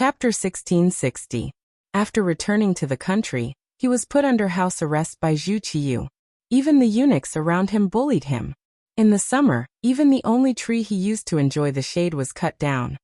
Chapter 1660. After returning to the country, he was put under house arrest by Zhu Qiyu. Even the eunuchs around him bullied him. In the summer, even the only tree he used to enjoy the shade was cut down.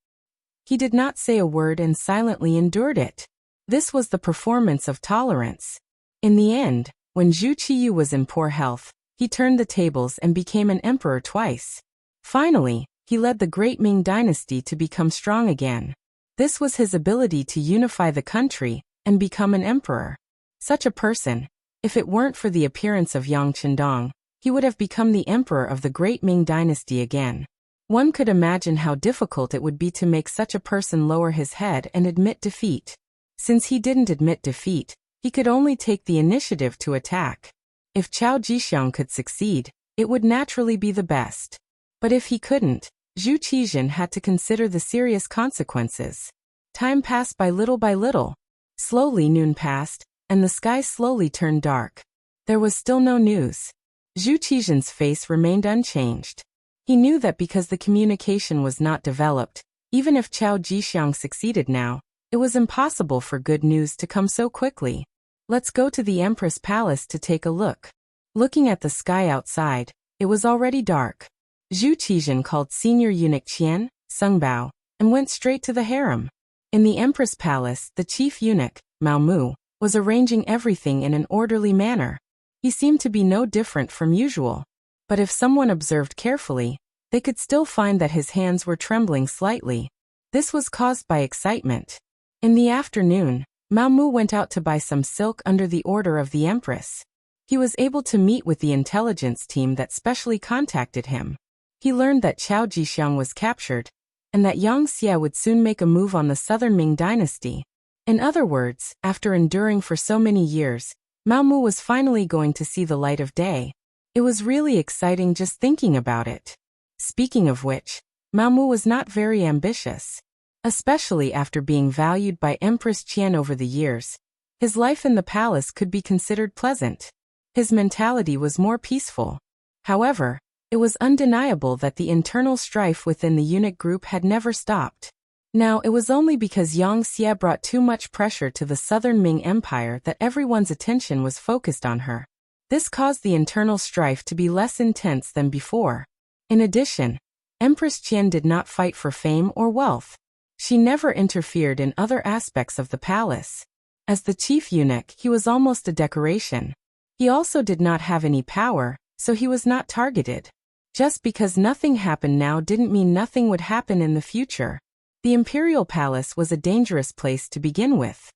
He did not say a word and silently endured it. This was the performance of tolerance. In the end, when Zhu Qiyu was in poor health, he turned the tables and became an emperor twice. Finally, he led the great Ming dynasty to become strong again. This was his ability to unify the country and become an emperor. Such a person, if it weren't for the appearance of Yang Qindong, he would have become the emperor of the great Ming dynasty again. One could imagine how difficult it would be to make such a person lower his head and admit defeat. Since he didn't admit defeat, he could only take the initiative to attack. If Cao Jixiang could succeed, it would naturally be the best. But if he couldn't, Zhu Qizhen had to consider the serious consequences. Time passed by little by little. Slowly noon passed, and the sky slowly turned dark. There was still no news. Zhu Qizhen's face remained unchanged. He knew that because the communication was not developed, even if Cao Jixiang succeeded now, it was impossible for good news to come so quickly. Let's go to the Empress Palace to take a look. Looking at the sky outside, it was already dark. Zhu Qizhen called senior eunuch Qian, Sungbao, and went straight to the harem. In the Empress Palace, the chief eunuch, Mao Mu, was arranging everything in an orderly manner. He seemed to be no different from usual. But if someone observed carefully, they could still find that his hands were trembling slightly. This was caused by excitement. In the afternoon, Mao Mu went out to buy some silk under the order of the Empress. He was able to meet with the intelligence team that specially contacted him. He learned that Cao Jixiang was captured, and that Yang Xie would soon make a move on the southern Ming dynasty. In other words, after enduring for so many years, Mao Mu was finally going to see the light of day. It was really exciting just thinking about it. Speaking of which, Mao Mu was not very ambitious. Especially after being valued by Empress Qian over the years, his life in the palace could be considered pleasant. His mentality was more peaceful. However, it was undeniable that the internal strife within the eunuch group had never stopped. Now it was only because Yang Xie brought too much pressure to the southern Ming Empire that everyone's attention was focused on her. This caused the internal strife to be less intense than before. In addition, Empress Qian did not fight for fame or wealth. She never interfered in other aspects of the palace. As the chief eunuch, he was almost a decoration. He also did not have any power, so he was not targeted. Just because nothing happened now didn't mean nothing would happen in the future. The imperial palace was a dangerous place to begin with.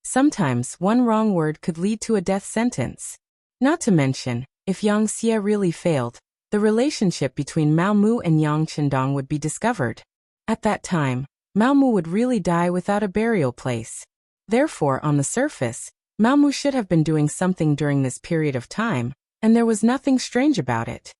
Sometimes one wrong word could lead to a death sentence. Not to mention, if Yang Xie really failed, the relationship between Mao Mu and Yang Qindong would be discovered. At that time, Mao Mu would really die without a burial place. Therefore, on the surface, Mao Mu should have been doing something during this period of time, and there was nothing strange about it.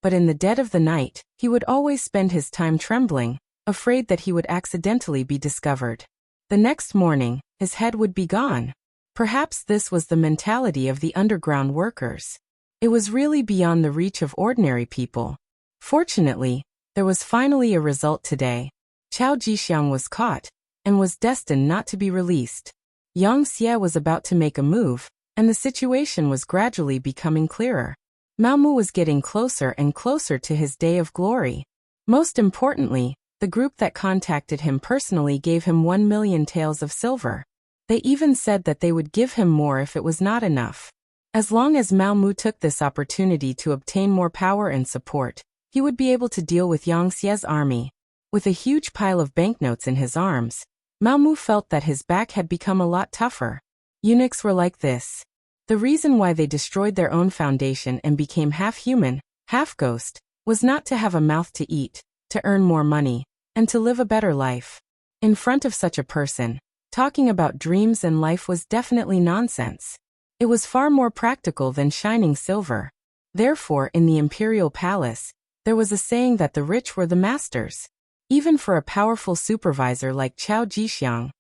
But in the dead of the night, he would always spend his time trembling, afraid that he would accidentally be discovered. The next morning, his head would be gone. Perhaps this was the mentality of the underground workers. It was really beyond the reach of ordinary people. Fortunately, there was finally a result today. Cao Jixiang was caught, and was destined not to be released. Yang Xie was about to make a move, and the situation was gradually becoming clearer. Mao Mu was getting closer and closer to his day of glory. Most importantly, the group that contacted him personally gave him 1 million taels of silver. They even said that they would give him more if it was not enough. As long as Mao Mu took this opportunity to obtain more power and support, he would be able to deal with Yang Xie's army. With a huge pile of banknotes in his arms, Mao Mu felt that his back had become a lot tougher. Eunuchs were like this. The reason why they destroyed their own foundation and became half human, half ghost, was not to have a mouth to eat, to earn more money, and to live a better life. In front of such a person, talking about dreams and life was definitely nonsense. It was far more practical than shining silver. Therefore, in the imperial palace, there was a saying that the rich were the masters. Even for a powerful supervisor like Cao Jixiang,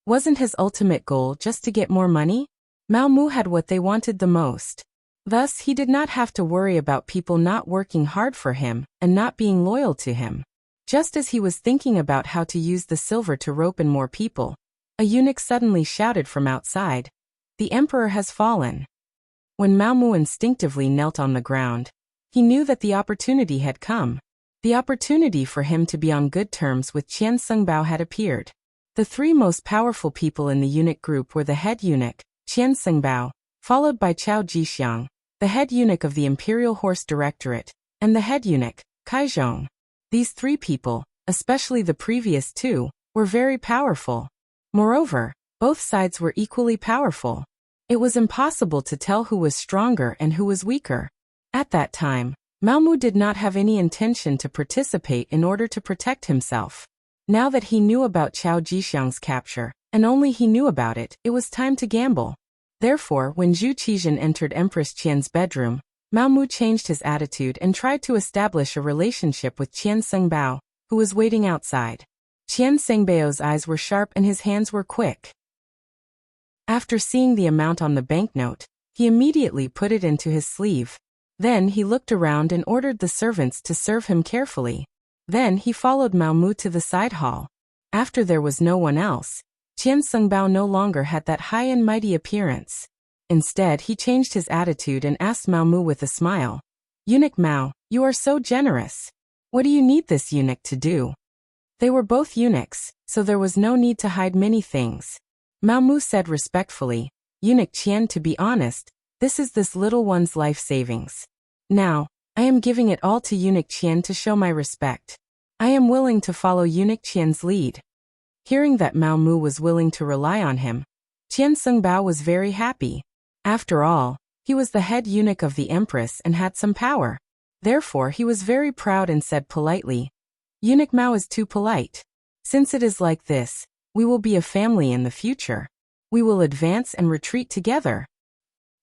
wasn't his ultimate goal just to get more money? Mao Mu had what they wanted the most. Thus, he did not have to worry about people not working hard for him and not being loyal to him. Just as he was thinking about how to use the silver to rope in more people, a eunuch suddenly shouted from outside, "The emperor has fallen." When Mao Mu instinctively knelt on the ground, he knew that the opportunity had come. The opportunity for him to be on good terms with Qian Sengbao had appeared. The three most powerful people in the eunuch group were the head eunuch, Qian Sengbao, followed by Cao Jixiang, the head eunuch of the Imperial Horse Directorate, and the head eunuch, Kai Zhong. These three people, especially the previous two, were very powerful. Moreover, both sides were equally powerful. It was impossible to tell who was stronger and who was weaker. At that time, Mao Mu did not have any intention to participate in order to protect himself. Now that he knew about Cao Jixiang's capture, and only he knew about it, it was time to gamble. Therefore, when Zhu Qizhen entered Empress Qian's bedroom, Mao Mu changed his attitude and tried to establish a relationship with Qian Sengbao, who was waiting outside. Qian Sengbao's eyes were sharp and his hands were quick. After seeing the amount on the banknote, he immediately put it into his sleeve. Then he looked around and ordered the servants to serve him carefully. Then he followed Mao Mu to the side hall. After there was no one else, Qian Sengbao no longer had that high and mighty appearance. Instead, he changed his attitude and asked Mao Mu with a smile, "Eunuch Mao, you are so generous. What do you need this eunuch to do?" They were both eunuchs, so there was no need to hide many things. Mao Mu said respectfully, "Eunuch Qian, to be honest, this is this little one's life savings. Now, I am giving it all to Eunuch Qian to show my respect. I am willing to follow Eunuch Qian's lead." Hearing that Mao Mu was willing to rely on him, Qian Sengbao was very happy. After all, he was the head eunuch of the empress and had some power. Therefore, he was very proud and said politely, "Eunuch Mao is too polite. Since it is like this, we will be a family in the future. We will advance and retreat together."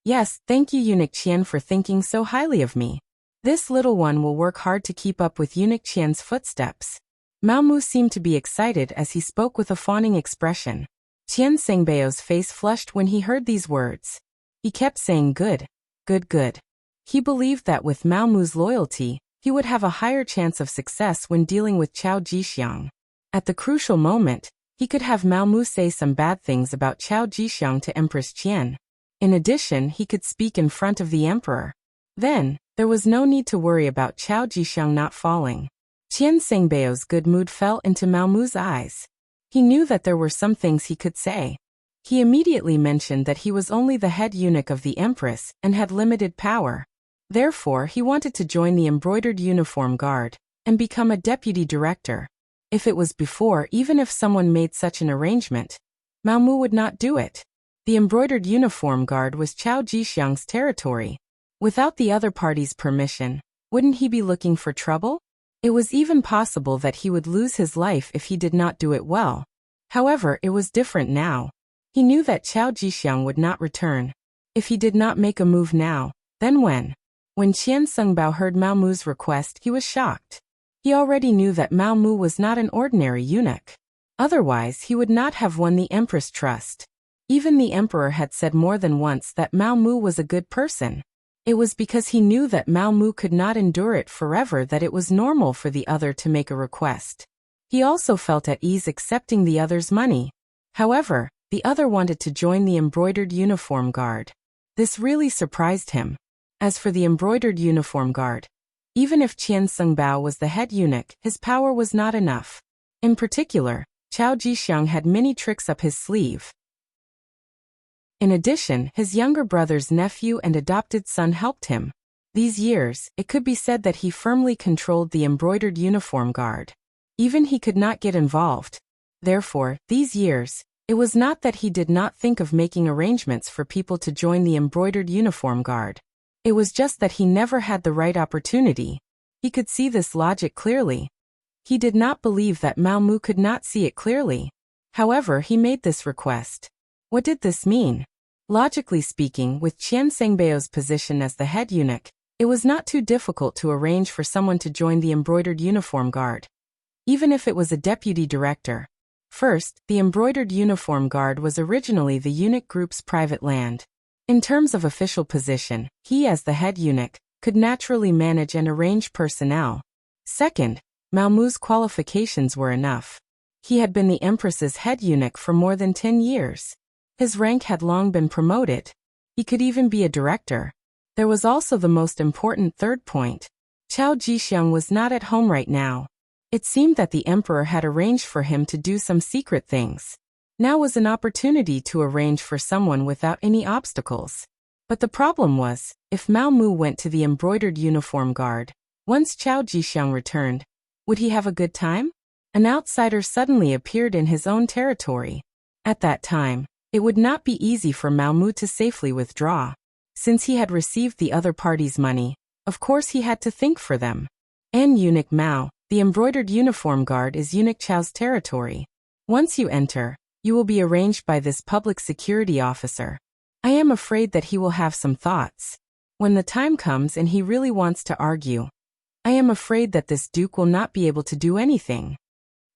"Yes, thank you Eunuch Qian for thinking so highly of me. This little one will work hard to keep up with Eunuch Qian's footsteps." Mao Mu seemed to be excited as he spoke with a fawning expression. Qian Sengbao's face flushed when he heard these words. He kept saying good, good, good. He believed that with Mao Mu's loyalty, he would have a higher chance of success when dealing with Cao Jixiang. At the crucial moment, he could have Mao Mu say some bad things about Cao Jixiang to Empress Qian. In addition, he could speak in front of the emperor. Then, there was no need to worry about Cao Jixiang not falling. Qian Sengbao's good mood fell into Mao Mu's eyes. He knew that there were some things he could say. He immediately mentioned that he was only the head eunuch of the empress and had limited power. Therefore, he wanted to join the embroidered uniform guard and become a deputy director. If it was before, even if someone made such an arrangement, Mao Mu would not do it. The embroidered uniform guard was Cao Jixiang's territory. Without the other party's permission, wouldn't he be looking for trouble? It was even possible that he would lose his life if he did not do it well. However, it was different now. He knew that Cao Jixiang would not return. If he did not make a move now, then when? When Qian Sengbao heard Mao Mu's request, he was shocked. He already knew that Mao Mu was not an ordinary eunuch. Otherwise, he would not have won the empress' trust. Even the emperor had said more than once that Mao Mu was a good person. It was because he knew that Mao Mu could not endure it forever that it was normal for the other to make a request. He also felt at ease accepting the other's money. However, the other wanted to join the embroidered uniform guard. This really surprised him. As for the embroidered uniform guard, even if Qian Sengbao was the head eunuch, his power was not enough. In particular, Cao Jixiang had many tricks up his sleeve. In addition, his younger brother's nephew and adopted son helped him. These years, it could be said that he firmly controlled the embroidered uniform guard. Even he could not get involved. Therefore, these years, it was not that he did not think of making arrangements for people to join the embroidered uniform guard. It was just that he never had the right opportunity. He could see this logic clearly. He did not believe that Mao Mu could not see it clearly. However, he made this request. What did this mean? Logically speaking, with Qian Sengbao's position as the head eunuch, it was not too difficult to arrange for someone to join the embroidered uniform guard. Even if it was a deputy director. First, the embroidered uniform guard was originally the eunuch group's private land. In terms of official position, he as the head eunuch could naturally manage and arrange personnel. Second, Mao Mu's qualifications were enough. He had been the empress's head eunuch for more than 10 years. His rank had long been promoted. He could even be a director. There was also the most important third point. Chao Jixiang was not at home right now. It seemed that the emperor had arranged for him to do some secret things. Now was an opportunity to arrange for someone without any obstacles. But the problem was, if Mao Mu went to the embroidered uniform guard, once Chao Jixiang returned, would he have a good time? An outsider suddenly appeared in his own territory. At that time, it would not be easy for Mao Mu to safely withdraw. Since he had received the other party's money, of course he had to think for them. And Eunuch Mao, the embroidered uniform guard, is Eunuch Chao's territory. Once you enter, you will be arranged by this public security officer. I am afraid that he will have some thoughts. When the time comes and he really wants to argue, I am afraid that this duke will not be able to do anything.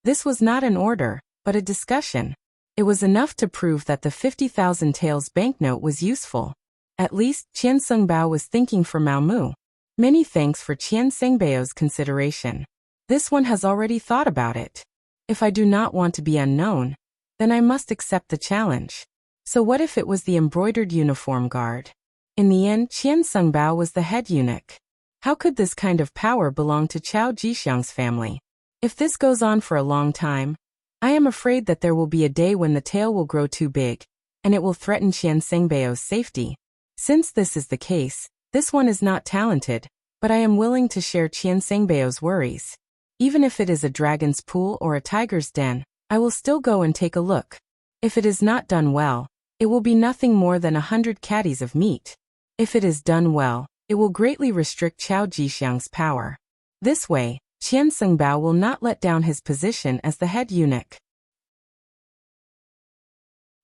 This was not an order, but a discussion. It was enough to prove that the 50,000 taels banknote was useful. At least, Qian Sengbao was thinking for Mao Mu. Many thanks for Qian Sengbao's consideration. This one has already thought about it. If I do not want to be unknown, then I must accept the challenge. So what if it was the embroidered uniform guard? In the end, Qian Sengbao was the head eunuch. How could this kind of power belong to Chao Jixiang's family? If this goes on for a long time, I am afraid that there will be a day when the tail will grow too big, and it will threaten Qian Sengbao's safety. Since this is the case, this one is not talented, but I am willing to share Qian Sengbao's worries. Even if it is a dragon's pool or a tiger's den, I will still go and take a look. If it is not done well, it will be nothing more than 100 caddies of meat. If it is done well, it will greatly restrict Chao Jixiang's power. This way, Qian Sengbao will not let down his position as the head eunuch.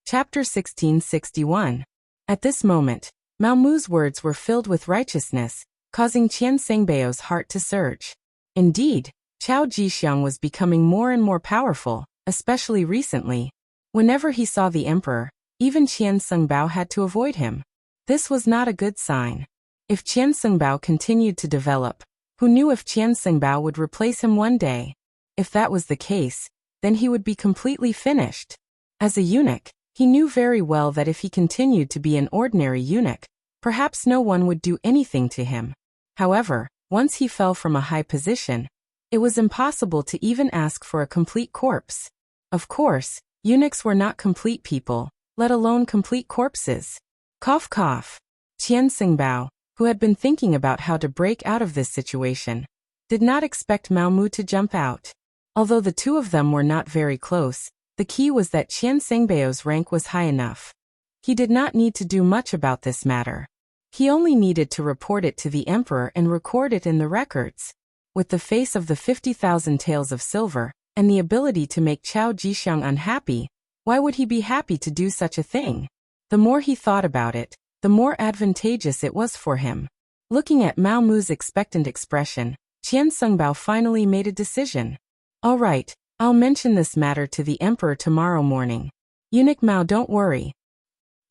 Chapter 1661. At this moment, Mao Mu's words were filled with righteousness, causing Qian Sengbao's heart to surge. Indeed, Chao Jixiang was becoming more and more powerful, especially recently. Whenever he saw the emperor, even Qian Sengbao had to avoid him. This was not a good sign. If Qian Sengbao continued to develop, who knew if Qian Sengbao would replace him one day? If that was the case, then he would be completely finished. As a eunuch, he knew very well that if he continued to be an ordinary eunuch, perhaps no one would do anything to him. However, once he fell from a high position, it was impossible to even ask for a complete corpse. Of course, eunuchs were not complete people, let alone complete corpses. Cough cough. Qian Sengbao, who had been thinking about how to break out of this situation, did not expect Mao Mu to jump out. Although the two of them were not very close, the key was that Qian Sengbao's rank was high enough. He did not need to do much about this matter. He only needed to report it to the emperor and record it in the records. With the face of the 50,000 taels of silver, and the ability to make Chao Jixiang unhappy, why would he be happy to do such a thing? The more he thought about it, the more advantageous it was for him. Looking at Mao Mu's expectant expression, Qian Sengbao finally made a decision. All right, I'll mention this matter to the emperor tomorrow morning. Eunuch Mao, don't worry.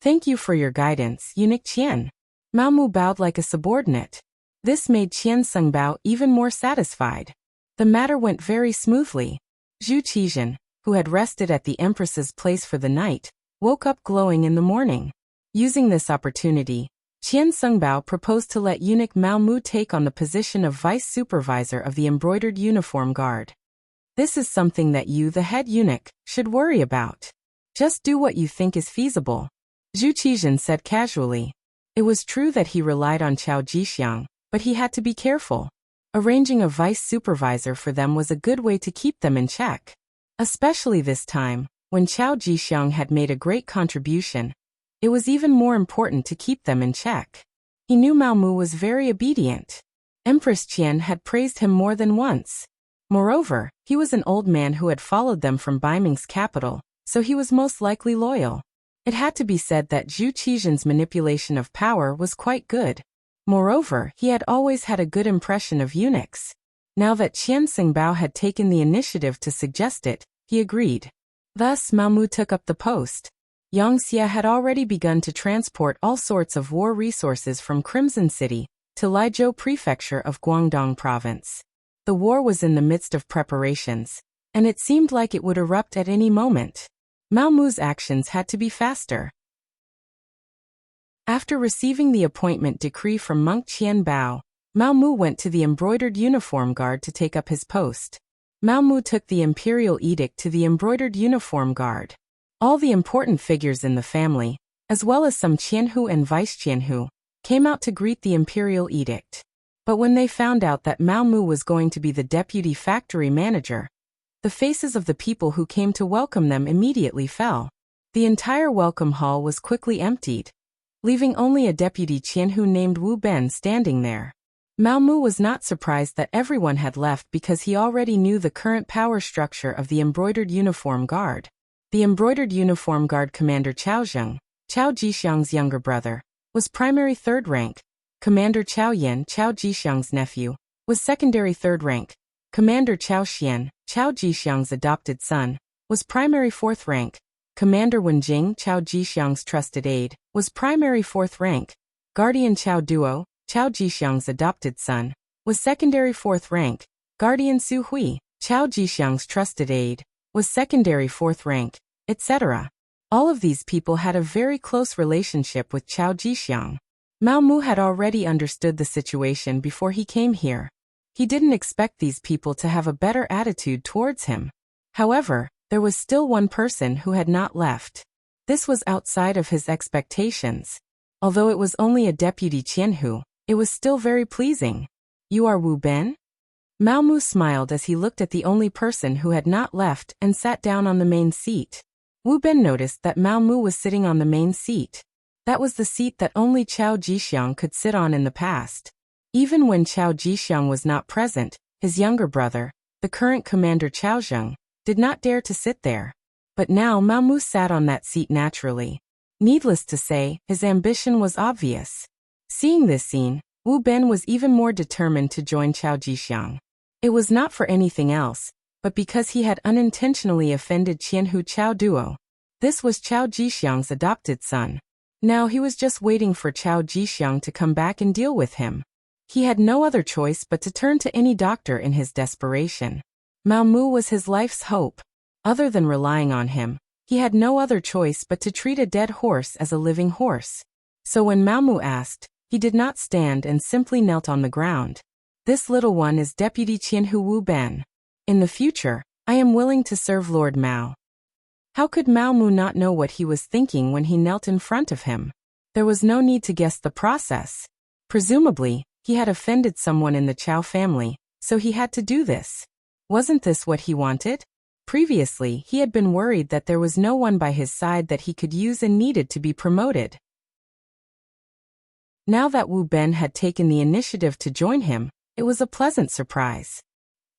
Thank you for your guidance, Eunuch Qian. Mao Mu bowed like a subordinate. This made Qian Sengbao even more satisfied. The matter went very smoothly. Zhu Qizhen, who had rested at the empress's place for the night, woke up glowing in the morning. Using this opportunity, Qian Sengbao proposed to let eunuch Mao Mu take on the position of vice supervisor of the embroidered uniform guard. This is something that you, the head eunuch, should worry about. Just do what you think is feasible. Zhu Qizhen said casually. It was true that he relied on Chao Jixiang, but he had to be careful. Arranging a vice supervisor for them was a good way to keep them in check. Especially this time, when Chao Jixiang had made a great contribution, it was even more important to keep them in check. He knew Mao Mu was very obedient. Empress Qian had praised him more than once. Moreover, he was an old man who had followed them from Baiming's capital, so he was most likely loyal. It had to be said that Zhu Qizhen's manipulation of power was quite good. Moreover, he had always had a good impression of eunuchs. Now that Qian Sengbao had taken the initiative to suggest it, he agreed. Thus Mao Mu took up the post. Wuxia had already begun to transport all sorts of war resources from Crimson City to Laizhou Prefecture of Guangdong Province. The war was in the midst of preparations, and it seemed like it would erupt at any moment. Mao Mu's actions had to be faster. After receiving the appointment decree from monk Qian Bao, Mao Mu went to the embroidered uniform guard to take up his post. Mao Mu took the imperial edict to the embroidered uniform guard. All the important figures in the family, as well as some Qianhu and vice Qianhu, came out to greet the imperial edict. But when they found out that Mao Mu was going to be the deputy factory manager, the faces of the people who came to welcome them immediately fell. The entire welcome hall was quickly emptied, leaving only a deputy Qianhu named Wu Ben standing there. Mao Mu was not surprised that everyone had left because he already knew the current power structure of the embroidered uniform guard. The embroidered uniform guard commander Chao Zheng, Chao Jixiang's younger brother, was primary third rank. Commander Chao Yan, Chao Jixiang's nephew, was secondary third rank. Commander Chao Xian, Chao Jixiang's adopted son, was primary fourth rank. Commander Wen Jing, Chao Jixiang's trusted aide, was primary fourth rank. Guardian Chao Duo, Chao Jixiang's adopted son, was secondary fourth rank. Guardian Su Hui, Chao Jixiang's trusted aide, was secondary fourth rank, etc. All of these people had a very close relationship with Chao Jixiang. Mao Mu had already understood the situation before he came here. He didn't expect these people to have a better attitude towards him. However, there was still one person who had not left. This was outside of his expectations. Although it was only a deputy Qianhu, it was still very pleasing. "You are Wu Ben?" Mao Mu smiled as he looked at the only person who had not left and sat down on the main seat. Wu Ben noticed that Mao Mu was sitting on the main seat. That was the seat that only Chao Jixiang could sit on in the past. Even when Chao Jixiang was not present, his younger brother, the current commander Chao Zheng, did not dare to sit there. But now Mao Mu sat on that seat naturally. Needless to say, his ambition was obvious. Seeing this scene, Wu Ben was even more determined to join Chao Jixiang. It was not for anything else, but because he had unintentionally offended Qianhu Chao Duo. This was Chao Jixiang's adopted son. Now he was just waiting for Chao Jixiang to come back and deal with him. He had no other choice but to turn to any doctor in his desperation. Mao Mu was his life's hope. Other than relying on him, he had no other choice but to treat a dead horse as a living horse. So when Mao Mu asked, he did not stand and simply knelt on the ground. "This little one is Deputy Qianhu Wu Ben. In the future, I am willing to serve Lord Mao." How could Mao Mu not know what he was thinking when he knelt in front of him? There was no need to guess the process. Presumably, he had offended someone in the Chao family, so he had to do this. Wasn't this what he wanted? Previously, he had been worried that there was no one by his side that he could use and needed to be promoted. Now that Wu Ben had taken the initiative to join him, it was a pleasant surprise.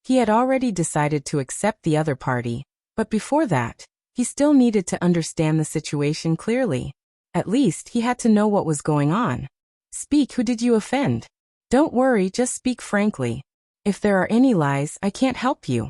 He had already decided to accept the other party, but before that, he still needed to understand the situation clearly. At least he had to know what was going on. "Speak, who did you offend? Don't worry, just speak frankly. If there are any lies, I can't help you."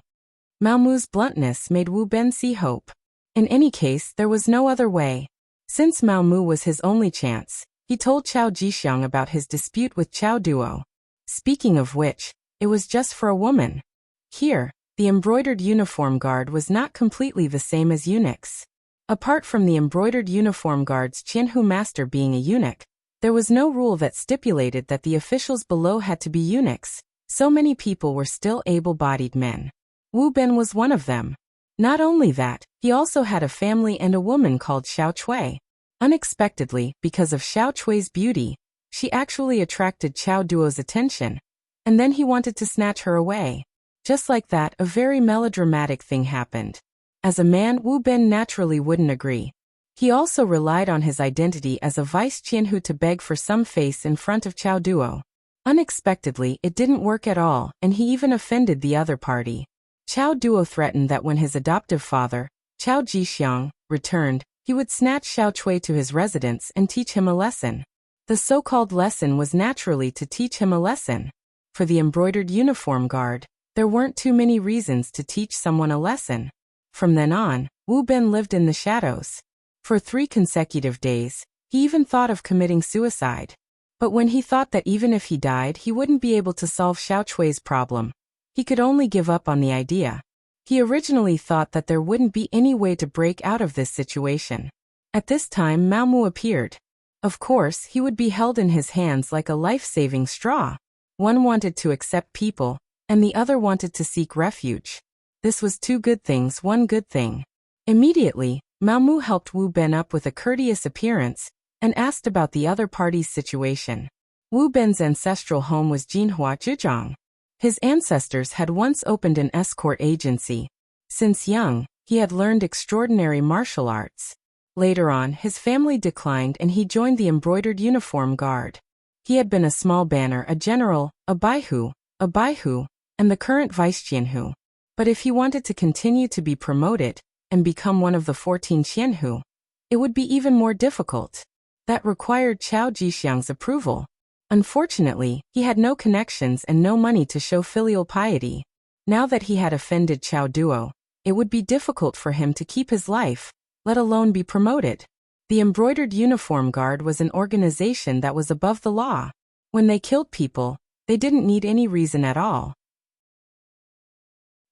Mao Mu's bluntness made Wu Ben see hope. In any case, there was no other way. Since Mao Mu was his only chance, he told Chao Jixiang about his dispute with Chao Duo. Speaking of which, it was just for a woman. Here, the embroidered uniform guard was not completely the same as eunuchs. Apart from the embroidered uniform guard's Qianhu master being a eunuch, there was no rule that stipulated that the officials below had to be eunuchs. So many people were still able-bodied men. Wu Ben was one of them. Not only that, he also had a family and a woman called Xiao Chui. Unexpectedly, because of Xiao Chui's beauty, she actually attracted Chao Duo's attention, and then he wanted to snatch her away. Just like that, a very melodramatic thing happened. As a man, Wu Ben naturally wouldn't agree. He also relied on his identity as a vice Qianhu to beg for some face in front of Chao Duo. Unexpectedly, it didn't work at all, and he even offended the other party. Chao Duo threatened that when his adoptive father, Chao Jixiang, returned, he would snatch Xiao Chui to his residence and teach him a lesson. The so-called lesson was naturally to teach him a lesson. For the embroidered uniform guard, there weren't too many reasons to teach someone a lesson. From then on, Wu Ben lived in the shadows. For 3 consecutive days, he even thought of committing suicide. But when he thought that even if he died he wouldn't be able to solve Xiao Chui's problem, He could only give up on the idea. He originally thought that there wouldn't be any way to break out of this situation. At this time Mao Mu appeared. Of course, he would be held in his hands like a life-saving straw. One wanted to accept people, and the other wanted to seek refuge. This was two good things, one good thing. Immediately, Mao Mu helped Wu Ben up with a courteous appearance, and asked about the other party's situation. Wu Ben's ancestral home was Jinhua Zhejiang. His ancestors had once opened an escort agency. Since young, he had learned extraordinary martial arts. Later on, his family declined and he joined the embroidered uniform guard. He had been a small banner, a general, a baihu, and the current vice qianhu. But if he wanted to continue to be promoted and become one of the 14 qianhu, it would be even more difficult. That required Chao Jixiang's approval. Unfortunately, he had no connections and no money to show filial piety. Now that he had offended Chao Duo, it would be difficult for him to keep his life, let alone be promoted. The Embroidered Uniform Guard was an organization that was above the law. When they killed people, they didn't need any reason at all.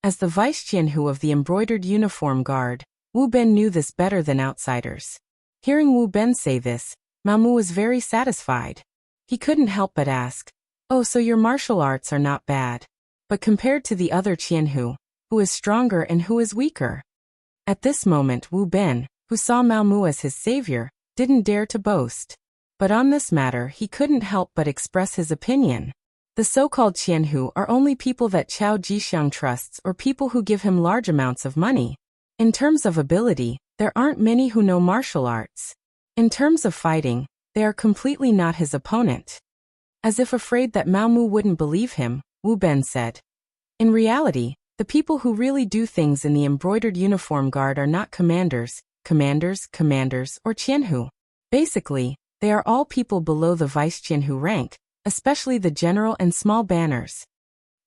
As the vice qianhu of the Embroidered Uniform Guard, Wu Ben knew this better than outsiders. Hearing Wu Ben say this, Mao Mu was very satisfied. He couldn't help but ask, "Oh, so your martial arts are not bad. But compared to the other qianhu, who is stronger and who is weaker?" At this moment Wu Ben, who saw Mao Mu as his savior, didn't dare to boast. But on this matter he couldn't help but express his opinion. The so-called qianhu are only people that Chao Jixiang trusts or people who give him large amounts of money. In terms of ability, there aren't many who know martial arts. In terms of fighting, they are completely not his opponent. As if afraid that Mao Mu wouldn't believe him, Wu Ben said, "In reality, the people who really do things in the Embroidered Uniform Guard are not commanders, or qianhu. Basically, they are all people below the vice qianhu rank, especially the general and small banners."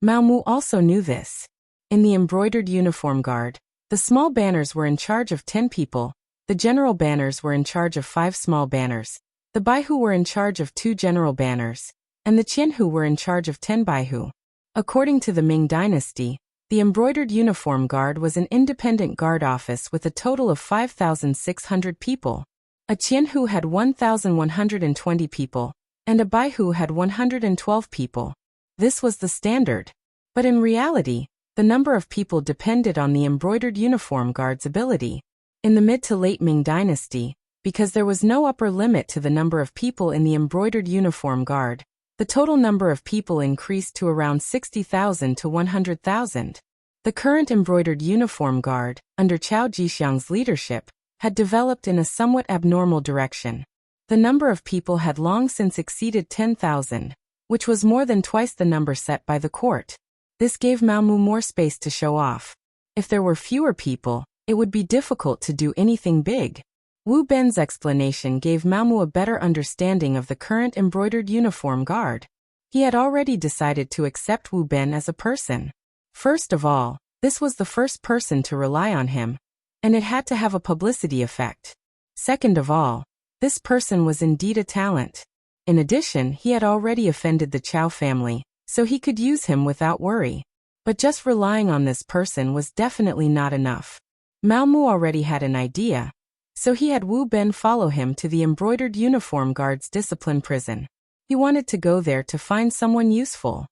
Mao Mu also knew this. In the Embroidered Uniform Guard, the small banners were in charge of 10 people, the general banners were in charge of 5 small banners, the baihu were in charge of 2 general banners, and the qianhu were in charge of 10 baihu. According to the Ming Dynasty, the Embroidered Uniform Guard was an independent guard office with a total of 5,600 people. A qianhu had 1,120 people, and a baihu had 112 people. This was the standard. But in reality, the number of people depended on the Embroidered Uniform Guard's ability. In the mid to late Ming Dynasty, because there was no upper limit to the number of people in the Embroidered Uniform Guard, the total number of people increased to around 60,000 to 100,000. The current Embroidered Uniform Guard, under Chao Jixiang's leadership, had developed in a somewhat abnormal direction. The number of people had long since exceeded 10,000, which was more than twice the number set by the court. This gave Mao Mu more space to show off. If there were fewer people, it would be difficult to do anything big. Wu Ben's explanation gave Mao Mu a better understanding of the current Embroidered Uniform Guard. He had already decided to accept Wu Ben as a person. First of all, this was the first person to rely on him, and it had to have a publicity effect. Second of all, this person was indeed a talent. In addition, he had already offended the Chao family, so he could use him without worry. But just relying on this person was definitely not enough. Mao Mu already had an idea, so he had Wu Ben follow him to the Embroidered Uniform Guard's discipline prison. He wanted to go there to find someone useful.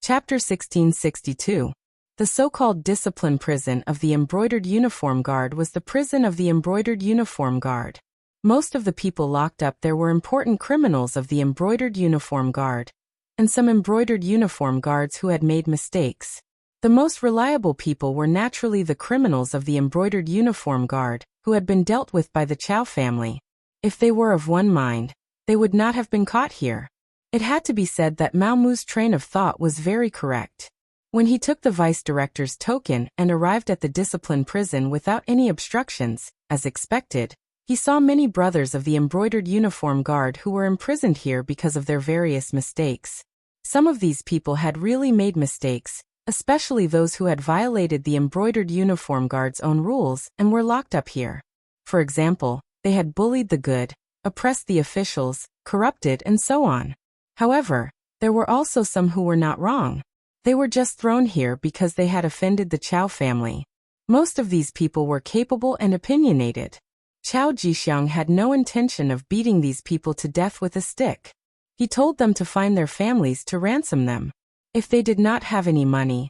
Chapter 1662. The so-called discipline prison of the Embroidered Uniform Guard was the prison of the Embroidered Uniform Guard. Most of the people locked up there were important criminals of the Embroidered Uniform Guard, and some Embroidered Uniform Guards who had made mistakes. The most reliable people were naturally the criminals of the Embroidered Uniform Guard, who had been dealt with by the Chao family. If they were of one mind, they would not have been caught here. It had to be said that Mao Mu's train of thought was very correct. When he took the vice director's token and arrived at the discipline prison without any obstructions, as expected, he saw many brothers of the Embroidered Uniform Guard who were imprisoned here because of their various mistakes. Some of these people had really made mistakes, especially those who had violated the Embroidered Uniform Guard's own rules and were locked up here. For example, they had bullied the good, oppressed the officials, corrupted, and so on. However, There were also some who were not wrong. They were just thrown here because they had offended the Chao family. Most of these people were capable and opinionated. Chao Jixiang had no intention of beating these people to death with a stick. He told them to find their families to ransom them. If they did not have any money,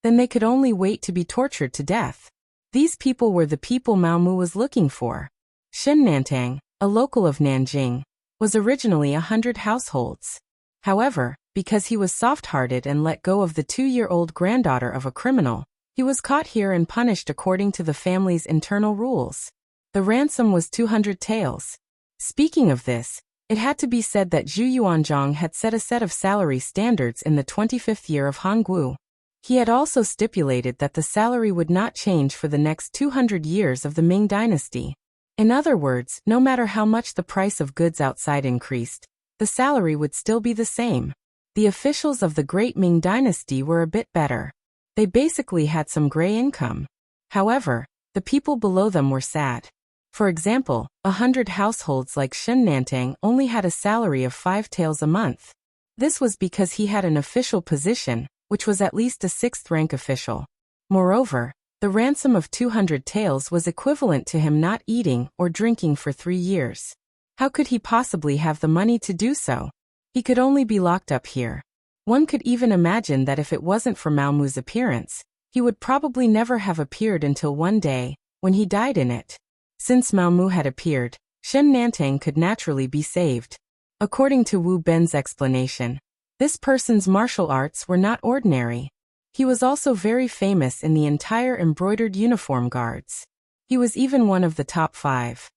then they could only wait to be tortured to death. These people were the people Mao Mu was looking for. Shen Nantang, a local of Nanjing, was originally 100 households. However, because he was soft-hearted and let go of the 2-year-old granddaughter of a criminal, he was caught here and punished according to the family's internal rules. The ransom was 200 taels. Speaking of this, it had to be said that Zhu Yuanzhang had set a set of salary standards in the 25th year of Hongwu. He had also stipulated that the salary would not change for the next 200 years of the Ming dynasty. In other words, no matter how much the price of goods outside increased, the salary would still be the same. The officials of the Great Ming dynasty were a bit better. They basically had some gray income. However, the people below them were sad. For example, 100 households like Shen Nantang only had a salary of 5 taels a month. This was because he had an official position, which was at least a 6th-rank official. Moreover, the ransom of 200 taels was equivalent to him not eating or drinking for 3 years. How could he possibly have the money to do so? He could only be locked up here. One could even imagine that if it wasn't for Mao Mu's appearance, he would probably never have appeared until one day, when he died in it. Since Mao Mu had appeared, Shen Nantang could naturally be saved. According to Wu Ben's explanation, this person's martial arts were not ordinary. He was also very famous in the entire embroidered uniform guards. He was even one of the top 5.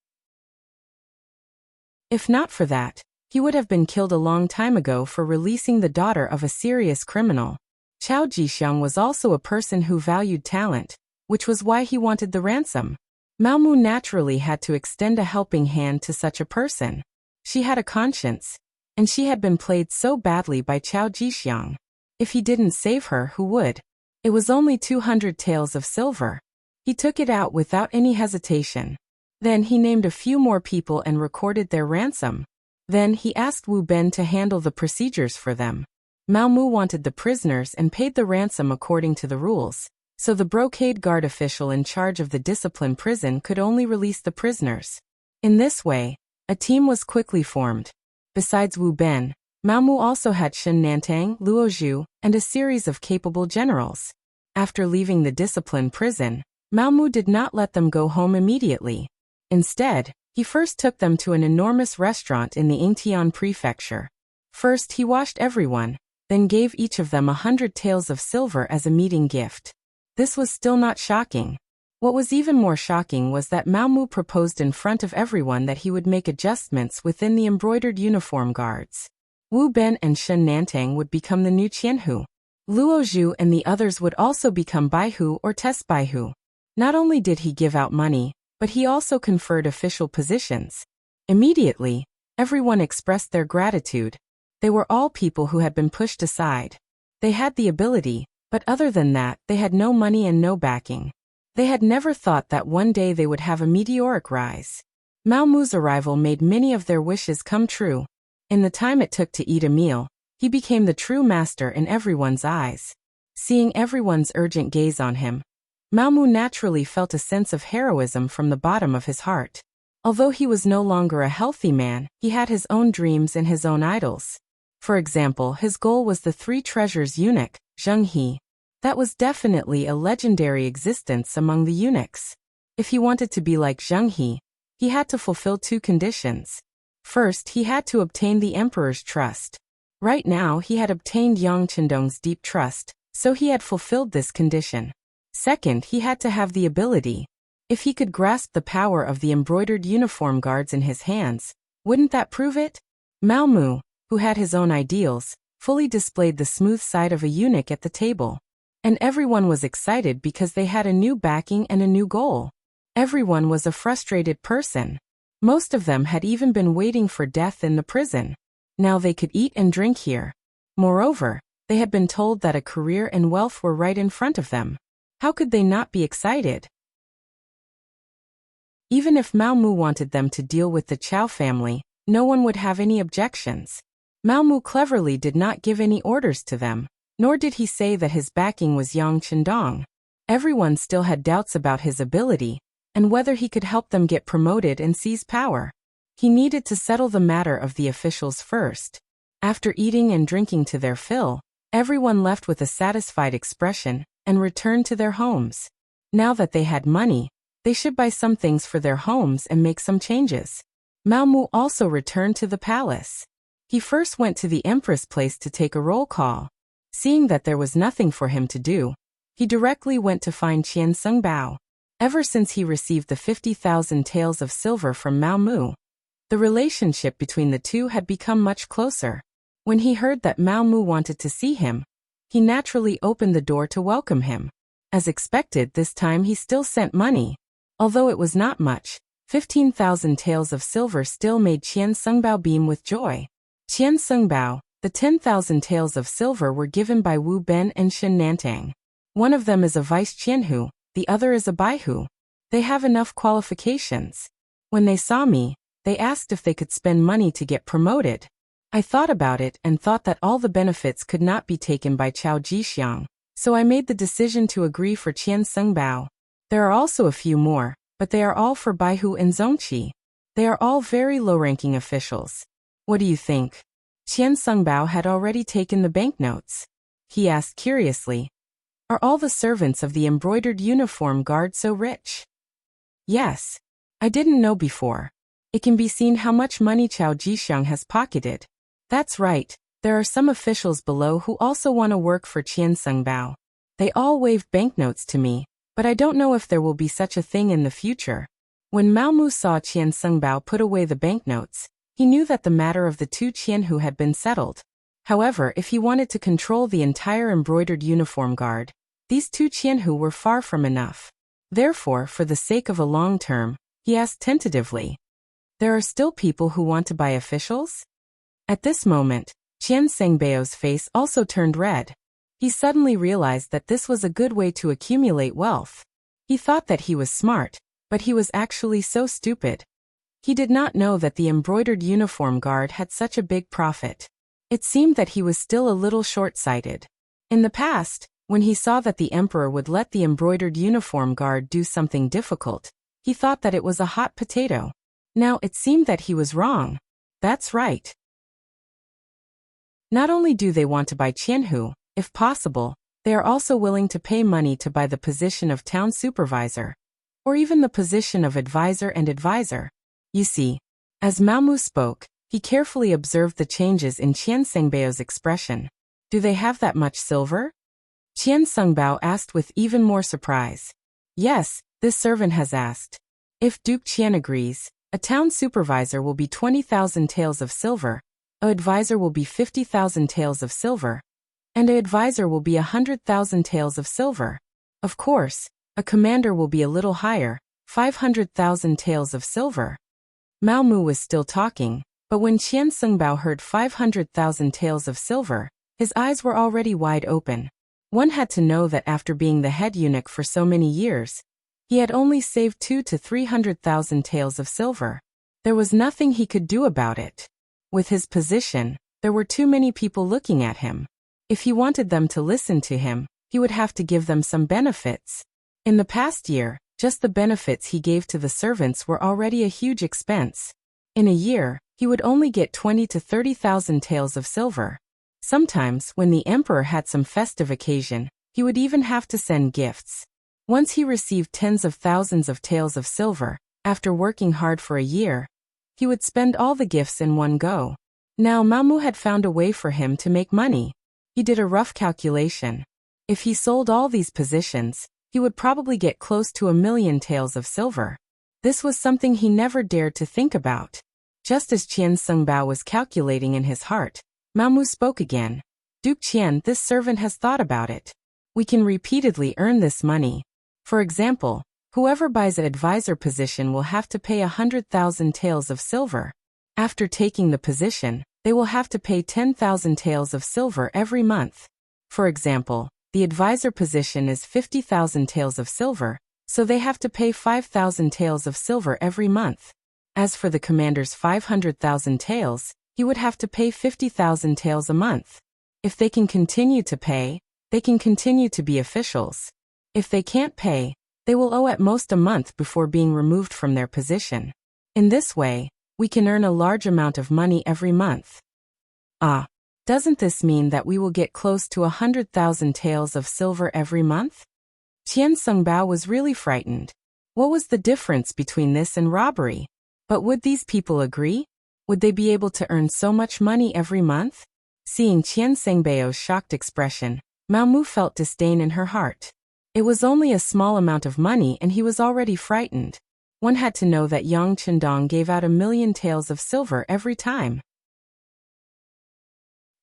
If not for that, he would have been killed a long time ago for releasing the daughter of a serious criminal. Chao Jixiang was also a person who valued talent, which was why he wanted the ransom. Mao Mu naturally had to extend a helping hand to such a person. She had a conscience, and she had been played so badly by Chao Jixiang. If he didn't save her, who would? It was only 200 taels of silver. He took it out without any hesitation. Then he named a few more people and recorded their ransom. Then he asked Wu Ben to handle the procedures for them. Mao Mu wanted the prisoners and paid the ransom according to the rules, so the brocade guard official in charge of the discipline prison could only release the prisoners. In this way, a team was quickly formed. Besides Wu Ben, Mao Mu also had Shen Nantang, Luo Zhu, and a series of capable generals. After leaving the discipline prison, Mao Mu did not let them go home immediately. Instead, he first took them to an enormous restaurant in the Yingtian prefecture. First he washed everyone, then gave each of them 100 taels of silver as a meeting gift. This was still not shocking. What was even more shocking was that Mao Mu proposed in front of everyone that he would make adjustments within the embroidered uniform guards. Wu Ben and Shen Nantang would become the new Qianhu. Luo Zhu and the others would also become Baihu or test Baihu. Not only did he give out money, but he also conferred official positions. Immediately, everyone expressed their gratitude. They were all people who had been pushed aside. They had the ability, but other than that, they had no money and no backing. They had never thought that one day they would have a meteoric rise. Mao Mu's arrival made many of their wishes come true. In the time it took to eat a meal, he became the true master in everyone's eyes. Seeing everyone's urgent gaze on him, Mao Mu naturally felt a sense of heroism from the bottom of his heart. Although he was no longer a healthy man, he had his own dreams and his own idols. For example, his goal was the 3 treasures eunuch, Zheng He. That was definitely a legendary existence among the eunuchs. If he wanted to be like Zheng He had to fulfill 2 conditions. First, he had to obtain the emperor's trust. Right now, he had obtained Yang Chendong's deep trust, so he had fulfilled this condition. Second, he had to have the ability. If he could grasp the power of the embroidered uniform guards in his hands, wouldn't that prove it? Mao Mu, who had his own ideals, fully displayed the smooth side of a eunuch at the table. And everyone was excited because they had a new backing and a new goal. Everyone was a frustrated person. Most of them had even been waiting for death in the prison. Now they could eat and drink here. Moreover, they had been told that a career and wealth were right in front of them. How could they not be excited? Even if Mao Mu wanted them to deal with the Chao family, no one would have any objections. Mao Mu cleverly did not give any orders to them, nor did he say that his backing was Yang Chendong. Everyone still had doubts about his ability, and whether he could help them get promoted and seize power. He needed to settle the matter of the officials first. After eating and drinking to their fill, everyone left with a satisfied expression and returned to their homes. Now that they had money, they should buy some things for their homes and make some changes. Mao Mu also returned to the palace. He first went to the Empress Place to take a roll call. Seeing that there was nothing for him to do, he directly went to find Qian Sengbao. Ever since he received the 50,000 taels of silver from Mao Mu, the relationship between the two had become much closer. When he heard that Mao Mu wanted to see him, he naturally opened the door to welcome him. As expected, this time he still sent money. Although it was not much, 15,000 taels of silver still made Qian Sengbao beam with joy. Qian Sengbao, the 10,000 taels of silver were given by Wu Ben and Shen Nantang. One of them is a vice Qianhu, the other is a baihu. They have enough qualifications. When they saw me, they asked if they could spend money to get promoted. I thought about it and thought that all the benefits could not be taken by Chao Jixiang, so I made the decision to agree for Qian Sengbao. There are also a few more, but they are all for Baihu and Zongqi. They are all very low-ranking officials. What do you think? Qian Sengbao had already taken the banknotes. He asked curiously, "Are all the servants of the embroidered uniform guard so rich?" "Yes. I didn't know before. It can be seen how much money Chao Jixiang has pocketed." "That's right. There are some officials below who also want to work for Qian Sengbao. They all waved banknotes to me, but I don't know if there will be such a thing in the future." When Mao Mu saw Qian Sengbao put away the banknotes, he knew that the matter of the two Qianhu had been settled. However, if he wanted to control the entire embroidered uniform guard, these two Qianhu were far from enough. Therefore, for the sake of a long term, he asked tentatively, "There are still people who want to buy officials?" At this moment, Qian Sengbao's face also turned red. He suddenly realized that this was a good way to accumulate wealth. He thought that he was smart, but he was actually so stupid. He did not know that the embroidered uniform guard had such a big profit. It seemed that he was still a little short-sighted. In the past, when he saw that the emperor would let the embroidered uniform guard do something difficult, he thought that it was a hot potato. Now it seemed that he was wrong. That's right. Not only do they want to buy Qianhu, if possible, they are also willing to pay money to buy the position of town supervisor, or even the position of advisor and advisor. You see, as Mao Mu spoke, he carefully observed the changes in Qian Sengbao's expression. "Do they have that much silver?" Qian Sengbao asked with even more surprise. "Yes, this servant has asked. If Duke Qian agrees, a town supervisor will be 20,000 taels of silver, a advisor will be 50,000 taels of silver, and a advisor will be 100,000 taels of silver. Of course, a commander will be a little higher, 500,000 taels of silver." Mao Mu was still talking, but when Qian Sengbao heard 500,000 taels of silver, his eyes were already wide open. One had to know that after being the head eunuch for so many years, he had only saved 200,000 to 300,000 taels of silver. There was nothing he could do about it. With his position, there were too many people looking at him. If he wanted them to listen to him, he would have to give them some benefits. In the past year, just the benefits he gave to the servants were already a huge expense. In a year, he would only get 20,000 to 30,000 taels of silver. Sometimes, when the emperor had some festive occasion, he would even have to send gifts. Once he received tens of thousands of taels of silver, after working hard for a year, he would spend all the gifts in one go. Now Mao Mu had found a way for him to make money. He did a rough calculation. If he sold all these positions, he would probably get close to 1,000,000 taels of silver. This was something he never dared to think about. Just as Qian Sengbao was calculating in his heart, Mao Mu spoke again. "Duke Qian, this servant has thought about it. We can repeatedly earn this money. For example, whoever buys an advisor position will have to pay 100,000 taels of silver. After taking the position, they will have to pay 10,000 taels of silver every month. For example, the advisor position is 50,000 taels of silver, so they have to pay 5,000 taels of silver every month. As for the commander's 500,000 taels, he would have to pay 50,000 taels a month. If they can continue to pay, they can continue to be officials. If they can't pay, they will owe at most a month before being removed from their position. In this way, we can earn a large amount of money every month. Ah, doesn't this mean that we will get close to 100,000 taels of silver every month? Qian Sungbao was really frightened. What was the difference between this and robbery? But would these people agree? Would they be able to earn so much money every month? Seeing Qian Sengbao's shocked expression, Mao Mu felt disdain in her heart. It was only a small amount of money and he was already frightened. One had to know that Yang Chendong gave out 1,000,000 taels of silver every time.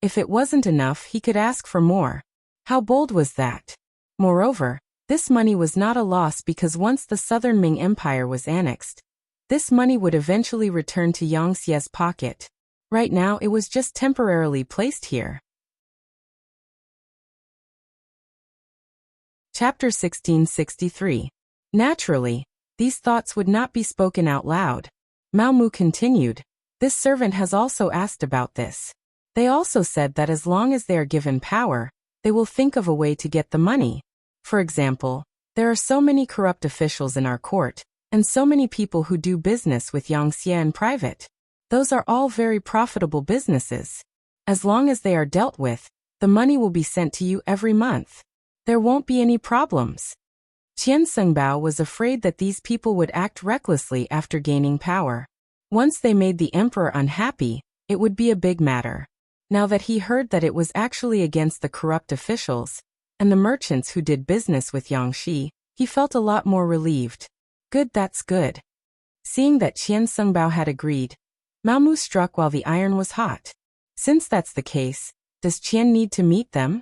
If it wasn't enough, he could ask for more. How bold was that? Moreover, this money was not a loss because once the Southern Ming Empire was annexed, this money would eventually return to Yang Xie's pocket. Right now it was just temporarily placed here. Chapter 1663. Naturally, these thoughts would not be spoken out loud. Mao Mu continued, this servant has also asked about this. They also said that as long as they are given power, they will think of a way to get the money. For example, there are so many corrupt officials in our court, and so many people who do business with Yang Xie in private. Those are all very profitable businesses. As long as they are dealt with, the money will be sent to you every month. There won't be any problems. Qian Sungbao was afraid that these people would act recklessly after gaining power. Once they made the emperor unhappy, it would be a big matter. Now that he heard that it was actually against the corrupt officials and the merchants who did business with Yang Xi, he felt a lot more relieved. Good, that's good. Seeing that Qian Sungbao had agreed, Mao Mu struck while the iron was hot. Since that's the case, does Qian need to meet them?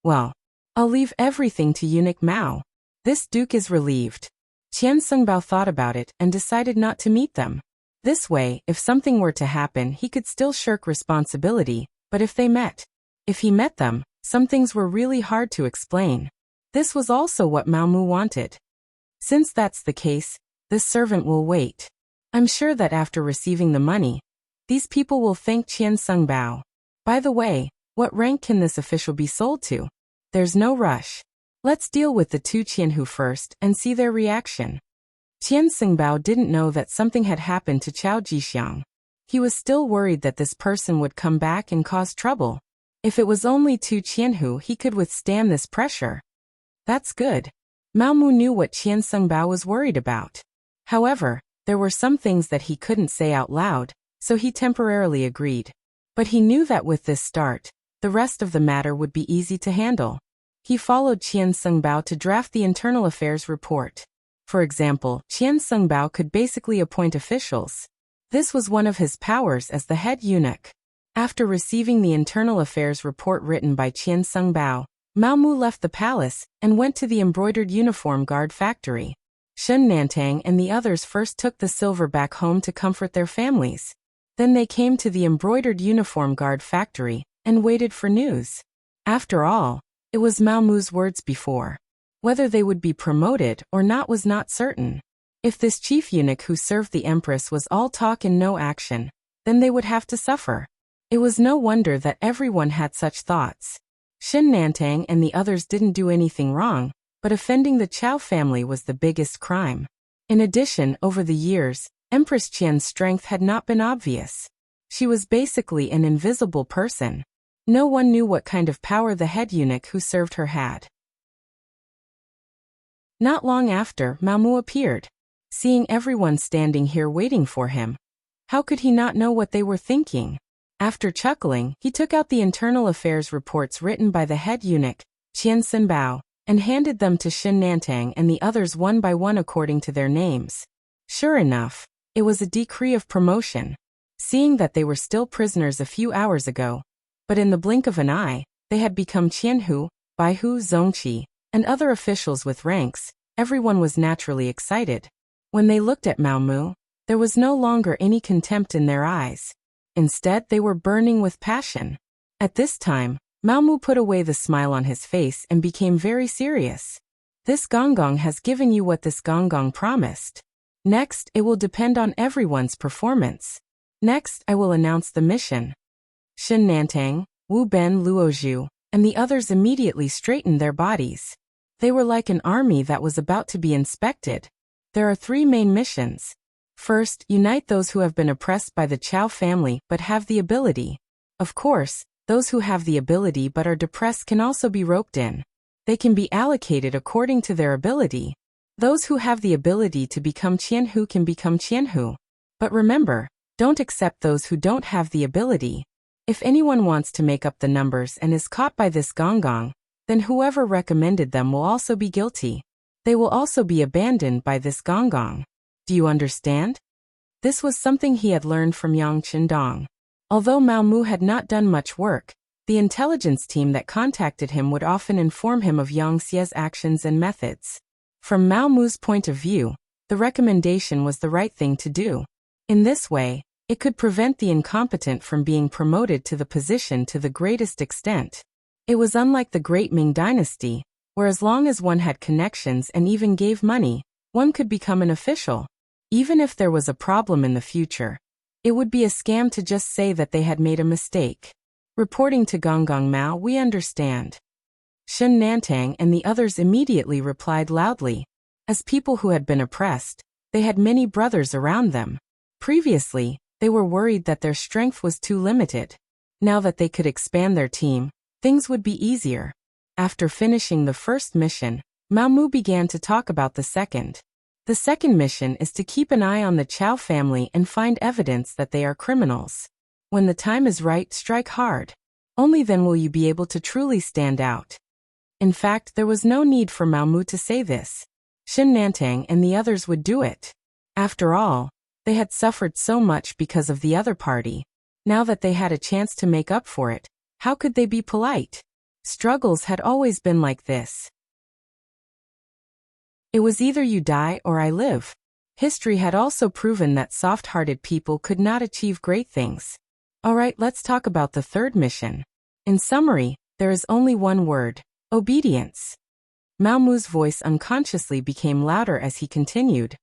Well, I'll leave everything to eunuch Mao. This duke is relieved. Qian Sungbao thought about it and decided not to meet them. This way, if something were to happen, he could still shirk responsibility, but if he met them, some things were really hard to explain. This was also what Mao Mu wanted. Since that's the case, this servant will wait. I'm sure that after receiving the money, these people will thank Qian Sungbao. By the way, what rank can this official be sold to? There's no rush. Let's deal with the two Qianhu first and see their reaction. Qian Sungbao didn't know that something had happened to Chao Jixiang. He was still worried that this person would come back and cause trouble. If it was only two Qianhu, he could withstand this pressure. That's good. Mao Mu knew what Qian Sungbao was worried about. However, there were some things that he couldn't say out loud, so he temporarily agreed. But he knew that with this start, the rest of the matter would be easy to handle. He followed Qian Sungbao to draft the internal affairs report. For example, Qian Sungbao could basically appoint officials. This was one of his powers as the head eunuch. After receiving the internal affairs report written by Qian Sungbao, Mao Mu left the palace and went to the embroidered uniform guard factory. Shun Nantang and the others first took the silver back home to comfort their families. Then they came to the embroidered uniform guard factory and waited for news. After all, it was Mao Mu's words before. Whether they would be promoted or not was not certain. If this chief eunuch who served the empress was all talk and no action, then they would have to suffer. It was no wonder that everyone had such thoughts. Shin Nantang and the others didn't do anything wrong, but offending the Chao family was the biggest crime. In addition, over the years, Empress Qian's strength had not been obvious. She was basically an invisible person. No one knew what kind of power the head eunuch who served her had. Not long after, Mao Mu appeared. Seeing everyone standing here waiting for him, how could he not know what they were thinking? After chuckling, he took out the internal affairs reports written by the head eunuch, Qian Sungbao, and handed them to Shin Nantang and the others one by one according to their names. Sure enough, it was a decree of promotion. Seeing that they were still prisoners a few hours ago, but in the blink of an eye, they had become Qianhu, Baihu, Zongqi, and other officials with ranks, everyone was naturally excited. When they looked at Mao Mu, there was no longer any contempt in their eyes. Instead, they were burning with passion. At this time, Mao Mu put away the smile on his face and became very serious. This Gonggong has given you what this Gonggong promised. Next, it will depend on everyone's performance. Next, I will announce the mission. Shen Nantang, Wu Ben Luozhu, and the others immediately straightened their bodies. They were like an army that was about to be inspected. There are 3 main missions. First, unite those who have been oppressed by the Chao family but have the ability. Of course, those who have the ability but are depressed can also be roped in. They can be allocated according to their ability. Those who have the ability to become Qianhu can become Qianhu. But remember, don't accept those who don't have the ability. If anyone wants to make up the numbers and is caught by this gong, then whoever recommended them will also be guilty. They will also be abandoned by this gong. Do you understand? This was something he had learned from Yang Qindong. Although Mao Mu had not done much work, the intelligence team that contacted him would often inform him of Yang Xie's actions and methods. From Mao Mu's point of view, the recommendation was the right thing to do. In this way, it could prevent the incompetent from being promoted to the position to the greatest extent. It was unlike the Great Ming Dynasty, where as long as one had connections and even gave money, one could become an official. Even if there was a problem in the future, it would be a scam to just say that they had made a mistake. Reporting to Gong Mao, we understand. Shen Nantang and the others immediately replied loudly. As people who had been oppressed, they had many brothers around them. Previously, they were worried that their strength was too limited. Now that they could expand their team, things would be easier. After finishing the first mission, Mao Mu began to talk about the second. The second mission is to keep an eye on the Chao family and find evidence that they are criminals. When the time is right, strike hard. Only then will you be able to truly stand out. In fact, there was no need for Mao Mu to say this. Shen Nantang and the others would do it. After all, they had suffered so much because of the other party. Now that they had a chance to make up for it, how could they be polite? Struggles had always been like this. It was either you die or I live. History had also proven that soft-hearted people could not achieve great things. Alright, let's talk about the third mission. In summary, there is only one word: obedience. Mao Mu's voice unconsciously became louder as he continued.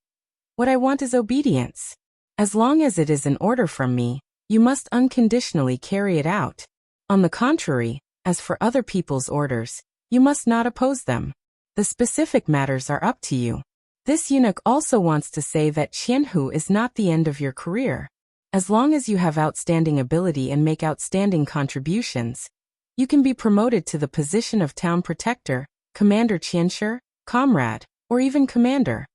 What I want is obedience. As long as it is an order from me, you must unconditionally carry it out. On the contrary, as for other people's orders, you must not oppose them. The specific matters are up to you. This eunuch also wants to say that Qianhu is not the end of your career. As long as you have outstanding ability and make outstanding contributions, you can be promoted to the position of town protector, commander Qianshi, comrade, or even commander.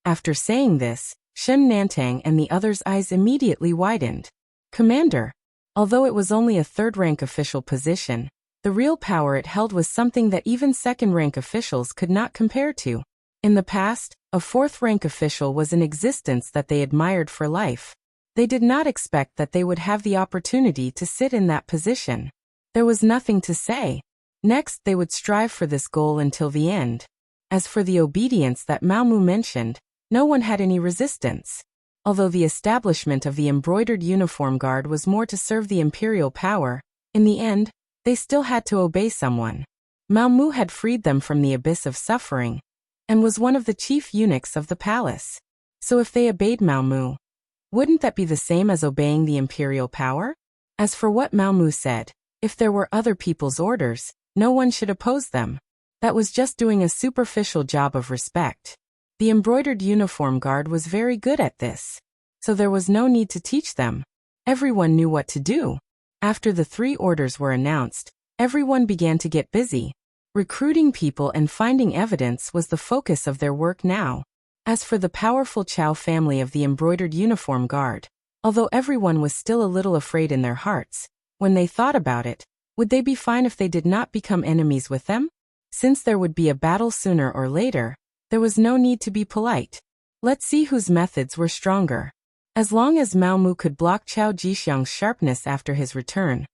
After saying this, Shen Nantang and the others' eyes immediately widened. Commander. Although it was only a third-rank official position, the real power it held was something that even second-rank officials could not compare to. In the past, a fourth-rank official was in existence that they admired for life. They did not expect that they would have the opportunity to sit in that position. There was nothing to say. Next, they would strive for this goal until the end. As for the obedience that Mao Mu mentioned, no one had any resistance. Although the establishment of the embroidered uniform guard was more to serve the imperial power, in the end, they still had to obey someone. Mao Mu had freed them from the abyss of suffering, and was one of the chief eunuchs of the palace. So if they obeyed Mao Mu, wouldn't that be the same as obeying the imperial power? As for what Mao Mu said, if there were other people's orders, no one should oppose them. That was just doing a superficial job of respect. The embroidered uniform guard was very good at this, so there was no need to teach them. Everyone knew what to do. After the 3 orders were announced, everyone began to get busy. Recruiting people and finding evidence was the focus of their work now. As for the powerful Chao family of the embroidered uniform guard, although everyone was still a little afraid in their hearts, when they thought about it, would they be fine if they did not become enemies with them? Since there would be a battle sooner or later, there was no need to be polite. Let's see whose methods were stronger. As long as Mao Mu could block Chao Jixiang's sharpness after his return,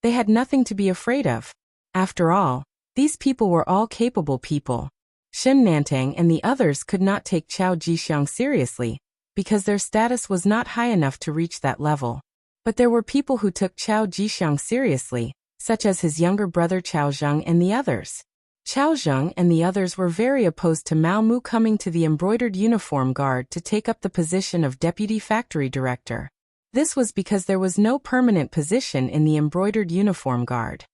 they had nothing to be afraid of. After all, these people were all capable people. Shen Nantang and the others could not take Chao Jixiang seriously, because their status was not high enough to reach that level. But there were people who took Chao Jixiang seriously, such as his younger brother Chao Zheng and the others. Chao Zheng and the others were very opposed to Mao Mu coming to the embroidered uniform guard to take up the position of deputy factory director. This was because there was no permanent position in the embroidered uniform guard.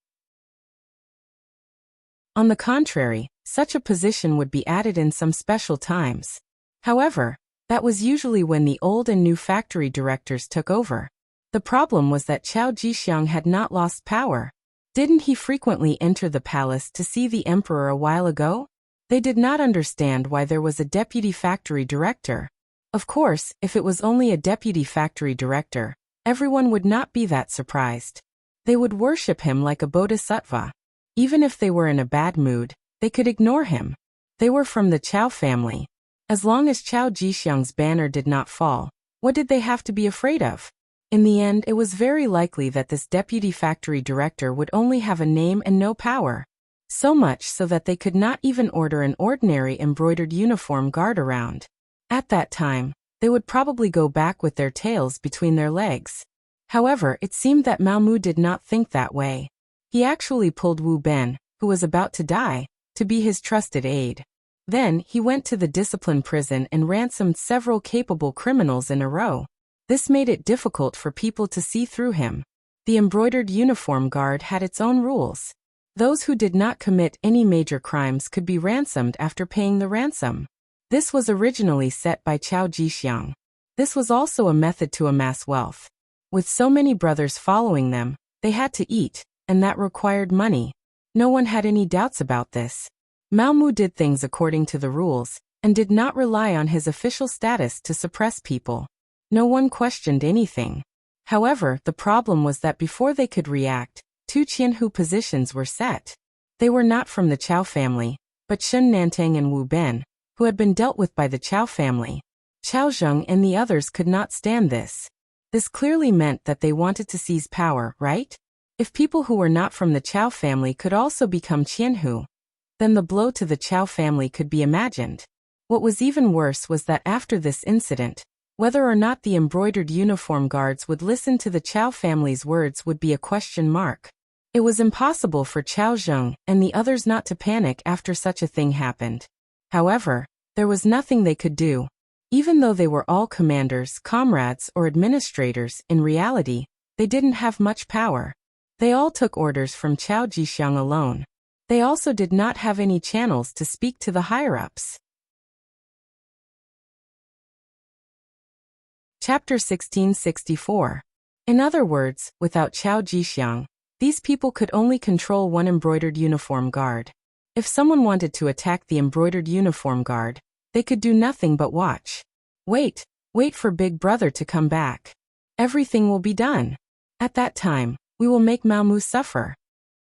On the contrary, such a position would be added in some special times. However, that was usually when the old and new factory directors took over. The problem was that Chao Jixiang had not lost power. Didn't he frequently enter the palace to see the emperor a while ago? They did not understand why there was a deputy factory director. Of course, if it was only a deputy factory director, everyone would not be that surprised. They would worship him like a bodhisattva. Even if they were in a bad mood, they could ignore him. They were from the Chao family. As long as Chao Jixiang's banner did not fall, what did they have to be afraid of? In the end, it was very likely that this deputy factory director would only have a name and no power. So much so that they could not even order an ordinary embroidered uniform guard around. At that time, they would probably go back with their tails between their legs. However, it seemed that Mao Mu did not think that way. He actually pulled Wu Ben, who was about to die, to be his trusted aide. Then, he went to the discipline prison and ransomed several capable criminals in a row. This made it difficult for people to see through him. The embroidered uniform guard had its own rules. Those who did not commit any major crimes could be ransomed after paying the ransom. This was originally set by Chao Jixiang. This was also a method to amass wealth. With so many brothers following them, they had to eat, and that required money. No one had any doubts about this. Mao Mu did things according to the rules, and did not rely on his official status to suppress people. No one questioned anything. However, the problem was that before they could react, two Qianhu positions were set. They were not from the Chao family, but Shun Nantang and Wu Ben, who had been dealt with by the Chao family. Chao Zheng and the others could not stand this. This clearly meant that they wanted to seize power, right? If people who were not from the Chao family could also become Qianhu, then the blow to the Chao family could be imagined. What was even worse was that after this incident, whether or not the embroidered uniform guards would listen to the Chao family's words would be a question mark. It was impossible for Chao Zheng and the others not to panic after such a thing happened. However, there was nothing they could do. Even though they were all commanders, comrades, or administrators, in reality, they didn't have much power. They all took orders from Chao Jixiang alone. They also did not have any channels to speak to the higher-ups. Chapter 1664. In other words, without Chao Jixiang, these people could only control one embroidered uniform guard. If someone wanted to attack the embroidered uniform guard, they could do nothing but watch. Wait for Big Brother to come back. Everything will be done. At that time, we will make Mao Mu suffer.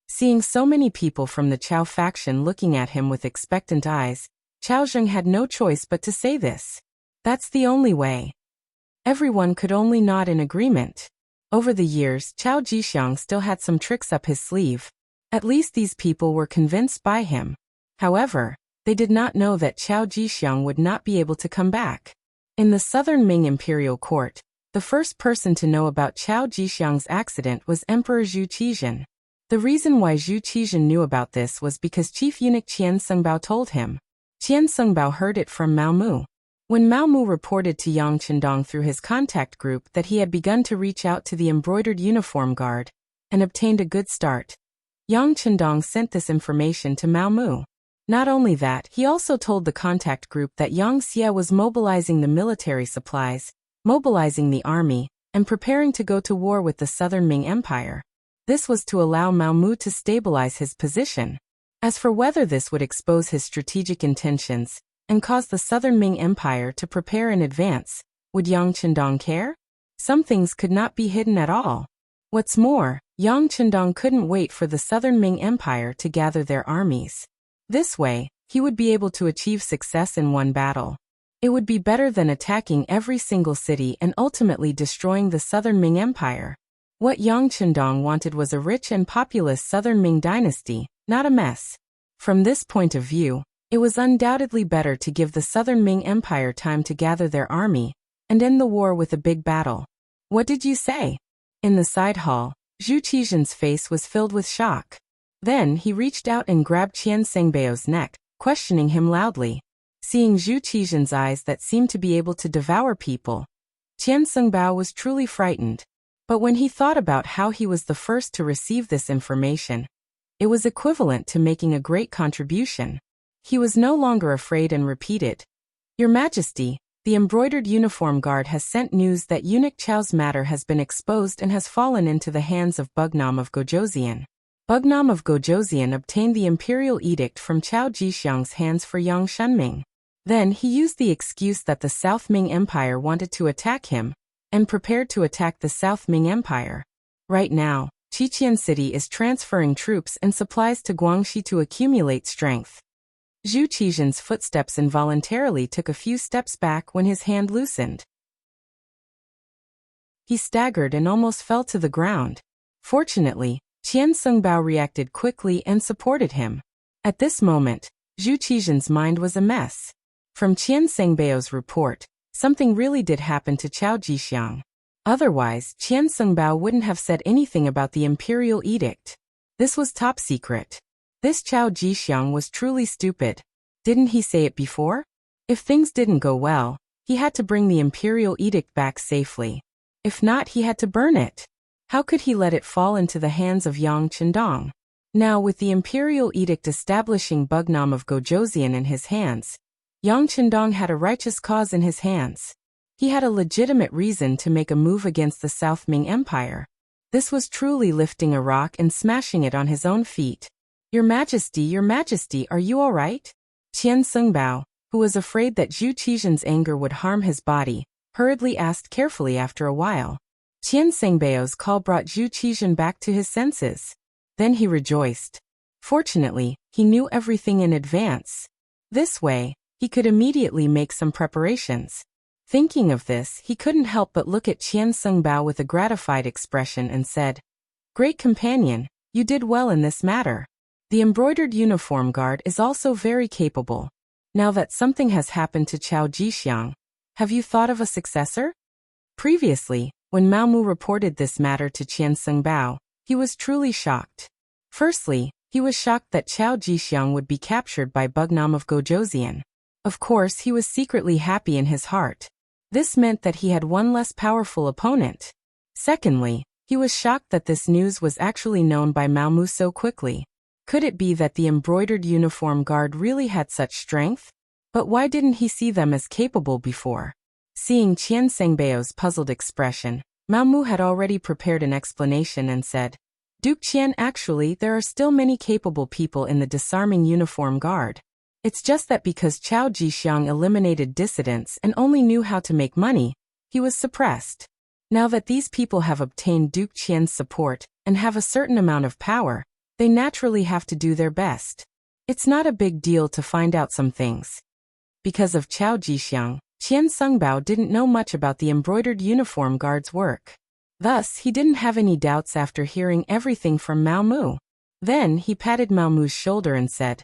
Seeing so many people from the Chao faction looking at him with expectant eyes, Chao Zheng had no choice but to say this. That's the only way. Everyone could only nod in agreement. Over the years, Chao Jixiang still had some tricks up his sleeve. At least these people were convinced by him. However, they did not know that Chao Jixiang would not be able to come back. In the southern Ming imperial court, the first person to know about Chao Jixiang's accident was Emperor Zhu Qizhen. The reason why Zhu Qizhen knew about this was because Chief Eunuch Qian Sengbao told him. Qian Sengbao heard it from Mao Mu. When Mao Mu reported to Yang Chendong through his contact group that he had begun to reach out to the embroidered uniform guard, and obtained a good start, Yang Chendong sent this information to Mao Mu. Not only that, he also told the contact group that Yang Xie was mobilizing the military supplies, mobilizing the army, and preparing to go to war with the Southern Ming Empire. This was to allow Mao Mu to stabilize his position. As for whether this would expose his strategic intentions and cause the Southern Ming Empire to prepare in advance, would Yang Chendong care? Some things could not be hidden at all. What's more, Yang Chendong couldn't wait for the Southern Ming Empire to gather their armies. This way, he would be able to achieve success in one battle. It would be better than attacking every single city and ultimately destroying the Southern Ming Empire. What Yang Chendong wanted was a rich and populous Southern Ming dynasty, not a mess. From this point of view, it was undoubtedly better to give the Southern Ming Empire time to gather their army and end the war with a big battle. What did you say? In the side hall, Zhu Qizhen's face was filled with shock. Then he reached out and grabbed Qian Sengbao's neck, questioning him loudly. Seeing Zhu Qizhen's eyes that seemed to be able to devour people, Qian Sungbao was truly frightened. But when he thought about how he was the first to receive this information, it was equivalent to making a great contribution. He was no longer afraid and repeated, "Your Majesty, the embroidered uniform guard has sent news that eunuch Chao's matter has been exposed and has fallen into the hands of Bugnam of Gojoseon. Bugnam of Gojoseon obtained the imperial edict from Chao Jixiang's hands for Yang Shunming. Then he used the excuse that the South Ming Empire wanted to attack him, and prepared to attack the South Ming Empire. Right now, Qiqian City is transferring troops and supplies to Guangxi to accumulate strength." Zhu Qizhen's footsteps involuntarily took a few steps back when his hand loosened. He staggered and almost fell to the ground. Fortunately, Qian Sungbao reacted quickly and supported him. At this moment, Zhu Qizhen's mind was a mess. From Qian Sengbao's report, something really did happen to Chao Jixiang. Otherwise, Qian Sungbao wouldn't have said anything about the imperial edict. This was top secret. This Chao Jixiang was truly stupid. Didn't he say it before? If things didn't go well, he had to bring the imperial edict back safely. If not, he had to burn it. How could he let it fall into the hands of Yang Chendong? Now, with the imperial edict establishing Bugnam of Gojoseon in his hands, Yang Chendong had a righteous cause in his hands. He had a legitimate reason to make a move against the South Ming Empire. This was truly lifting a rock and smashing it on his own feet. Your Majesty, are you all right?" Qian Sungbao, who was afraid that Zhu Qizhen's anger would harm his body, hurriedly asked carefully after a while. Qian Sengbao's call brought Zhu Qizhen back to his senses. Then he rejoiced. Fortunately, he knew everything in advance. This way, he could immediately make some preparations. Thinking of this, he couldn't help but look at Qian Sungbao with a gratified expression and said, "Great companion, you did well in this matter. The embroidered uniform guard is also very capable. Now that something has happened to Chao Jixiang, have you thought of a successor?" Previously, when Mao Mu reported this matter to Qian Sungbao, he was truly shocked. Firstly, he was shocked that Chao Jixiang would be captured by Bugnam of Gojoseon. Of course, he was secretly happy in his heart. This meant that he had one less powerful opponent. Secondly, he was shocked that this news was actually known by Mao Mu so quickly. Could it be that the embroidered uniform guard really had such strength? But why didn't he see them as capable before? Seeing Qian Sengbao's puzzled expression, Mao Mu had already prepared an explanation and said, "Duke Qian, actually, there are still many capable people in the disarming uniform guard. It's just that because Chao Jixiang eliminated dissidents and only knew how to make money, he was suppressed. Now that these people have obtained Duke Qian's support and have a certain amount of power, they naturally have to do their best. It's not a big deal to find out some things." Because of Chao Jixiang, Qian Sungbao didn't know much about the embroidered uniform guard's work. Thus, he didn't have any doubts after hearing everything from Mao Mu. Then, he patted Mao Mu's shoulder and said,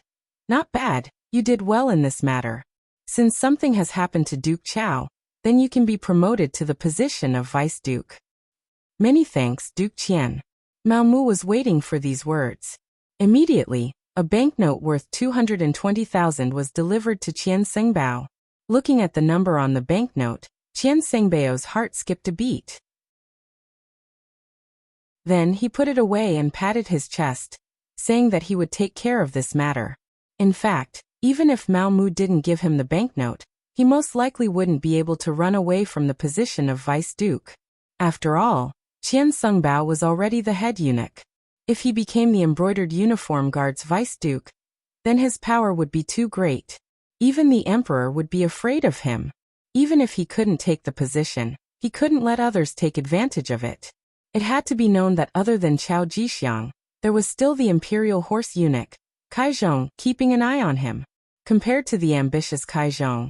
"Not bad, you did well in this matter. Since something has happened to Duke Chao, then you can be promoted to the position of Vice Duke." "Many thanks, Duke Qian." Mao Mu was waiting for these words. Immediately, a banknote worth 220,000 was delivered to Qian Sungbao. Looking at the number on the banknote, Qian Sengbao's heart skipped a beat. Then he put it away and patted his chest, saying that he would take care of this matter. In fact, even if Mao Mu didn't give him the banknote, he most likely wouldn't be able to run away from the position of Vice Duke. After all, Qian Sungbao was already the head eunuch. If he became the embroidered uniform guard's Vice Duke, then his power would be too great. Even the emperor would be afraid of him. Even if he couldn't take the position, he couldn't let others take advantage of it. It had to be known that other than Chao Jixiang, there was still the imperial horse eunuch, Kai Zhong, keeping an eye on him. Compared to the ambitious Kai Zhong,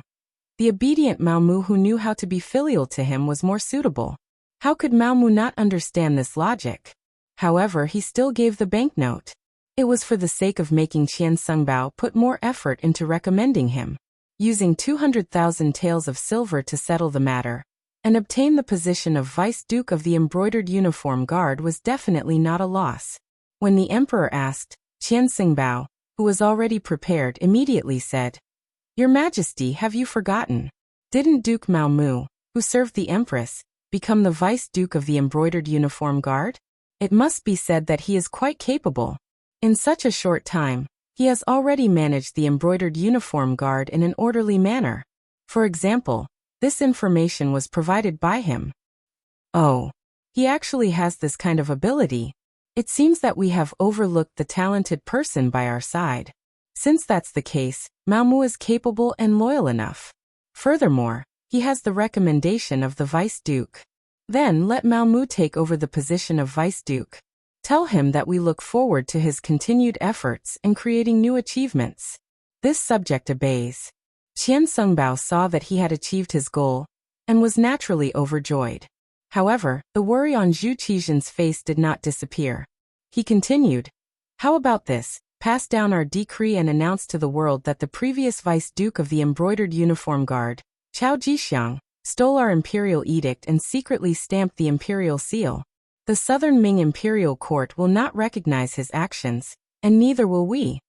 the obedient Mao Mu who knew how to be filial to him was more suitable. How could Mao Mu not understand this logic? However, he still gave the banknote. It was for the sake of making Qian Sungbao put more effort into recommending him. Using 200,000 taels of silver to settle the matter, and obtain the position of Vice Duke of the embroidered uniform guard was definitely not a loss. When the emperor asked, Qian Sungbao, who was already prepared, immediately said, "Your Majesty, have you forgotten? Didn't Duke Mao Mu, who served the Empress, become the Vice Duke of the Embroidered Uniform Guard? It must be said that he is quite capable. In such a short time, he has already managed the Embroidered Uniform Guard in an orderly manner. For example, this information was provided by him. Oh, he actually has this kind of ability. It seems that we have overlooked the talented person by our side. Since that's the case, Mao Mu is capable and loyal enough. Furthermore, he has the recommendation of the Vice Duke. Then let Mao Mu take over the position of Vice Duke. Tell him that we look forward to his continued efforts in creating new achievements. This subject obeys. Qian Songbao saw that he had achieved his goal and was naturally overjoyed. However, the worry on Zhu Qizhen's face did not disappear. He continued, "How about this? Pass down our decree and announce to the world that the previous Vice Duke of the Embroidered Uniform Guard, Chao Jixiang, stole our imperial edict and secretly stamped the imperial seal. The Southern Ming Imperial Court will not recognize his actions, and neither will we."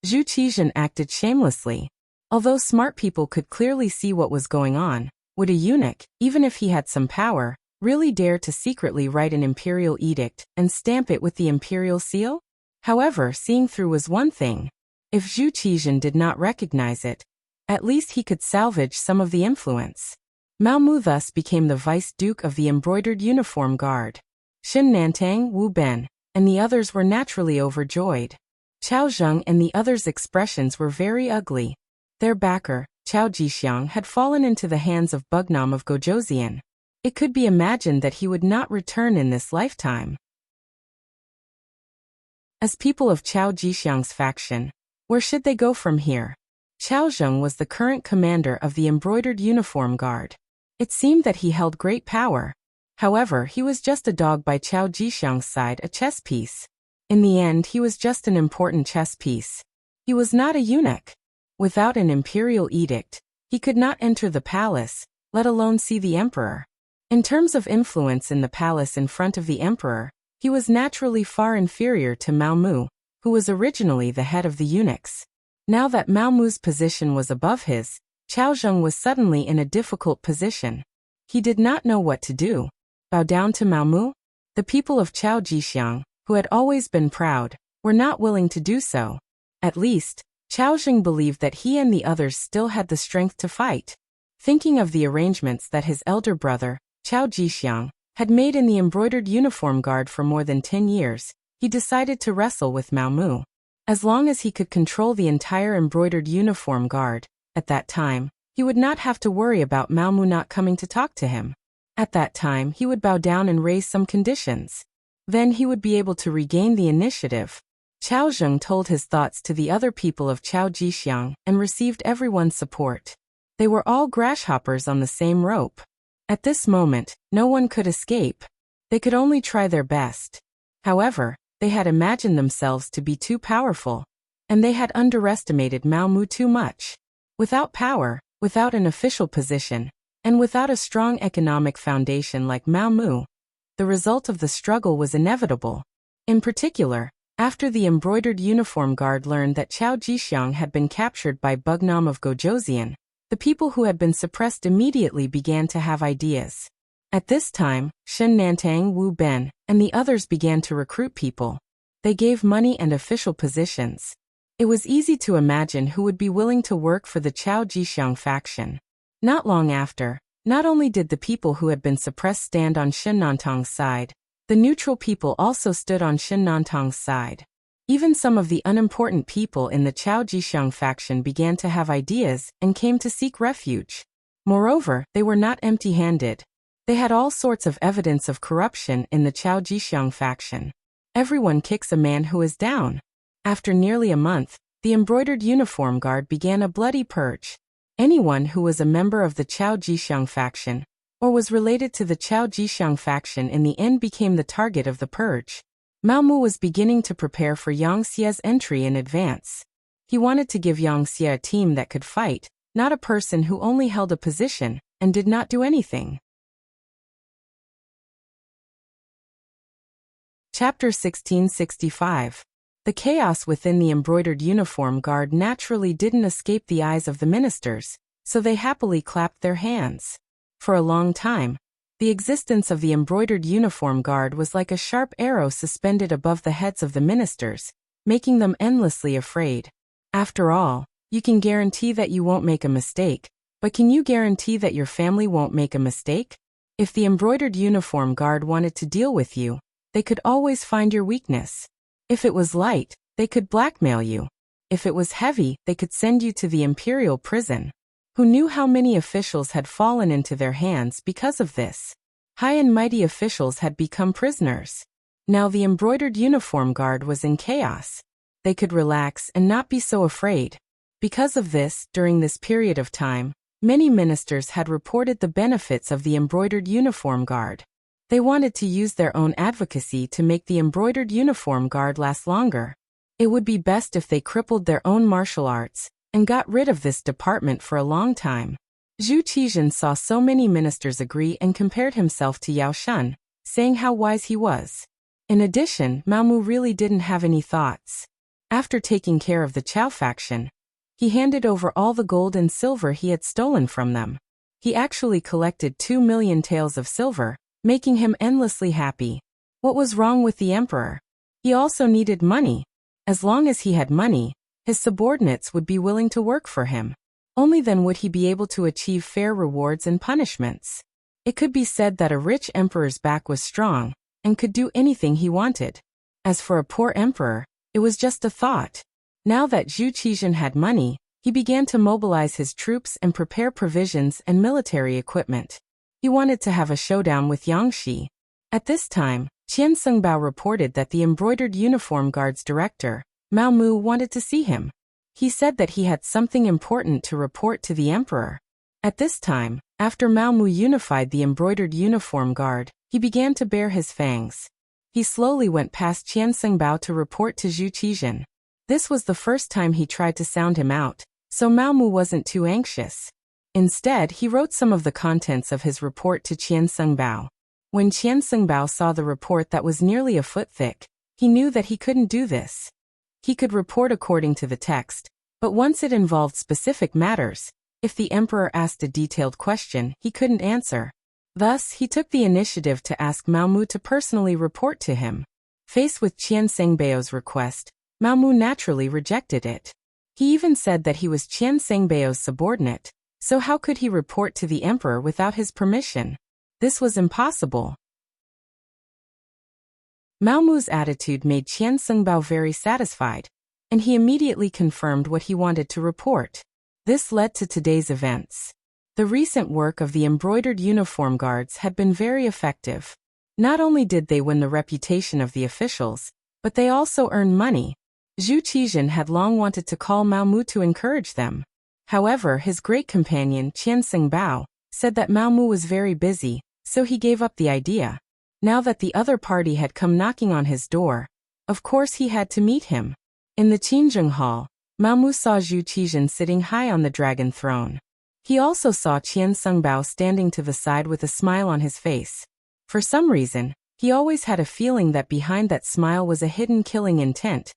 Zhu Qizhen acted shamelessly. Although smart people could clearly see what was going on, would a eunuch, even if he had some power, really dare to secretly write an imperial edict and stamp it with the imperial seal? However, seeing through was one thing. If Zhu Qizhen did not recognize it, at least he could salvage some of the influence. Mao Mu thus became the Vice Duke of the Embroidered Uniform Guard. Xin Nantang, Wu Ben, and the others were naturally overjoyed. Chao Zheng and the others' expressions were very ugly. Their backer, Chao Jixiang, had fallen into the hands of Bugnam of Gojoseon. It could be imagined that he would not return in this lifetime. As people of Chao Jixiang's faction, where should they go from here? Chao Zheng was the current commander of the Embroidered Uniform Guard. It seemed that he held great power. However, he was just a dog by Chao Jixiang's side, a chess piece. In the end, he was just an important chess piece. He was not a eunuch. Without an imperial edict, he could not enter the palace, let alone see the emperor. In terms of influence in the palace in front of the emperor, he was naturally far inferior to Mao Mu, who was originally the head of the eunuchs. Now that Mao Mu's position was above his, Chao Zheng was suddenly in a difficult position. He did not know what to do. Bow down to Mao Mu? The people of Chao Jixiang, who had always been proud, were not willing to do so. At least, Chao Zheng believed that he and the others still had the strength to fight. Thinking of the arrangements that his elder brother, Chao Jixiang, had made in the Embroidered Uniform Guard for more than 10 years, he decided to wrestle with Mao Mu. As long as he could control the entire Embroidered Uniform Guard, at that time, he would not have to worry about Mao Mu not coming to talk to him. At that time, he would bow down and raise some conditions. Then he would be able to regain the initiative. Chao Zheng told his thoughts to the other people of Chao Jixiang and received everyone's support. They were all grasshoppers on the same rope. At this moment, no one could escape. They could only try their best. However, they had imagined themselves to be too powerful, and they had underestimated Mao Mu too much. Without power, without an official position, and without a strong economic foundation like Mao Mu, the result of the struggle was inevitable. In particular, after the Embroidered Uniform Guard learned that Chao Jixiang had been captured by Bugnam of Gojoseon, the people who had been suppressed immediately began to have ideas. At this time, Shen Nantang, Wu Ben, and the others began to recruit people. They gave money and official positions. It was easy to imagine who would be willing to work for the Chao Jixiang faction. Not long after, not only did the people who had been suppressed stand on Shen Nantang's side, the neutral people also stood on Shen Nantang's side. Even some of the unimportant people in the Chao Jixiang faction began to have ideas and came to seek refuge. Moreover, they were not empty-handed. They had all sorts of evidence of corruption in the Chao Jixiang faction. Everyone kicks a man who is down. After nearly a month, the Embroidered Uniform Guard began a bloody purge. Anyone who was a member of the Chao Jixiang faction, or was related to the Chao Jixiang faction in the end became the target of the purge. Mao Mu was beginning to prepare for Yang Xie's entry in advance. He wanted to give Yang Xie a team that could fight, not a person who only held a position and did not do anything. Chapter 1665. The chaos within the Embroidered Uniform Guard naturally didn't escape the eyes of the ministers, so they happily clapped their hands. For a long time, the existence of the embroidered uniform guard was like a sharp arrow suspended above the heads of the ministers, making them endlessly afraid. After all, you can guarantee that you won't make a mistake, but can you guarantee that your family won't make a mistake? If the embroidered uniform guard wanted to deal with you, they could always find your weakness. If it was light, they could blackmail you. If it was heavy, they could send you to the imperial prison. Who knew how many officials had fallen into their hands because of this? High and mighty officials had become prisoners. Now the embroidered uniform guard was in chaos. They could relax and not be so afraid. Because of this, during this period of time, many ministers had reported the benefits of the embroidered uniform guard. They wanted to use their own advocacy to make the embroidered uniform guard last longer. It would be best if they crippled their own martial arts and got rid of this department for a long time. Zhu Qizhen saw so many ministers agree and compared himself to Yao Shun, saying how wise he was. In addition, Mao Mu really didn't have any thoughts. After taking care of the Chao faction, he handed over all the gold and silver he had stolen from them. He actually collected 2 million taels of silver, making him endlessly happy. What was wrong with the emperor? He also needed money. As long as he had money, his subordinates would be willing to work for him. Only then would he be able to achieve fair rewards and punishments. It could be said that a rich emperor's back was strong and could do anything he wanted. As for a poor emperor, it was just a thought. Now that Zhu Qizhen had money, he began to mobilize his troops and prepare provisions and military equipment. He wanted to have a showdown with Yangshi. At this time, Qian Sengbao reported that the embroidered uniform guard's director, Mao Mu, wanted to see him. He said that he had something important to report to the emperor. At this time, after Mao Mu unified the embroidered uniform guard, he began to bare his fangs. He slowly went past Qian Sengbao to report to Zhu Qizhen. This was the first time he tried to sound him out, so Mao Mu wasn't too anxious. Instead, he wrote some of the contents of his report to Qian Sengbao. When Qian Sengbao saw the report that was nearly a foot thick, he knew that he couldn't do this. He could report according to the text, but once it involved specific matters, if the emperor asked a detailed question, he couldn't answer. Thus, he took the initiative to ask Mao Mu to personally report to him. Faced with Qian Sengbao's request, Mao Mu naturally rejected it. He even said that he was Qian Sengbao's subordinate, so how could he report to the emperor without his permission? This was impossible. Mao Mu's attitude made Qian Sengbao very satisfied, and he immediately confirmed what he wanted to report. This led to today's events. The recent work of the embroidered uniform guards had been very effective. Not only did they win the reputation of the officials, but they also earned money. Zhu Qizhen had long wanted to call Mao Mu to encourage them. However, his great companion Qian Sengbao said that Mao Mu was very busy, so he gave up the idea. Now that the other party had come knocking on his door, of course he had to meet him. In the Qinzheng Hall, Mao Mu saw Zhu Qizhen sitting high on the dragon throne. He also saw Qian Sengbao standing to the side with a smile on his face. For some reason, he always had a feeling that behind that smile was a hidden killing intent.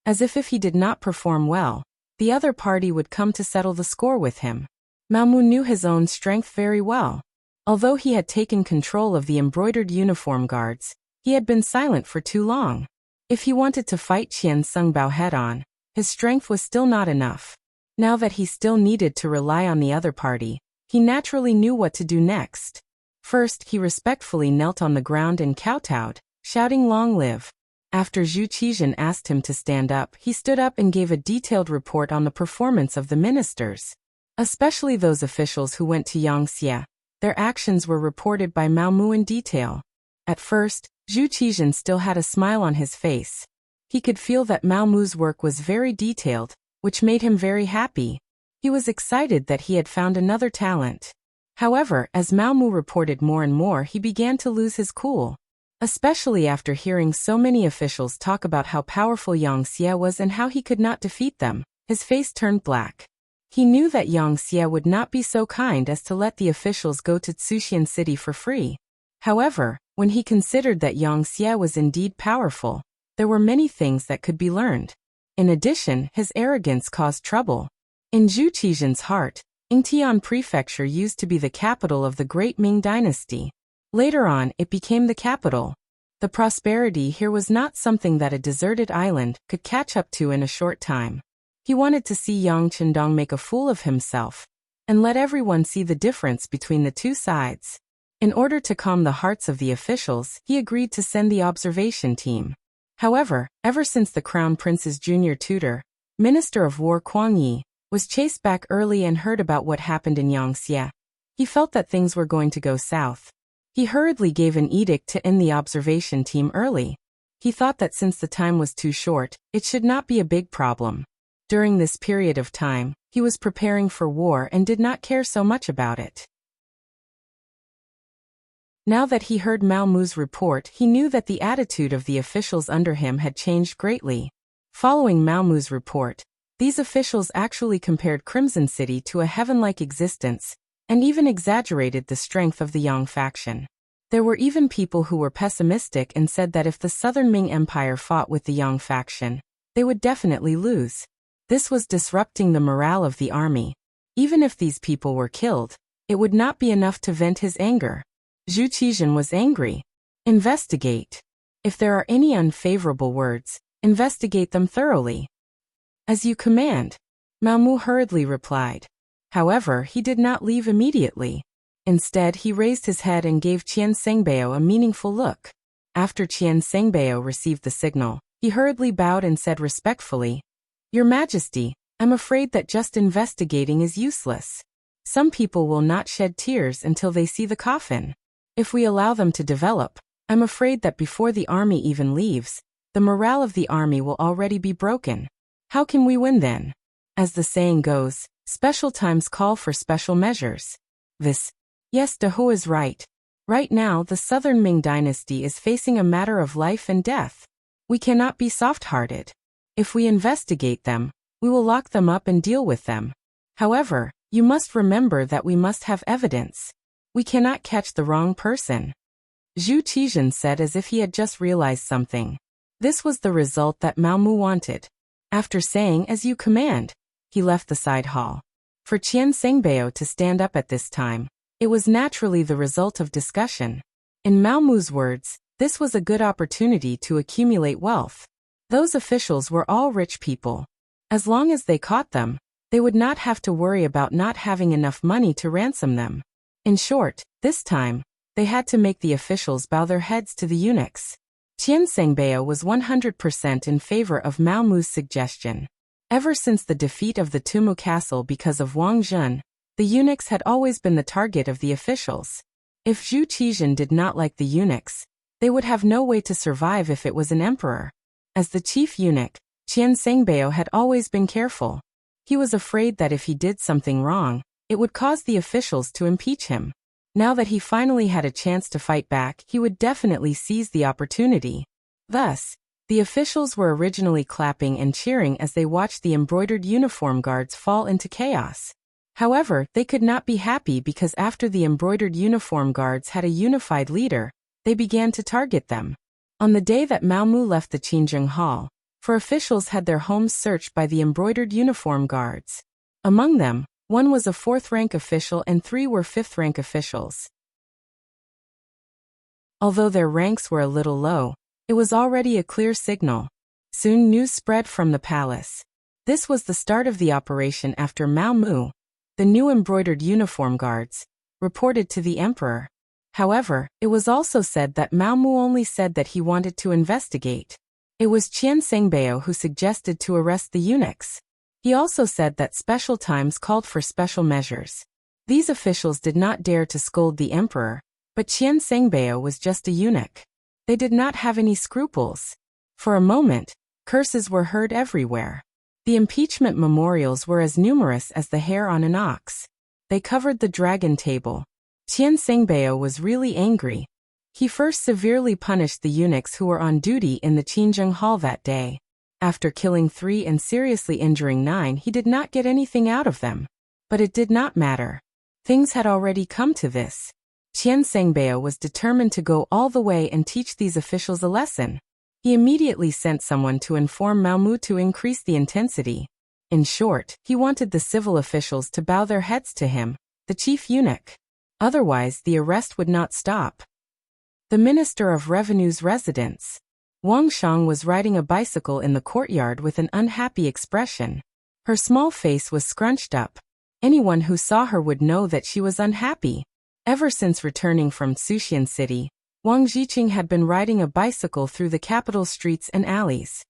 As if he did not perform well, the other party would come to settle the score with him. Mao Mu knew his own strength very well. Although he had taken control of the embroidered uniform guards, he had been silent for too long. If he wanted to fight Qian Sengbao head-on, his strength was still not enough. Now that he still needed to rely on the other party, he naturally knew what to do next. First, he respectfully knelt on the ground and kowtowed, shouting "Long live." After Zhu Qizhen asked him to stand up, he stood up and gave a detailed report on the performance of the ministers. Especially those officials who went to Wuxia. Their actions were reported by Mao Mu in detail. At first, Zhu Qizhen still had a smile on his face. He could feel that Mao Mu's work was very detailed, which made him very happy. He was excited that he had found another talent. However, as Mao Mu reported more and more, he began to lose his cool. Especially after hearing so many officials talk about how powerful Wuxia was and how he could not defeat them, his face turned black. He knew that Wuxia would not be so kind as to let the officials go to Tsuxian City for free. However, when he considered that Wuxia was indeed powerful, there were many things that could be learned. In addition, his arrogance caused trouble. In Zhu Qizhen's heart, Yingtian Prefecture used to be the capital of the Great Ming Dynasty. Later on, it became the capital. The prosperity here was not something that a deserted island could catch up to in a short time. He wanted to see Yang Qindong make a fool of himself and let everyone see the difference between the two sides. In order to calm the hearts of the officials, he agreed to send the observation team. However, ever since the Crown Prince's junior tutor, Minister of War Kuang Yi, was chased back early and heard about what happened in Yangxia, he felt that things were going to go south. He hurriedly gave an edict to end the observation team early. He thought that since the time was too short, it should not be a big problem. During this period of time, he was preparing for war and did not care so much about it. Now that he heard Mao Mu's report, he knew that the attitude of the officials under him had changed greatly. Following Mao Mu's report, these officials actually compared Crimson City to a heaven-like existence, and even exaggerated the strength of the Yang faction. There were even people who were pessimistic and said that if the Southern Ming Empire fought with the Yang faction, they would definitely lose. This was disrupting the morale of the army. Even if these people were killed, it would not be enough to vent his anger. Zhu Qizhen was angry. Investigate. If there are any unfavorable words, investigate them thoroughly. As you command, Mao Mu hurriedly replied. However, he did not leave immediately. Instead, he raised his head and gave Qian Sengbao a meaningful look. After Qian Sengbao received the signal, he hurriedly bowed and said respectfully, Your Majesty, I'm afraid that just investigating is useless. Some people will not shed tears until they see the coffin. If we allow them to develop, I'm afraid that before the army even leaves, the morale of the army will already be broken. How can we win then? As the saying goes, special times call for special measures. Yes, De Ho is right. Right now, the Southern Ming Dynasty is facing a matter of life and death. We cannot be soft-hearted. If we investigate them, we will lock them up and deal with them. However, you must remember that we must have evidence. We cannot catch the wrong person. Zhu Qizhen said as if he had just realized something. This was the result that Mao Mu wanted. After saying, as you command, he left the side hall. For Qian Sengbao to stand up at this time, it was naturally the result of discussion. In Mao Mu's words, this was a good opportunity to accumulate wealth. Those officials were all rich people. As long as they caught them, they would not have to worry about not having enough money to ransom them. In short, this time, they had to make the officials bow their heads to the eunuchs. Qian Sengbao was 100% in favor of Mao Mu's suggestion. Ever since the defeat of the Tumu Castle because of Wang Zhen, the eunuchs had always been the target of the officials. If Zhu Qizhen did not like the eunuchs, they would have no way to survive if it was an emperor. As the chief eunuch, Qian Sengbao had always been careful. He was afraid that if he did something wrong, it would cause the officials to impeach him. Now that he finally had a chance to fight back, he would definitely seize the opportunity. Thus, the officials were originally clapping and cheering as they watched the embroidered uniform guards fall into chaos. However, they could not be happy because after the embroidered uniform guards had a unified leader, they began to target them. On the day that Mao Mu left the Qingjing Hall, 4 officials had their homes searched by the embroidered uniform guards. Among them, 1 was a 4th-rank official and 3 were 5th-rank officials. Although their ranks were a little low, it was already a clear signal. Soon news spread from the palace. This was the start of the operation after Mao Mu, the new embroidered uniform guards, reported to the emperor. However, it was also said that Mao Mu only said that he wanted to investigate. It was Qian Sengbao who suggested to arrest the eunuchs. He also said that special times called for special measures. These officials did not dare to scold the emperor, but Qian Sengbao was just a eunuch. They did not have any scruples. For a moment, curses were heard everywhere. The impeachment memorials were as numerous as the hair on an ox. They covered the dragon table. Qian Sengbao was really angry. He first severely punished the eunuchs who were on duty in the Qingjing Hall that day. After killing 3 and seriously injuring 9, he did not get anything out of them. But it did not matter. Things had already come to this. Qian Sengbao was determined to go all the way and teach these officials a lesson. He immediately sent someone to inform Mao Mu to increase the intensity. In short, he wanted the civil officials to bow their heads to him, the chief eunuch. Otherwise, the arrest would not stop. The Minister of Revenue's residence. Wang Shang was riding a bicycle in the courtyard with an unhappy expression. Her small face was scrunched up. Anyone who saw her would know that she was unhappy. Ever since returning from Xuxian City, Wang Jiqing had been riding a bicycle through the capital streets and alleys.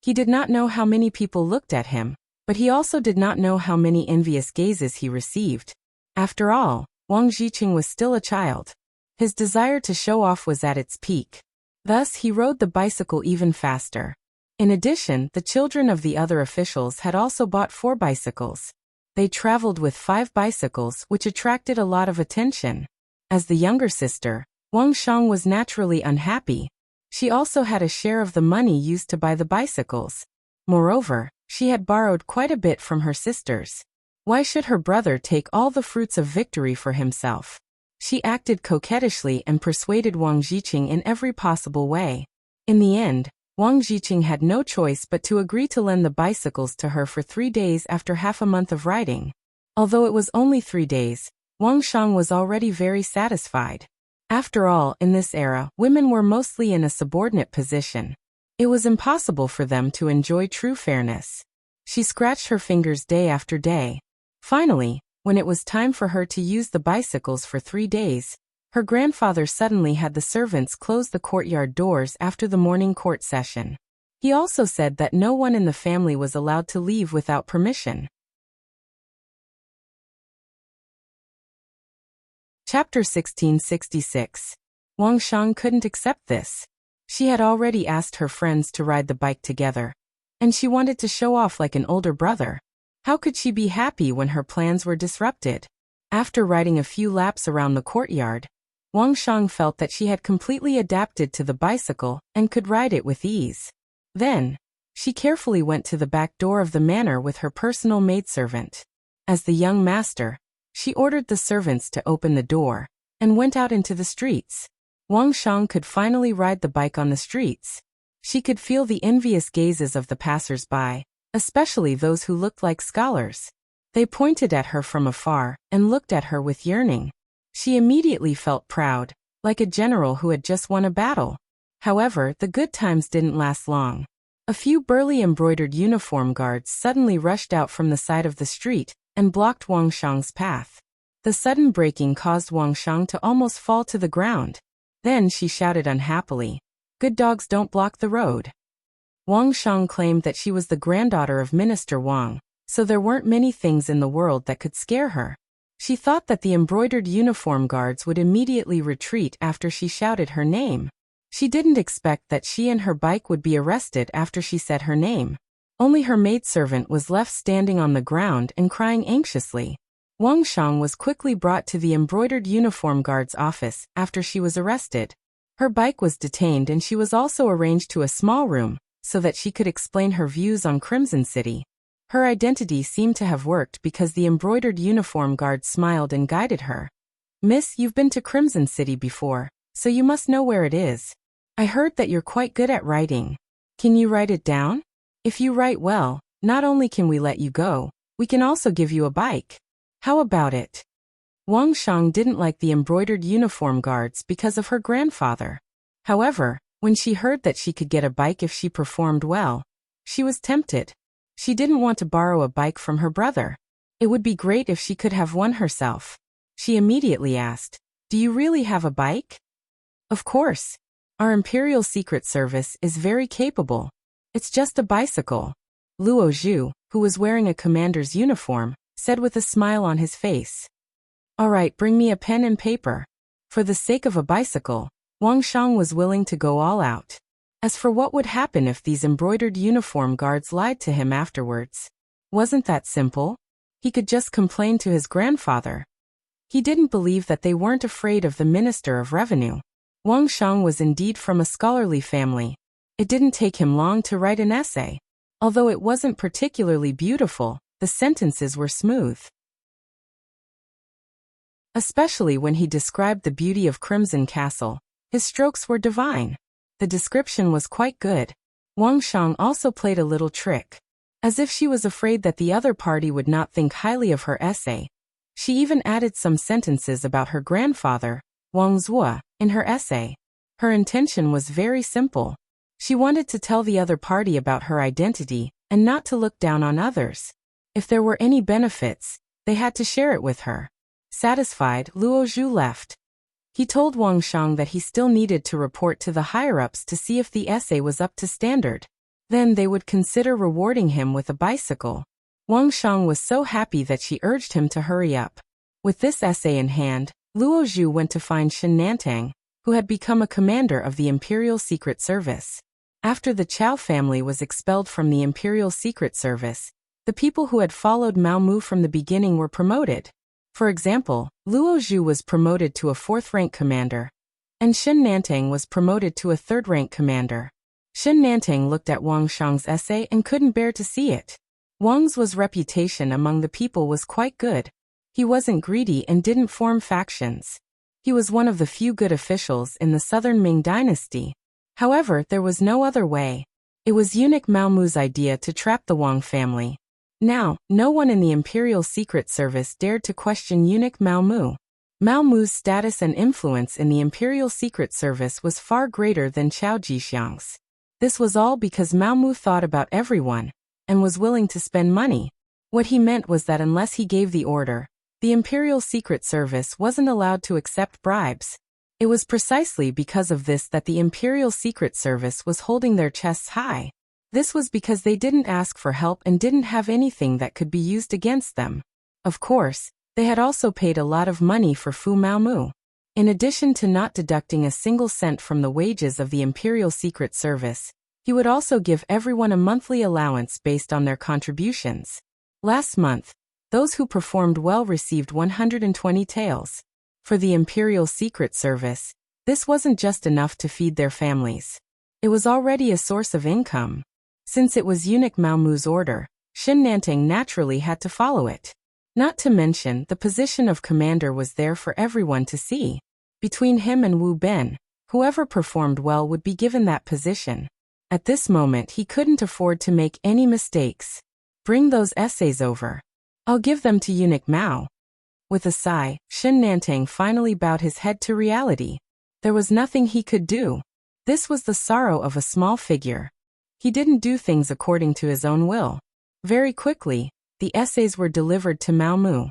He did not know how many people looked at him, but he also did not know how many envious gazes he received. After all, Wang Jiqing was still a child. His desire to show off was at its peak. Thus, he rode the bicycle even faster. In addition, the children of the other officials had also bought 4 bicycles. They traveled with 5 bicycles, which attracted a lot of attention. As the younger sister, Wang Shang was naturally unhappy. She also had a share of the money used to buy the bicycles. Moreover, she had borrowed quite a bit from her sisters. Why should her brother take all the fruits of victory for himself? She acted coquettishly and persuaded Wang Jiqing in every possible way. In the end, Wang Jiqing had no choice but to agree to lend the bicycles to her for 3 days after half a month of riding. Although it was only 3 days, Wang Shang was already very satisfied. After all, in this era, women were mostly in a subordinate position. It was impossible for them to enjoy true fairness. She scratched her fingers day after day. Finally, when it was time for her to use the bicycles for 3 days, her grandfather suddenly had the servants close the courtyard doors after the morning court session. He also said that no one in the family was allowed to leave without permission. Chapter 1666. Wang Shang couldn't accept this. She had already asked her friends to ride the bike together, and she wanted to show off like an older brother. How could she be happy when her plans were disrupted? After riding a few laps around the courtyard, Wang Shang felt that she had completely adapted to the bicycle and could ride it with ease. Then, she carefully went to the back door of the manor with her personal maidservant. As the young master, she ordered the servants to open the door and went out into the streets. Wang Shang could finally ride the bike on the streets. She could feel the envious gazes of the passers-by, especially those who looked like scholars. They pointed at her from afar and looked at her with yearning. She immediately felt proud, like a general who had just won a battle. However, the good times didn't last long. A few burly embroidered uniform guards suddenly rushed out from the side of the street and blocked Wang Shang's path. The sudden braking caused Wang Shang to almost fall to the ground. Then she shouted unhappily, "Good dogs don't block the road." Wang Shang claimed that she was the granddaughter of Minister Wang, so there weren't many things in the world that could scare her. She thought that the embroidered uniform guards would immediately retreat after she shouted her name. She didn't expect that she and her bike would be arrested after she said her name. Only her maidservant was left standing on the ground and crying anxiously. Wang Shang was quickly brought to the embroidered uniform guard's office after she was arrested. Her bike was detained and she was also arranged to a small room so that she could explain her views on Crimson City. Her identity seemed to have worked because the embroidered uniform guard smiled and guided her. "Miss, you've been to Crimson City before, so you must know where it is. I heard that you're quite good at writing. Can you write it down? If you write well, not only can we let you go, we can also give you a bike. How about it?" Wang Shang didn't like the embroidered uniform guards because of her grandfather. However, when she heard that she could get a bike if she performed well, she was tempted. She didn't want to borrow a bike from her brother. It would be great if she could have one herself. She immediately asked, "Do you really have a bike?" "Of course. Our Imperial Secret Service is very capable. It's just a bicycle," Luo Zhu, who was wearing a commander's uniform, said with a smile on his face. "All right, bring me a pen and paper." For the sake of a bicycle, Wang Shang was willing to go all out. As for what would happen if these embroidered uniform guards lied to him afterwards, wasn't that simple? He could just complain to his grandfather. He didn't believe that they weren't afraid of the Minister of Revenue. Wang Shang was indeed from a scholarly family. It didn't take him long to write an essay. Although it wasn't particularly beautiful, the sentences were smooth. Especially when he described the beauty of Crimson Castle, his strokes were divine. The description was quite good. Wang Shang also played a little trick. As if she was afraid that the other party would not think highly of her essay. She even added some sentences about her grandfather, Wang Zhuo, in her essay. Her intention was very simple. She wanted to tell the other party about her identity and not to look down on others. If there were any benefits, they had to share it with her. Satisfied, Luo Zhu left. He told Wang Shang that he still needed to report to the higher-ups to see if the essay was up to standard. Then they would consider rewarding him with a bicycle. Wang Shang was so happy that she urged him to hurry up. With this essay in hand, Luo Zhu went to find Shen Nantang, who had become a commander of the Imperial Secret Service. After the Chao family was expelled from the Imperial Secret Service, the people who had followed Mao Mu from the beginning were promoted. For example, Luo Zhu was promoted to a 4th-rank commander, and Shen Nantang was promoted to a 3rd-rank commander. Shen Nantang looked at Wang Shang's essay and couldn't bear to see it. Wang's reputation among the people was quite good. He wasn't greedy and didn't form factions. He was one of the few good officials in the southern Ming dynasty. However, there was no other way. It was eunuch Mao Mu's idea to trap the Wang family. Now, no one in the Imperial Secret Service dared to question eunuch Mao Mu. Mao Mu's status and influence in the Imperial Secret Service was far greater than Chao Jixiang's. This was all because Mao Mu thought about everyone, and was willing to spend money. What he meant was that unless he gave the order, the Imperial Secret Service wasn't allowed to accept bribes. It was precisely because of this that the Imperial Secret Service was holding their chests high. This was because they didn't ask for help and didn't have anything that could be used against them. Of course, they had also paid a lot of money for Fu Mao Mu. In addition to not deducting a single cent from the wages of the Imperial Secret Service, he would also give everyone a monthly allowance based on their contributions. Last month, those who performed well received 120 taels. For the Imperial Secret Service, this wasn't just enough to feed their families. It was already a source of income. Since it was eunuch Mao Mu's order, Shen Nantang naturally had to follow it. Not to mention, the position of commander was there for everyone to see. Between him and Wu Ben, whoever performed well would be given that position. At this moment he couldn't afford to make any mistakes. Bring those essays over. I'll give them to eunuch Mao. With a sigh, Shen Nantang finally bowed his head to reality. There was nothing he could do. This was the sorrow of a small figure. He didn't do things according to his own will. Very quickly, the essays were delivered to Mao Mu.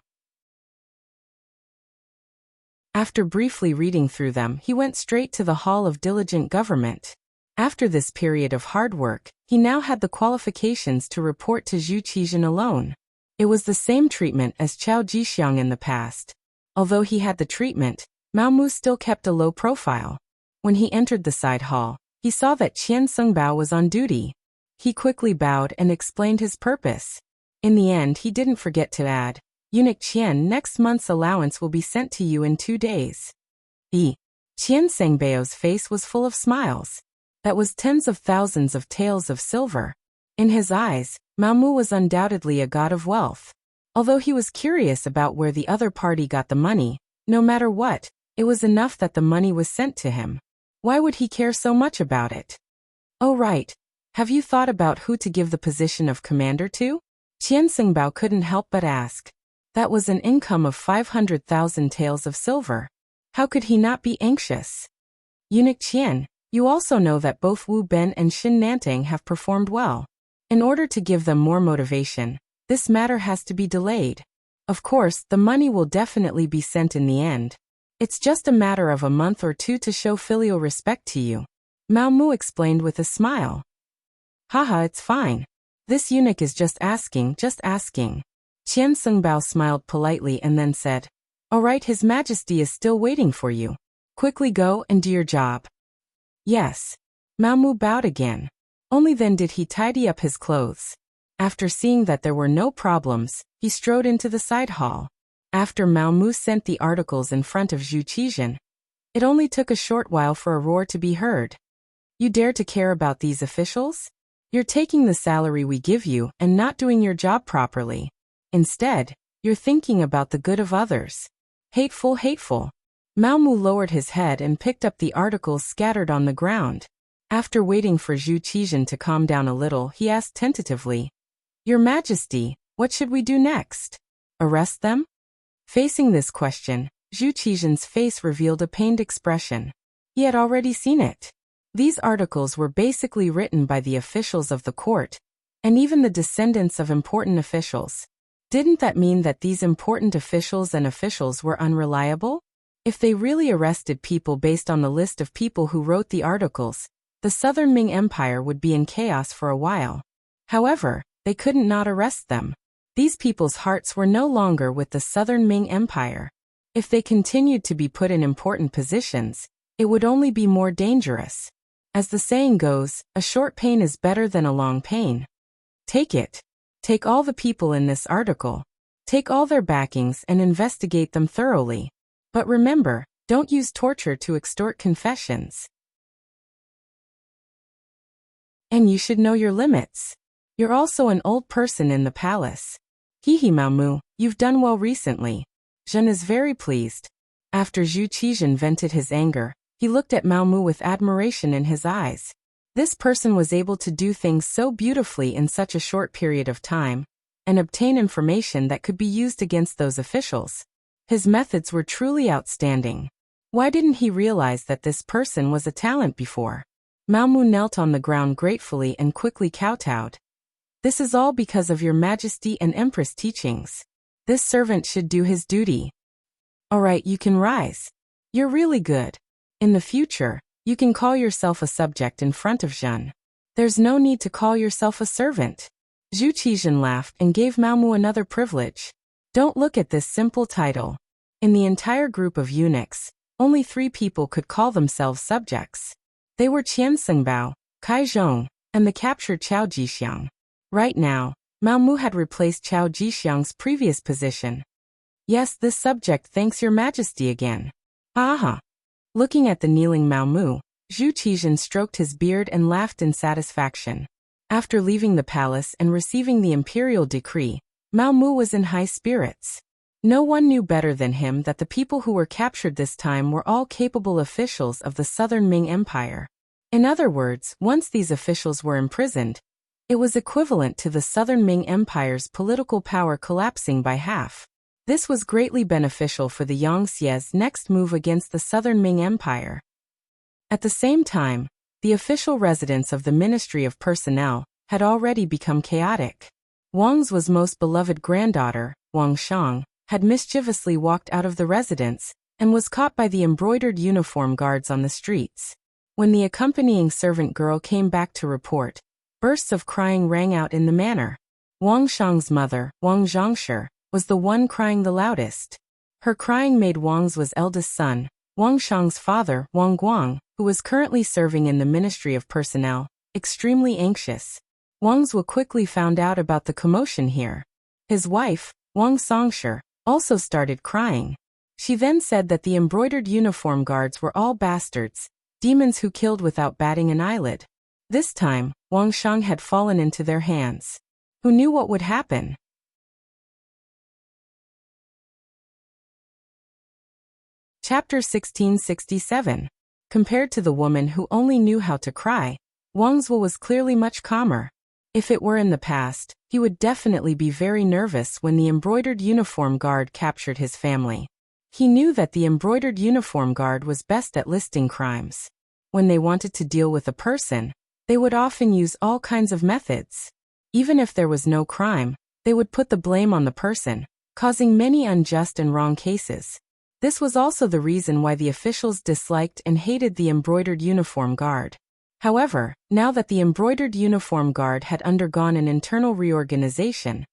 After briefly reading through them, he went straight to the Hall of Diligent Government. After this period of hard work, he now had the qualifications to report to Zhu Qizhen alone. It was the same treatment as Chao Jixiang in the past. Although he had the treatment, Mao Mu still kept a low profile. When he entered the side hall, he saw that Qian Sengbao was on duty. He quickly bowed and explained his purpose. In the end, he didn't forget to add, "Eunuch Qian, next month's allowance will be sent to you in 2 days." Qian Sengbao's face was full of smiles. That was tens of thousands of taels of silver. In his eyes, Mao Mu was undoubtedly a god of wealth. Although he was curious about where the other party got the money, no matter what, it was enough that the money was sent to him. Why would he care so much about it? Oh right. Have you thought about who to give the position of commander to? Qian Sengbao couldn't help but ask. That was an income of 500,000 taels of silver. How could he not be anxious? Eunuch Qian, you also know that both Wu Ben and Shen Nantang have performed well. In order to give them more motivation, this matter has to be delayed. Of course, the money will definitely be sent in the end. It's just a matter of a month or 2 to show filial respect to you. Mao Mu explained with a smile. Haha, it's fine. This eunuch is just asking. Qian Sengbao smiled politely and then said, "All right, His Majesty is still waiting for you. Quickly go and do your job." Yes. Mao Mu bowed again. Only then did he tidy up his clothes. After seeing that there were no problems, he strode into the side hall. After Mao Mu sent the articles in front of Zhu Qizhen, it only took a short while for a roar to be heard. You dare to care about these officials? You're taking the salary we give you and not doing your job properly. Instead, you're thinking about the good of others. Hateful, hateful. Mao Mu lowered his head and picked up the articles scattered on the ground. After waiting for Zhu Qizhen to calm down a little, he asked tentatively, Your Majesty, what should we do next? Arrest them? Facing this question, Zhu Qizhen's face revealed a pained expression. He had already seen it. These articles were basically written by the officials of the court, and even the descendants of important officials. Didn't that mean that these important officials were unreliable? If they really arrested people based on the list of people who wrote the articles, the Southern Ming Empire would be in chaos for a while. However, they couldn't not arrest them. These people's hearts were no longer with the Southern Ming Empire. If they continued to be put in important positions, it would only be more dangerous. As the saying goes, a short pain is better than a long pain. Take it. Take all the people in this article. Take all their backings and investigate them thoroughly. But remember, don't use torture to extort confessions. And you should know your limits. You're also an old person in the palace. Hihi Mao Mu, you've done well recently. Zhen is very pleased. After Zhu Qizhen vented his anger, he looked at Mao Mu with admiration in his eyes. This person was able to do things so beautifully in such a short period of time, and obtain information that could be used against those officials. His methods were truly outstanding. Why didn't he realize that this person was a talent before? Mao Mu knelt on the ground gratefully and quickly kowtowed. This is all because of your Majesty and Empress teachings. This servant should do his duty. Alright, you can rise. You're really good. In the future, you can call yourself a subject in front of Zhen. There's no need to call yourself a servant. Zhu Qizhen laughed and gave Mao Mu another privilege. Don't look at this simple title. In the entire group of eunuchs, only 3 people could call themselves subjects. They were Qian Sengbao, Kai Zhong, and the captured Qiao Jixiang. Right now, Mao Mu had replaced Qiao Jixiang's previous position. Yes, this subject thanks your Majesty again. Aha! Looking at the kneeling Mao Mu, Zhu Qizhen stroked his beard and laughed in satisfaction. After leaving the palace and receiving the imperial decree, Mao Mu was in high spirits. No one knew better than him that the people who were captured this time were all capable officials of the Southern Ming Empire. In other words, once these officials were imprisoned, it was equivalent to the Southern Ming Empire's political power collapsing by half. This was greatly beneficial for the Yangxie's next move against the Southern Ming Empire. At the same time, the official residence of the Ministry of Personnel had already become chaotic. Wang's was most beloved granddaughter, Wang Shang, had mischievously walked out of the residence and was caught by the embroidered uniform guards on the streets. When the accompanying servant girl came back to report, bursts of crying rang out in the manor. Wang Shang's mother, Wang Zhangshi, was the one crying the loudest. Her crying made Wang's eldest son, Wang Shang's father, Wang Guang, who was currently serving in the Ministry of Personnel, extremely anxious. Wang's quickly found out about the commotion here. His wife, Wang Songshi, also started crying. She then said that the embroidered uniform guards were all bastards, demons who killed without batting an eyelid. This time, Wang Shang had fallen into their hands. Who knew what would happen? Chapter 1667. Compared to the woman who only knew how to cry, Wang's was clearly much calmer. If it were in the past, he would definitely be very nervous when the embroidered uniform guard captured his family. He knew that the embroidered uniform guard was best at listing crimes. When they wanted to deal with a person, they would often use all kinds of methods. Even if there was no crime, they would put the blame on the person, causing many unjust and wrong cases. This was also the reason why the officials disliked and hated the embroidered uniform guard. However, now that the embroidered uniform guard had undergone an internal reorganization,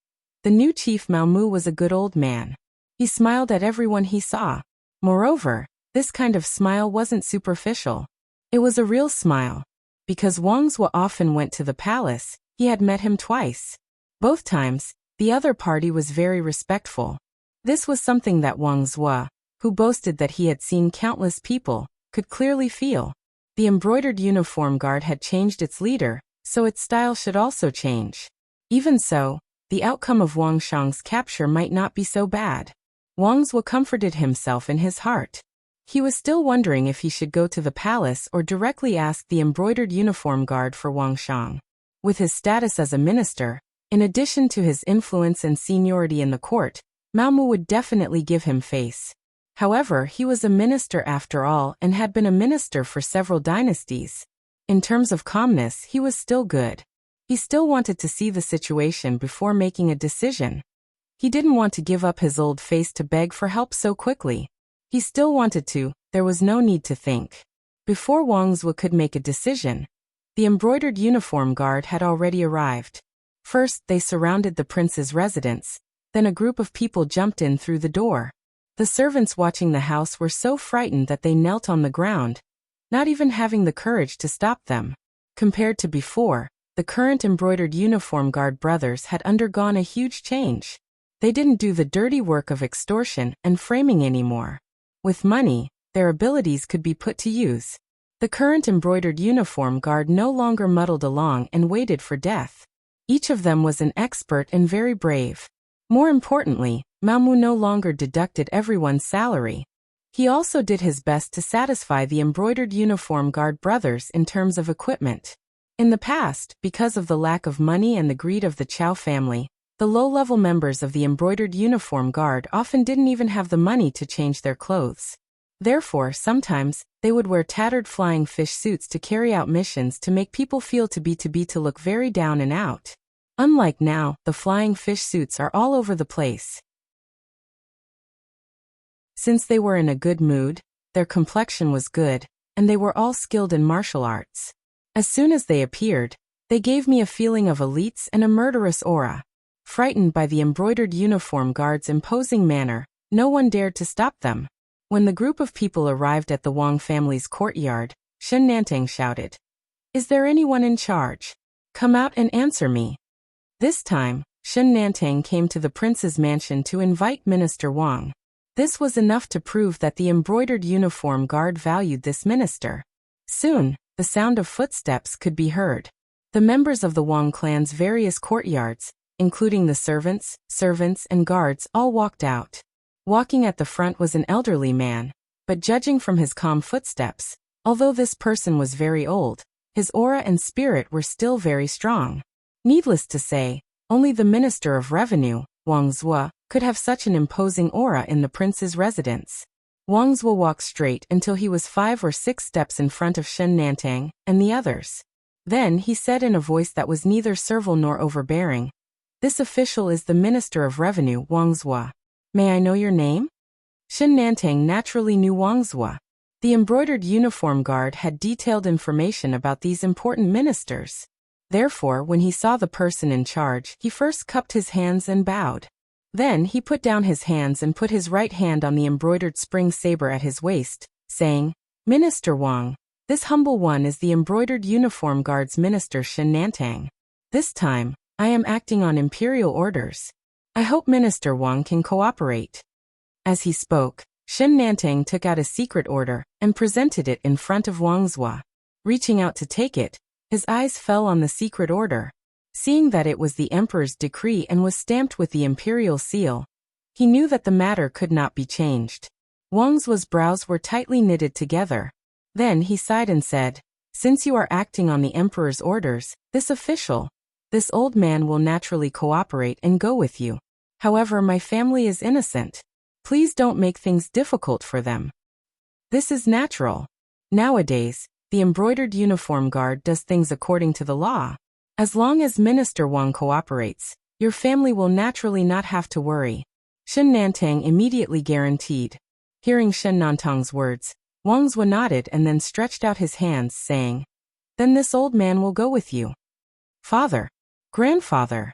the new chief Mao Mu was a good old man. He smiled at everyone he saw. Moreover, this kind of smile wasn't superficial. It was a real smile. Because Wang's often went to the palace, he had met him twice. Both times, the other party was very respectful. This was something that Wang's, who boasted that he had seen countless people, could clearly feel. The embroidered uniform guard had changed its leader, so its style should also change. Even so, the outcome of Wang Shang's capture might not be so bad. Wang's comforted himself in his heart. He was still wondering if he should go to the palace or directly ask the embroidered uniform guard for Wang Shang. With his status as a minister, In addition to his influence and seniority in the court, Mao Mu would definitely give him face. However, he was a minister after all and had been a minister for several dynasties. In terms of calmness, he was still good. He still wanted to see the situation before making a decision. He didn't want to give up his old face to beg for help so quickly. He still wanted to, there was no need to think. Before Wang Zhuo could make a decision, the embroidered uniform guard had already arrived. First, they surrounded the prince's residence, then a group of people jumped in through the door. The servants watching the house were so frightened that they knelt on the ground, not even having the courage to stop them. Compared to before, the current embroidered uniform guard brothers had undergone a huge change. They didn't do the dirty work of extortion and framing anymore. With money, their abilities could be put to use. The current embroidered uniform guard no longer muddled along and waited for death. Each of them was an expert and very brave. More importantly, Mao Mu no longer deducted everyone's salary. He also did his best to satisfy the embroidered uniform guard brothers in terms of equipment. In the past, because of the lack of money and the greed of the Chow family, the low-level members of the embroidered uniform guard often didn't even have the money to change their clothes. Therefore, sometimes, they would wear tattered flying fish suits to carry out missions to make people feel to look very down and out. Unlike now, the flying fish suits are all over the place. Since they were in a good mood, their complexion was good, and they were all skilled in martial arts. As soon as they appeared, they gave me a feeling of elites and a murderous aura. Frightened by the embroidered uniform guard's imposing manner, no one dared to stop them. When the group of people arrived at the Wang family's courtyard, Shen Nantang shouted, "Is there anyone in charge? Come out and answer me." This time, Shen Nantang came to the prince's mansion to invite Minister Wang. This was enough to prove that the embroidered uniform guard valued this minister. Soon, the sound of footsteps could be heard. The members of the Wang clan's various courtyards, including the servants, and guards, all walked out. Walking at the front was an elderly man, but judging from his calm footsteps, although this person was very old, his aura and spirit were still very strong. Needless to say, only the Minister of Revenue, Wang Zhuo, could have such an imposing aura in the prince's residence. Wang Zhuo walked straight until he was 5 or 6 steps in front of Shen Nantang and the others. Then he said in a voice that was neither servile nor overbearing, "This official is the Minister of Revenue, Wang Zhuo. May I know your name?" Shen Nantang naturally knew Wang Zhuo. The embroidered uniform guard had detailed information about these important ministers. Therefore, when he saw the person in charge, he first cupped his hands and bowed. Then he put down his hands and put his right hand on the embroidered spring saber at his waist, saying, "Minister Wang, this humble one is the embroidered uniform guard's minister Shen Nantang. This time, I am acting on imperial orders. I hope Minister Wang can cooperate." As he spoke, Shen Nantang took out a secret order and presented it in front of Wang Zhuo. Reaching out to take it, his eyes fell on the secret order. Seeing that it was the emperor's decree and was stamped with the imperial seal, he knew that the matter could not be changed. Wang Zhuo's brows were tightly knitted together. Then he sighed and said, "Since you are acting on the emperor's orders, this old man will naturally cooperate and go with you. However, my family is innocent. Please don't make things difficult for them. This is natural. Nowadays, the embroidered uniform guard does things according to the law. As long as Minister Wang cooperates, your family will naturally not have to worry." Shen Nantang immediately guaranteed. Hearing Shen Nantang's words, Wang Zhuo nodded and then stretched out his hands, saying, "Then this old man will go with you. Father, grandfather,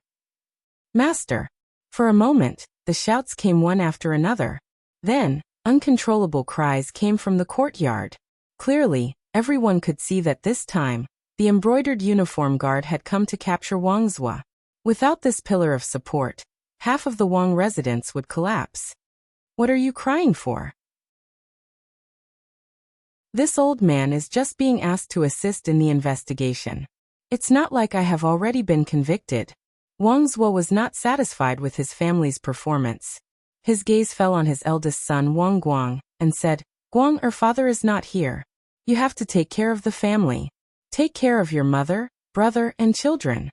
master." For a moment, the shouts came one after another. Then, uncontrollable cries came from the courtyard. Clearly, everyone could see that this time, the embroidered uniform guard had come to capture Wang Zhuo. Without this pillar of support, half of the Wang residence would collapse. "What are you crying for?" "This old man is just being asked to assist in the investigation. It's not like I have already been convicted." Wang Zhuo was not satisfied with his family's performance. His gaze fell on his eldest son Wang Guang, and said, "Guang, our father is not here. You have to take care of the family. Take care of your mother, brother, and children.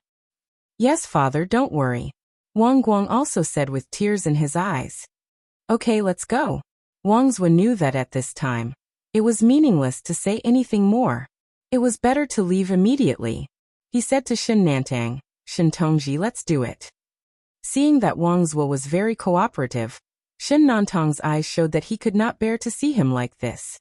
Yes, father, don't worry. Wang Guang also said with tears in his eyes. Okay, let's go. Wang Zue knew that at this time, it was meaningless to say anything more. It was better to leave immediately. He said to Shen Nantang, Shen Tongji, let's do it. Seeing that Wang Zue was very cooperative, Shen Nantang's eyes showed that he could not bear to see him like this.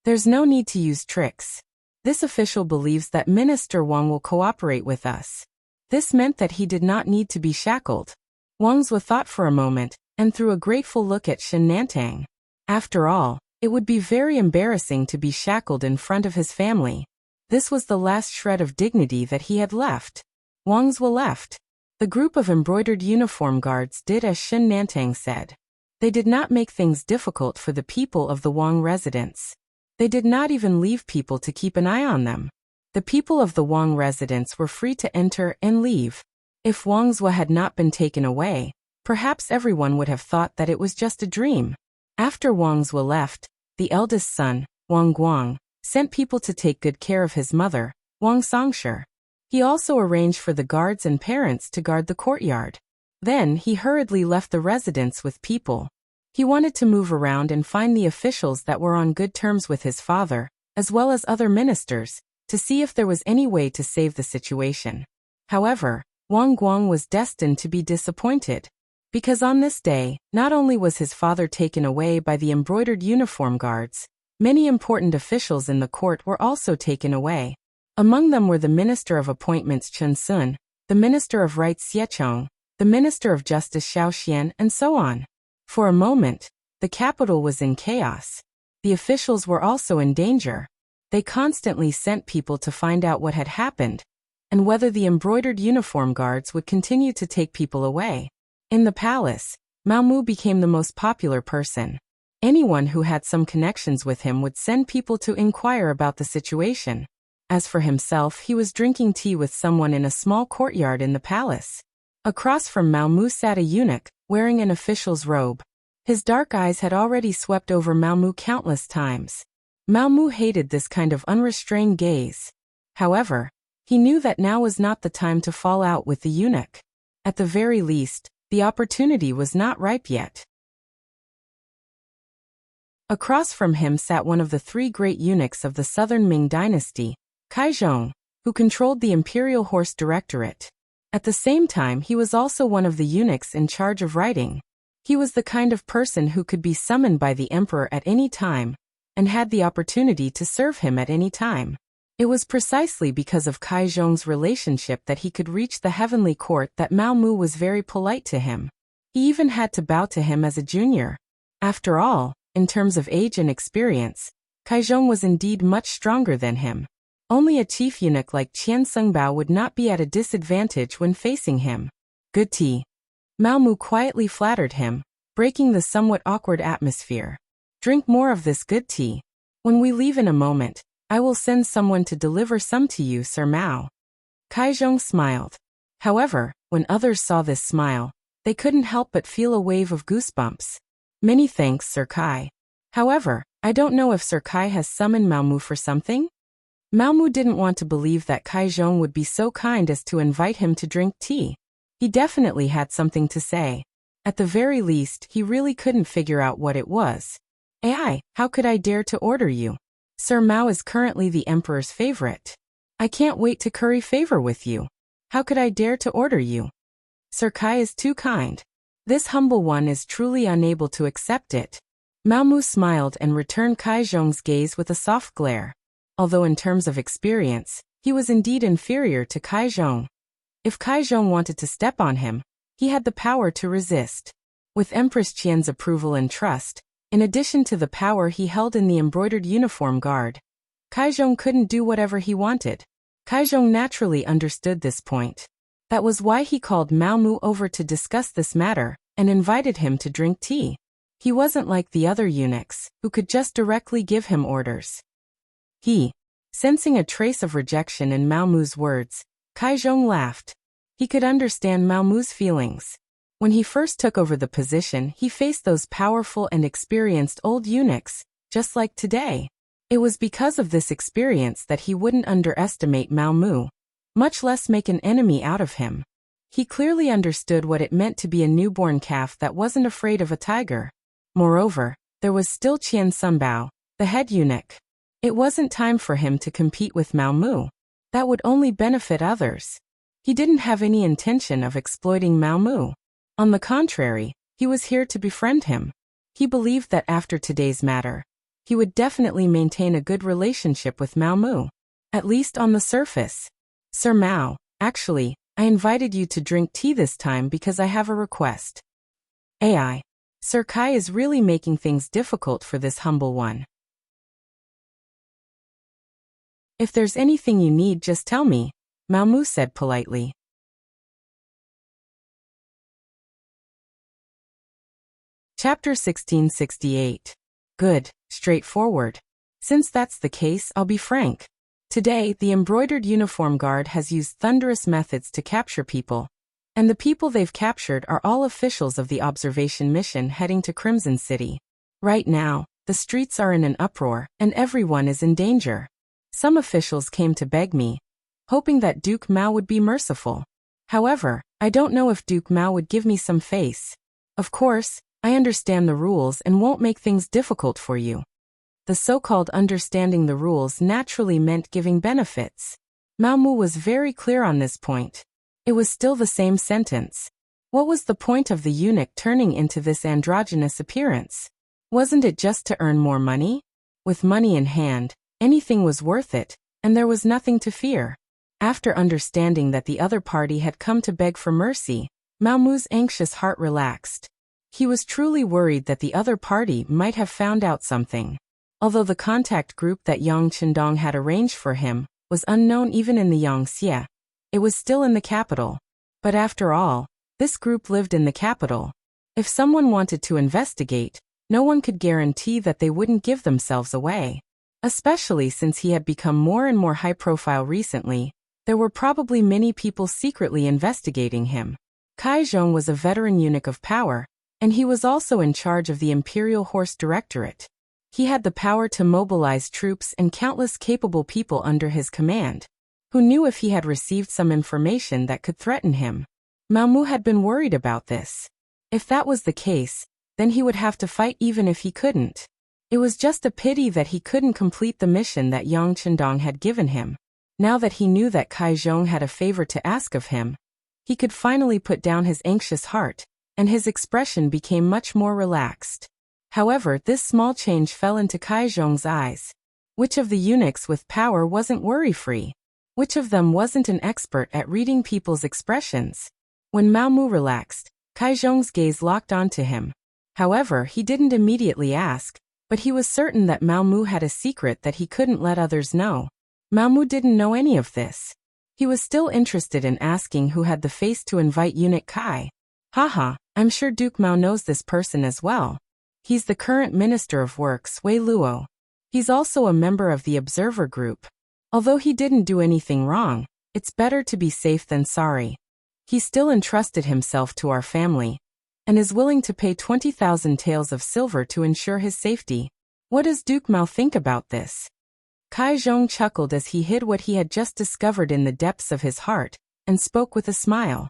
There's no need to use tricks. This official believes that Minister Wang will cooperate with us. This meant that he did not need to be shackled. Wang Zue thought for a moment, and threw a grateful look at Shen Nantang. After all, it would be very embarrassing to be shackled in front of his family. This was the last shred of dignity that he had left. Wang Zue left. The group of embroidered uniform guards did as Shen Nantang said. They did not make things difficult for the people of the Wang residence. They did not even leave people to keep an eye on them. The people of the Wang residence were free to enter and leave. If Wang Zue had not been taken away, perhaps everyone would have thought that it was just a dream. After Wang Zue left, the eldest son, Wang Guang, sent people to take good care of his mother, Wang Songshi. He also arranged for the guards and parents to guard the courtyard. Then he hurriedly left the residence with people. He wanted to move around and find the officials that were on good terms with his father, as well as other ministers, to see if there was any way to save the situation. However, Wang Guang was destined to be disappointed. Because on this day, not only was his father taken away by the embroidered uniform guards, many important officials in the court were also taken away. Among them were the Minister of Appointments Chen Sun, the Minister of Rights Xie Chong, the Minister of Justice Xiao Xian, and so on. For a moment, the capital was in chaos. The officials were also in danger. They constantly sent people to find out what had happened, and whether the embroidered uniform guards would continue to take people away. In the palace, Mao Mu became the most popular person. Anyone who had some connections with him would send people to inquire about the situation. As for himself, he was drinking tea with someone in a small courtyard in the palace. Across from Mao Mu sat a eunuch, wearing an official's robe. His dark eyes had already swept over Mao Mu countless times. Mao Mu hated this kind of unrestrained gaze. However, he knew that now was not the time to fall out with the eunuch. At the very least, the opportunity was not ripe yet. Across from him sat one of the three great eunuchs of the southern Ming dynasty, Kai Zhong, who controlled the Imperial Horse Directorate. At the same time, he was also one of the eunuchs in charge of writing. He was the kind of person who could be summoned by the emperor at any time, and had the opportunity to serve him at any time. It was precisely because of Kai Zhong's relationship that he could reach the heavenly court that Mao Mu was very polite to him. He even had to bow to him as a junior. After all, in terms of age and experience, Kai Zhong was indeed much stronger than him. Only a chief eunuch like Qian Sengbao would not be at a disadvantage when facing him. Good tea. Mao Mu quietly flattered him, breaking the somewhat awkward atmosphere. Drink more of this good tea. When we leave in a moment, I will send someone to deliver some to you, Sir Mao. Kai Zhong smiled. However, when others saw this smile, they couldn't help but feel a wave of goosebumps. Many thanks, Sir Kai. However, I don't know if Sir Kai has summoned Mao Mu for something? Mao Mu didn't want to believe that Kai Zhong would be so kind as to invite him to drink tea. He definitely had something to say. At the very least, he really couldn't figure out what it was. Ai, how could I dare to order you? Sir Mao is currently the emperor's favorite. I can't wait to curry favor with you. How could I dare to order you? Sir Kai is too kind. This humble one is truly unable to accept it. Mao Mu smiled and returned Kai Zhong's gaze with a soft glare. Although in terms of experience, he was indeed inferior to Kai Zhong. If Kai Zhong wanted to step on him, he had the power to resist. With Empress Qian's approval and trust, in addition to the power he held in the embroidered uniform guard, Kai Zhong couldn't do whatever he wanted. Kai Zhong naturally understood this point. That was why he called Mao Mu over to discuss this matter, and invited him to drink tea. He wasn't like the other eunuchs, who could just directly give him orders. Sensing a trace of rejection in Mao Mu's words, Kai Zhong laughed. He could understand Mao Mu's feelings. When he first took over the position, he faced those powerful and experienced old eunuchs, just like today. It was because of this experience that he wouldn't underestimate Mao Mu, much less make an enemy out of him. He clearly understood what it meant to be a newborn calf that wasn't afraid of a tiger. Moreover, there was still Qian Sunbao, the head eunuch. It wasn't time for him to compete with Mao Mu. That would only benefit others. He didn't have any intention of exploiting Mao Mu. On the contrary, he was here to befriend him. He believed that after today's matter, he would definitely maintain a good relationship with Mao Mu. At least on the surface. Sir Mao, actually, I invited you to drink tea this time because I have a request. AI. Sir Kai is really making things difficult for this humble one. If there's anything you need, just tell me, Mao Mu said politely. Chapter 1668. Good, straightforward. Since that's the case, I'll be frank. Today, the embroidered uniform guard has used thunderous methods to capture people. And the people they've captured are all officials of the observation mission heading to Crimson City. Right now, the streets are in an uproar, and everyone is in danger. Some officials came to beg me, hoping that Duke Mao would be merciful. However, I don't know if Duke Mao would give me some face. Of course, I understand the rules and won't make things difficult for you. The so-called understanding the rules naturally meant giving benefits. Mao Mu was very clear on this point. It was still the same sentence. What was the point of the eunuch turning into this androgynous appearance? Wasn't it just to earn more money? With money in hand, anything was worth it, and there was nothing to fear. After understanding that the other party had come to beg for mercy, Mao Mu's anxious heart relaxed. He was truly worried that the other party might have found out something. Although the contact group that Yang Chendong had arranged for him was unknown even in the Yangtze, it was still in the capital. But after all, this group lived in the capital. If someone wanted to investigate, no one could guarantee that they wouldn't give themselves away. Especially since he had become more and more high-profile recently, there were probably many people secretly investigating him. Kai Zhong was a veteran eunuch of power, and he was also in charge of the Imperial Horse Directorate. He had the power to mobilize troops and countless capable people under his command. Who knew if he had received some information that could threaten him? Mao Mu had been worried about this. If that was the case, then he would have to fight even if he couldn't. It was just a pity that he couldn't complete the mission that Yang Chendong had given him. Now that he knew that Kai Zhong had a favor to ask of him, he could finally put down his anxious heart, and his expression became much more relaxed. However, this small change fell into Kai Zhong's eyes. Which of the eunuchs with power wasn't worry-free? Which of them wasn't an expert at reading people's expressions? When Mao Mu relaxed, Kai Zhong's gaze locked onto him. However, he didn't immediately ask, but he was certain that Mao Mu had a secret that he couldn't let others know. Mao Mu didn't know any of this. He was still interested in asking who had the face to invite eunuch Kai. Haha, I'm sure Duke Mao knows this person as well. He's the current Minister of Works, Wei Luo. He's also a member of the Observer Group. Although he didn't do anything wrong, it's better to be safe than sorry. He still entrusted himself to our family, and is willing to pay 20,000 taels of silver to ensure his safety. What does Duke Mao think about this? Kai Zhong chuckled as he hid what he had just discovered in the depths of his heart, and spoke with a smile.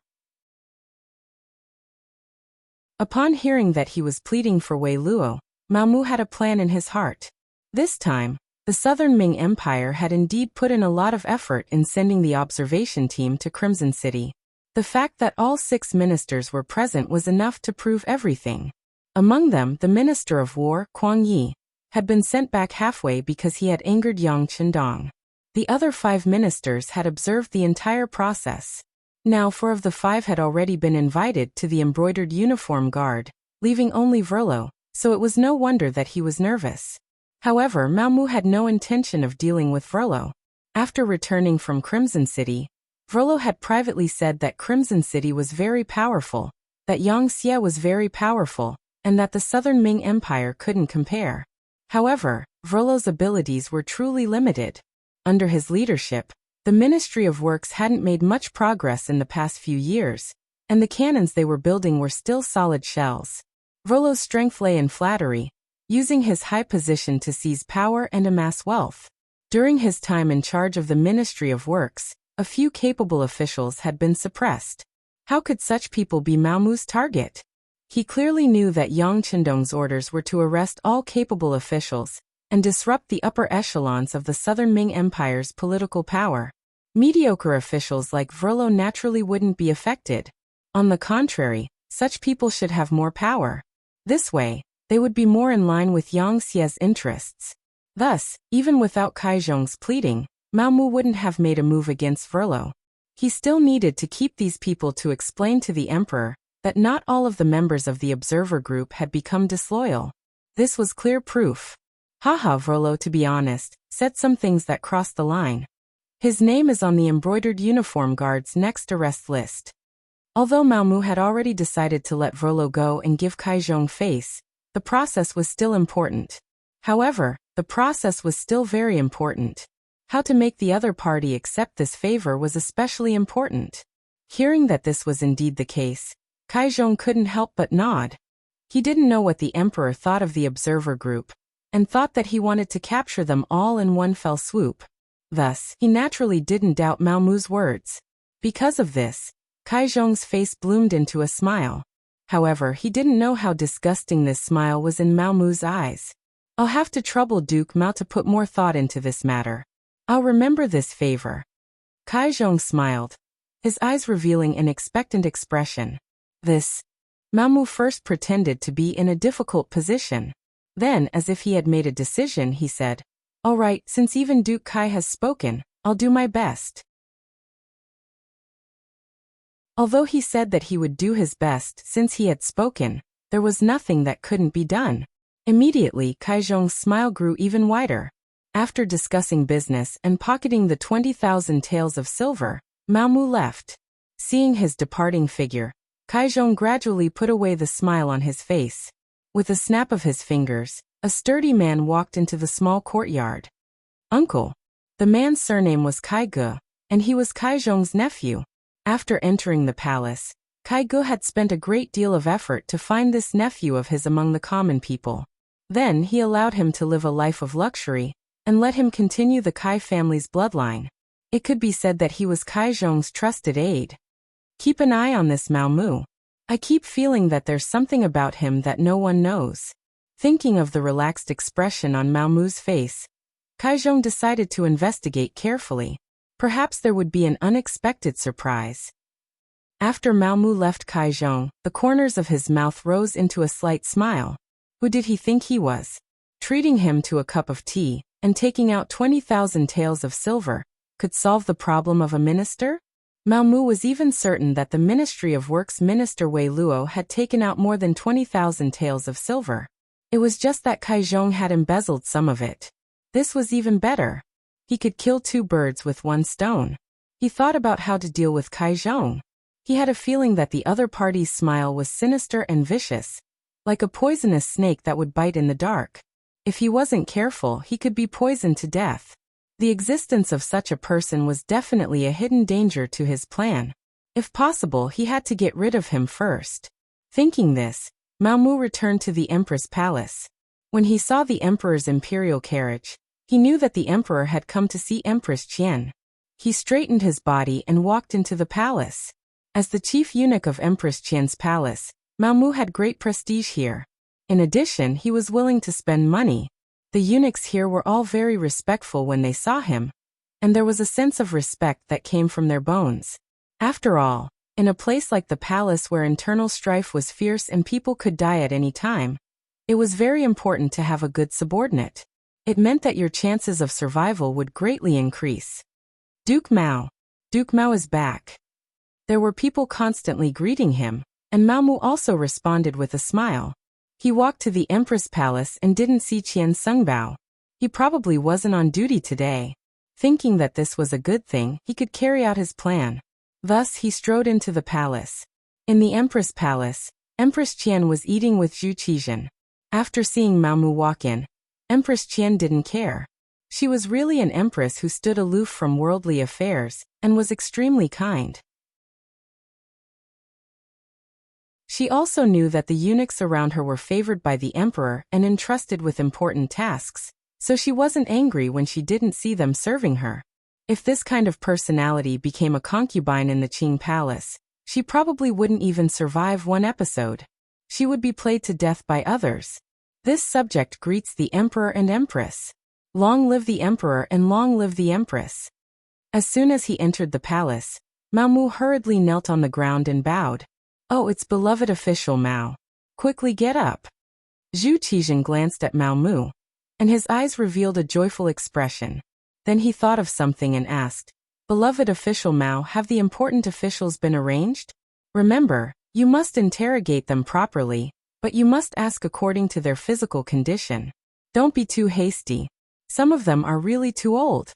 Upon hearing that he was pleading for Wei Luo, Mao Mu had a plan in his heart. This time, the Southern Ming Empire had indeed put in a lot of effort in sending the observation team to Crimson City. The fact that all 6 ministers were present was enough to prove everything. Among them, the Minister of War, Kuang Yi, had been sent back halfway because he had angered Yang Chendong. The other 5 ministers had observed the entire process. Now 4 of the 5 had already been invited to the embroidered uniform guard, leaving only Verlo, so it was no wonder that he was nervous. However, Mao Mu had no intention of dealing with Verlo. After returning from Crimson City, Verlo had privately said that Crimson City was very powerful, that Yangtze was very powerful, and that the Southern Ming Empire couldn't compare. However, Verlo's abilities were truly limited. Under his leadership, the Ministry of Works hadn't made much progress in the past few years, and the cannons they were building were still solid shells. Verlo's strength lay in flattery, using his high position to seize power and amass wealth. During his time in charge of the Ministry of Works, a few capable officials had been suppressed. How could such people be Mao Mu's target? He clearly knew that Yang Qindong's orders were to arrest all capable officials and disrupt the upper echelons of the Southern Ming Empire's political power. Mediocre officials like Verlo naturally wouldn't be affected. On the contrary, such people should have more power. This way, they would be more in line with Yang Xie's interests. Thus, even without Kai Zhong's pleading, Mao Mu wouldn't have made a move against Verlo. He still needed to keep these people to explain to the emperor that not all of the members of the observer group had become disloyal. This was clear proof. Haha, Verlo, to be honest, said some things that crossed the line. His name is on the embroidered uniform guard's next arrest list. Although Mao Mu had already decided to let Verlo go and give Kai Zhong face, the process was still important. However, the process was still very important. How to make the other party accept this favor was especially important. Hearing that this was indeed the case, Kai Zhong couldn't help but nod. He didn't know what the emperor thought of the observer group, and thought that he wanted to capture them all in one fell swoop. Thus, he naturally didn't doubt Mao Mu's words. Because of this, Kai Zhong's face bloomed into a smile. However, he didn't know how disgusting this smile was in Mao Mu's eyes. I'll have to trouble Duke Mao to put more thought into this matter. I'll remember this favor. Kai Zhong smiled, his eyes revealing an expectant expression. Mao Mu first pretended to be in a difficult position. Then, as if he had made a decision, he said, "All right, since even Duke Kai has spoken, I'll do my best." Although he said that he would do his best since he had spoken, there was nothing that couldn't be done. Immediately, Kai Zhong's smile grew even wider. After discussing business and pocketing the 20,000 taels of silver, Mao Mu left. Seeing his departing figure, Kai Zhong gradually put away the smile on his face. With a snap of his fingers, a sturdy man walked into the small courtyard. "Uncle." The man's surname was Kai Ge, and he was Kai Zhong's nephew. After entering the palace, Kai Ge had spent a great deal of effort to find this nephew of his among the common people. Then he allowed him to live a life of luxury, and let him continue the Kai family's bloodline. It could be said that he was Kai Zhong's trusted aide. Keep an eye on this Mao Mu. I keep feeling that there's something about him that no one knows. Thinking of the relaxed expression on Mao Mu's face, Kai Zhong decided to investigate carefully. Perhaps there would be an unexpected surprise. After Mao Mu left Kai Zhong, the corners of his mouth rose into a slight smile. Who did he think he was? Treating him to a cup of tea, and taking out 20,000 taels of silver, could solve the problem of a minister? Mao Mu was even certain that the Ministry of Works Minister Wei Luo had taken out more than 20,000 taels of silver. It was just that Kai Zhong had embezzled some of it. This was even better. He could kill two birds with one stone. He thought about how to deal with Kai Zhong. He had a feeling that the other party's smile was sinister and vicious, like a poisonous snake that would bite in the dark. If he wasn't careful, he could be poisoned to death. The existence of such a person was definitely a hidden danger to his plan. If possible, he had to get rid of him first. Thinking this, Mao Mu returned to the Empress Palace. When he saw the Emperor's imperial carriage, he knew that the Emperor had come to see Empress Qian. He straightened his body and walked into the palace. As the chief eunuch of Empress Qian's palace, Mao Mu had great prestige here. In addition, he was willing to spend money. The eunuchs here were all very respectful when they saw him, and there was a sense of respect that came from their bones. After all, in a place like the palace where internal strife was fierce and people could die at any time, it was very important to have a good subordinate. It meant that your chances of survival would greatly increase. Duke Mao. Duke Mao is back. There were people constantly greeting him, and Mao Mu also responded with a smile. He walked to the Empress Palace and didn't see Qian Sungbao. He probably wasn't on duty today. Thinking that this was a good thing, he could carry out his plan. Thus, he strode into the palace. In the Empress Palace, Empress Qian was eating with Zhu Qizhen. After seeing Mao Mu walk in, Empress Qian didn't care. She was really an empress who stood aloof from worldly affairs, and was extremely kind. She also knew that the eunuchs around her were favored by the emperor and entrusted with important tasks, so she wasn't angry when she didn't see them serving her. If this kind of personality became a concubine in the Qing palace, She probably wouldn't even survive one episode. She would be played to death by others. This subject greets the emperor and empress. Long live the emperor and long live the empress. As soon as he entered the palace, Mao Mu hurriedly knelt on the ground and bowed. Oh, it's beloved official Mao. Quickly get up. Zhu Qizhen glanced at Mao Mu, and his eyes revealed a joyful expression. Then he thought of something and asked, Beloved official Mao, have the important officials been arranged? Remember, you must interrogate them properly, but you must ask according to their physical condition. Don't be too hasty. Some of them are really too old.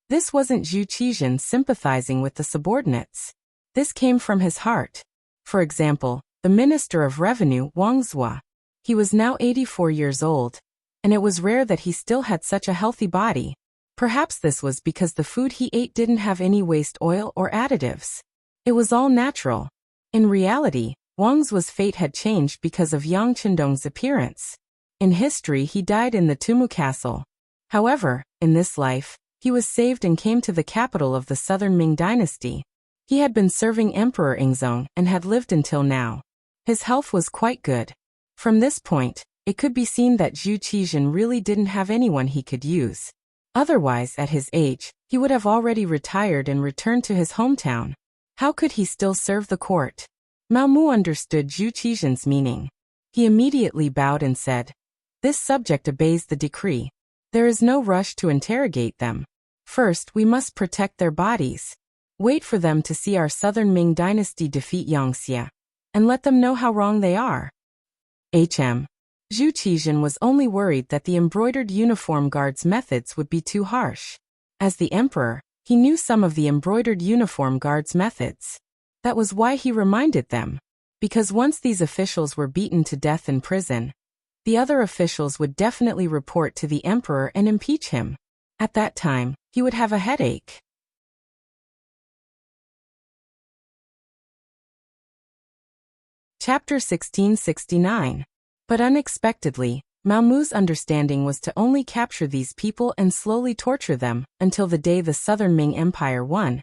This wasn't Zhu Qizhen sympathizing with the subordinates. This came from his heart. For example, the Minister of Revenue, Wuxia. He was now 84 years old, and it was rare that he still had such a healthy body. Perhaps this was because the food he ate didn't have any waste oil or additives. It was all natural. In reality, Wuxia's fate had changed because of Yang Qindong's appearance. In history, he died in the Tumu Castle. However, in this life, he was saved and came to the capital of the southern Ming dynasty. He had been serving Emperor Ingzong and had lived until now. His health was quite good. From this point, it could be seen that Zhu Qizhen really didn't have anyone he could use. Otherwise, at his age, he would have already retired and returned to his hometown. How could he still serve the court? Mao Mu understood Zhu Qizhen's meaning. He immediately bowed and said, This subject obeys the decree. There is no rush to interrogate them. First, we must protect their bodies. Wait for them to see our southern Ming dynasty defeat Wuxia, and let them know how wrong they are. Zhu Qizhen was only worried that the embroidered uniform guards' methods would be too harsh. As the emperor, he knew some of the embroidered uniform guards' methods. That was why he reminded them. Because once these officials were beaten to death in prison, the other officials would definitely report to the emperor and impeach him. At that time, he would have a headache. Chapter 1669. But unexpectedly, Mao Mu's understanding was to only capture these people and slowly torture them until the day the Southern Ming Empire won,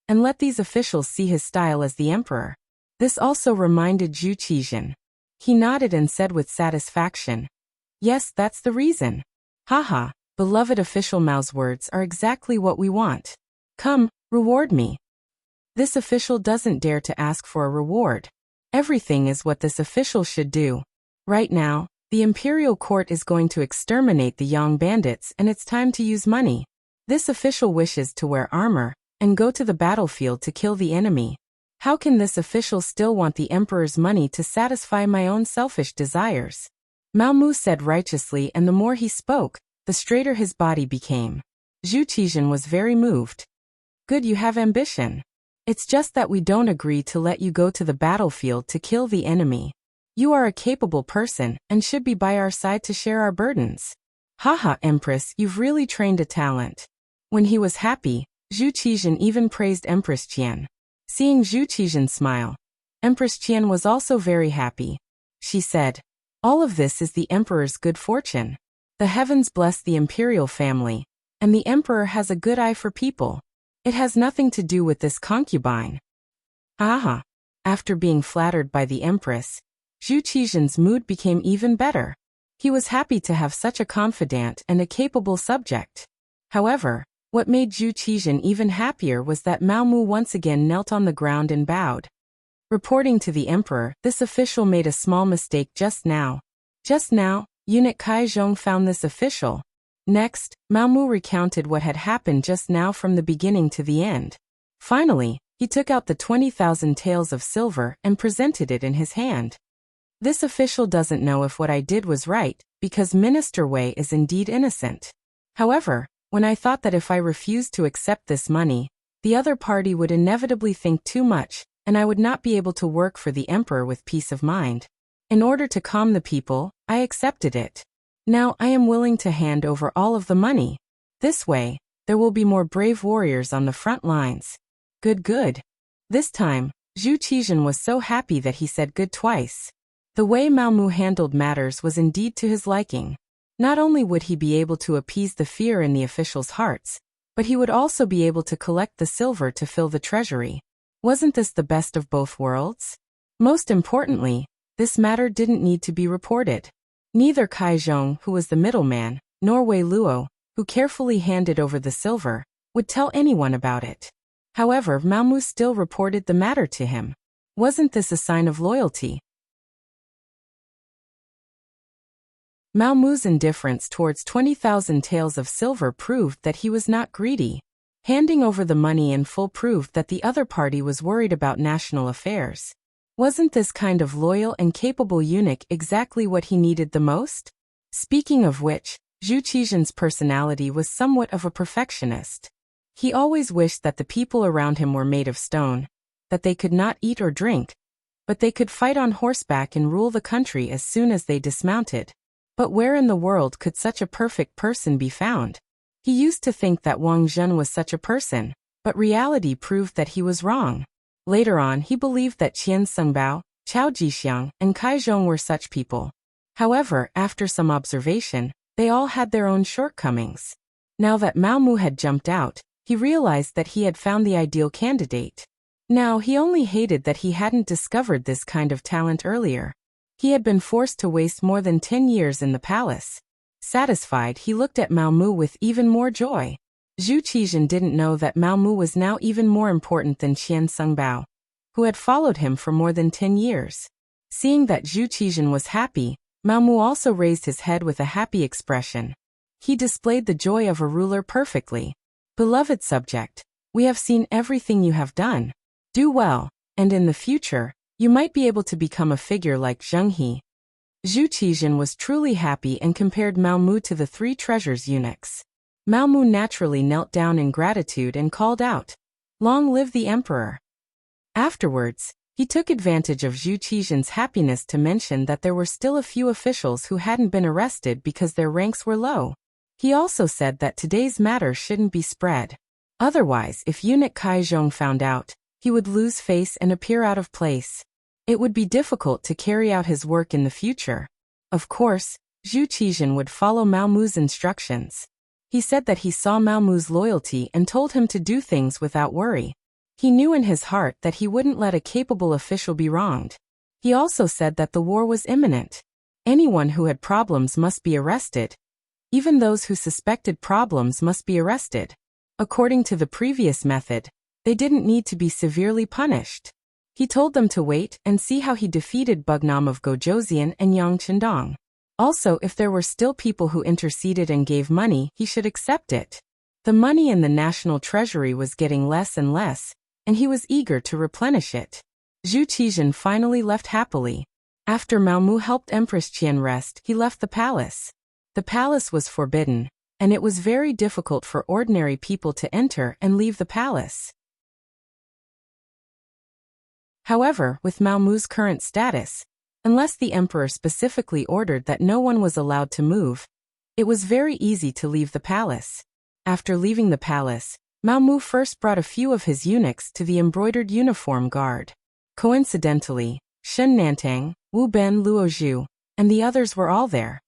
and let these officials see his style as the emperor. This also reminded Zhu Qizhen. He nodded and said with satisfaction, Yes, that's the reason. Haha, beloved official Mao's words are exactly what we want. Come, reward me. This official doesn't dare to ask for a reward. Everything is what this official should do. Right now, the imperial court is going to exterminate the Yang bandits and it's time to use money. This official wishes to wear armor and go to the battlefield to kill the enemy. How can this official still want the emperor's money to satisfy my own selfish desires? Mao Mu said righteously, and the more he spoke, the straighter his body became. Zhu Qizhen was very moved. Good, you have ambition. It's just that we don't agree to let you go to the battlefield to kill the enemy. You are a capable person and should be by our side to share our burdens. Haha, Empress, you've really trained a talent. When he was happy, Zhu Qizhen even praised Empress Qian. Seeing Zhu Qizhen smile, Empress Qian was also very happy. She said, All of this is the emperor's good fortune. The heavens bless the imperial family, and the emperor has a good eye for people. It has nothing to do with this concubine. Haha. After being flattered by the empress, Zhu Qizhen's mood became even better. He was happy to have such a confidant and a capable subject. However, what made Zhu Qizhen even happier was that Mao Mu once again knelt on the ground and bowed. Reporting to the emperor, this official made a small mistake just now. Just now, eunuch Kai Zhong found this official. Next, Mao Mu recounted what had happened just now from the beginning to the end. Finally, he took out the 20,000 taels of silver and presented it in his hand. This official doesn't know if what I did was right, because Minister Wei is indeed innocent. However, when I thought that if I refused to accept this money, the other party would inevitably think too much, and I would not be able to work for the emperor with peace of mind. In order to calm the people, I accepted it. Now I am willing to hand over all of the money. This way, there will be more brave warriors on the front lines. Good. This time, Zhu Qizhen was so happy that he said good twice. The way Mao Mu handled matters was indeed to his liking. Not only would he be able to appease the fear in the officials' hearts, but he would also be able to collect the silver to fill the treasury. Wasn't this the best of both worlds? Most importantly, this matter didn't need to be reported. Neither Kai Zhong, who was the middleman, nor Wei Luo, who carefully handed over the silver, would tell anyone about it. However, Mao Mu still reported the matter to him. Wasn't this a sign of loyalty? Mao Mu's indifference towards 20,000 taels of silver proved that he was not greedy. Handing over the money in full proved that the other party was worried about national affairs. Wasn't this kind of loyal and capable eunuch exactly what he needed the most? Speaking of which, Zhu Qizhen's personality was somewhat of a perfectionist. He always wished that the people around him were made of stone, that they could not eat or drink, but they could fight on horseback and rule the country as soon as they dismounted. But where in the world could such a perfect person be found? He used to think that Wang Zhen was such a person, but reality proved that he was wrong. Later on, he believed that Qian Sengbao, Chao Jixiang, and Kai Zhong were such people. However, after some observation, they all had their own shortcomings. Now that Mao Mu had jumped out, he realized that he had found the ideal candidate. Now he only hated that he hadn't discovered this kind of talent earlier. He had been forced to waste more than 10 years in the palace. Satisfied, he looked at Mao Mu with even more joy. Zhu Qizhen didn't know that Mao Mu was now even more important than Qian Sengbao, who had followed him for more than 10 years. Seeing that Zhu Qizhen was happy, Mao Mu also raised his head with a happy expression. He displayed the joy of a ruler perfectly. Beloved subject, we have seen everything you have done. Do well, and in the future, you might be able to become a figure like Zheng He. Zhu Qizhen was truly happy and compared Mao Mu to the three treasures eunuchs. Mao Mu naturally knelt down in gratitude and called out, "Long live the emperor." Afterwards, he took advantage of Zhu Qizhen's happiness to mention that there were still a few officials who hadn't been arrested because their ranks were low. He also said that today's matter shouldn't be spread. Otherwise, if eunuch Kai Zhong found out, he would lose face and appear out of place. It would be difficult to carry out his work in the future. Of course, Zhu Qizhen would follow Mao Mu's instructions. He said that he saw Mao Mu's loyalty and told him to do things without worry. He knew in his heart that he wouldn't let a capable official be wronged. He also said that the war was imminent. Anyone who had problems must be arrested. Even those who suspected problems must be arrested. According to the previous method, they didn't need to be severely punished. He told them to wait and see how he defeated Bugnam of Gojoseon and Yang Chendong. Also, if there were still people who interceded and gave money, he should accept it. The money in the national treasury was getting less and less, and he was eager to replenish it. Zhu Qizhen finally left happily. After Mao Mu helped Empress Qian rest, he left the palace. The palace was forbidden, and it was very difficult for ordinary people to enter and leave the palace. However, with Mao Mu's current status, unless the emperor specifically ordered that no one was allowed to move, it was very easy to leave the palace. After leaving the palace, Mao Mu first brought a few of his eunuchs to the embroidered uniform guard. Coincidentally, Shen Nantang, Wu Ben Luo Zhu, and the others were all there.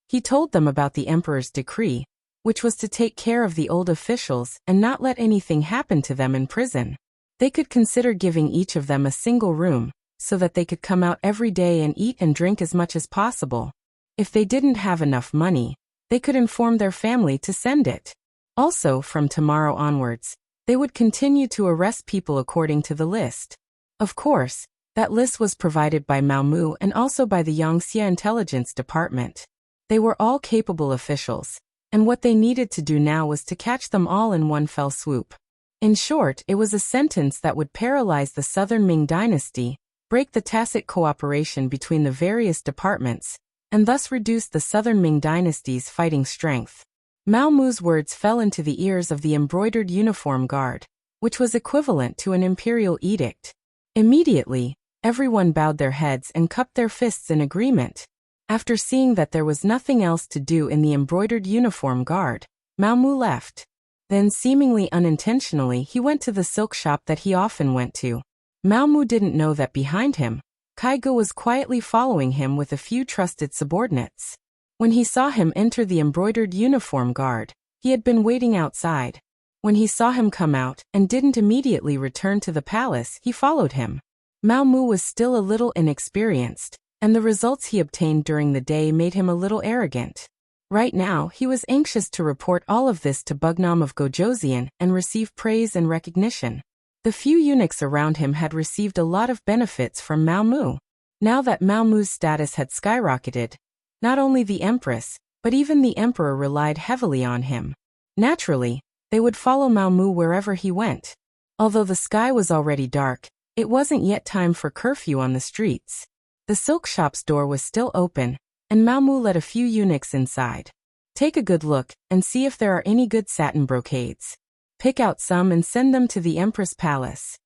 He told them about the emperor's decree, which was to take care of the old officials and not let anything happen to them in prison. They could consider giving each of them a single room, so that they could come out every day and eat and drink as much as possible. If they didn't have enough money, they could inform their family to send it. Also, from tomorrow onwards, they would continue to arrest people according to the list. Of course, that list was provided by Mao Mu and also by the Wuxia Intelligence Department. They were all capable officials, and what they needed to do now was to catch them all in one fell swoop. In short, it was a sentence that would paralyze the Southern Ming dynasty, break the tacit cooperation between the various departments, and thus reduce the Southern Ming dynasty's fighting strength. Mao Mu's words fell into the ears of the embroidered uniform guard, which was equivalent to an imperial edict. Immediately, everyone bowed their heads and cupped their fists in agreement. After seeing that there was nothing else to do in the embroidered uniform guard, Mao Mu left. Then, seemingly unintentionally, he went to the silk shop that he often went to. Mao Mu didn't know that behind him, Kai Ge was quietly following him with a few trusted subordinates. When he saw him enter the embroidered uniform guard, he had been waiting outside. When he saw him come out and didn't immediately return to the palace, he followed him. Mao Mu was still a little inexperienced, and the results he obtained during the day made him a little arrogant. Right now, he was anxious to report all of this to Bugnam of Gojoseon and receive praise and recognition. The few eunuchs around him had received a lot of benefits from Mao Mu. Now that Mao Mu's status had skyrocketed, not only the empress, but even the emperor relied heavily on him. Naturally, they would follow Mao Mu wherever he went. Although the sky was already dark, it wasn't yet time for curfew on the streets. The silk shop's door was still open, and Mao Mu led a few eunuchs inside. Take a good look and see if there are any good satin brocades. Pick out some and send them to the Empress Palace.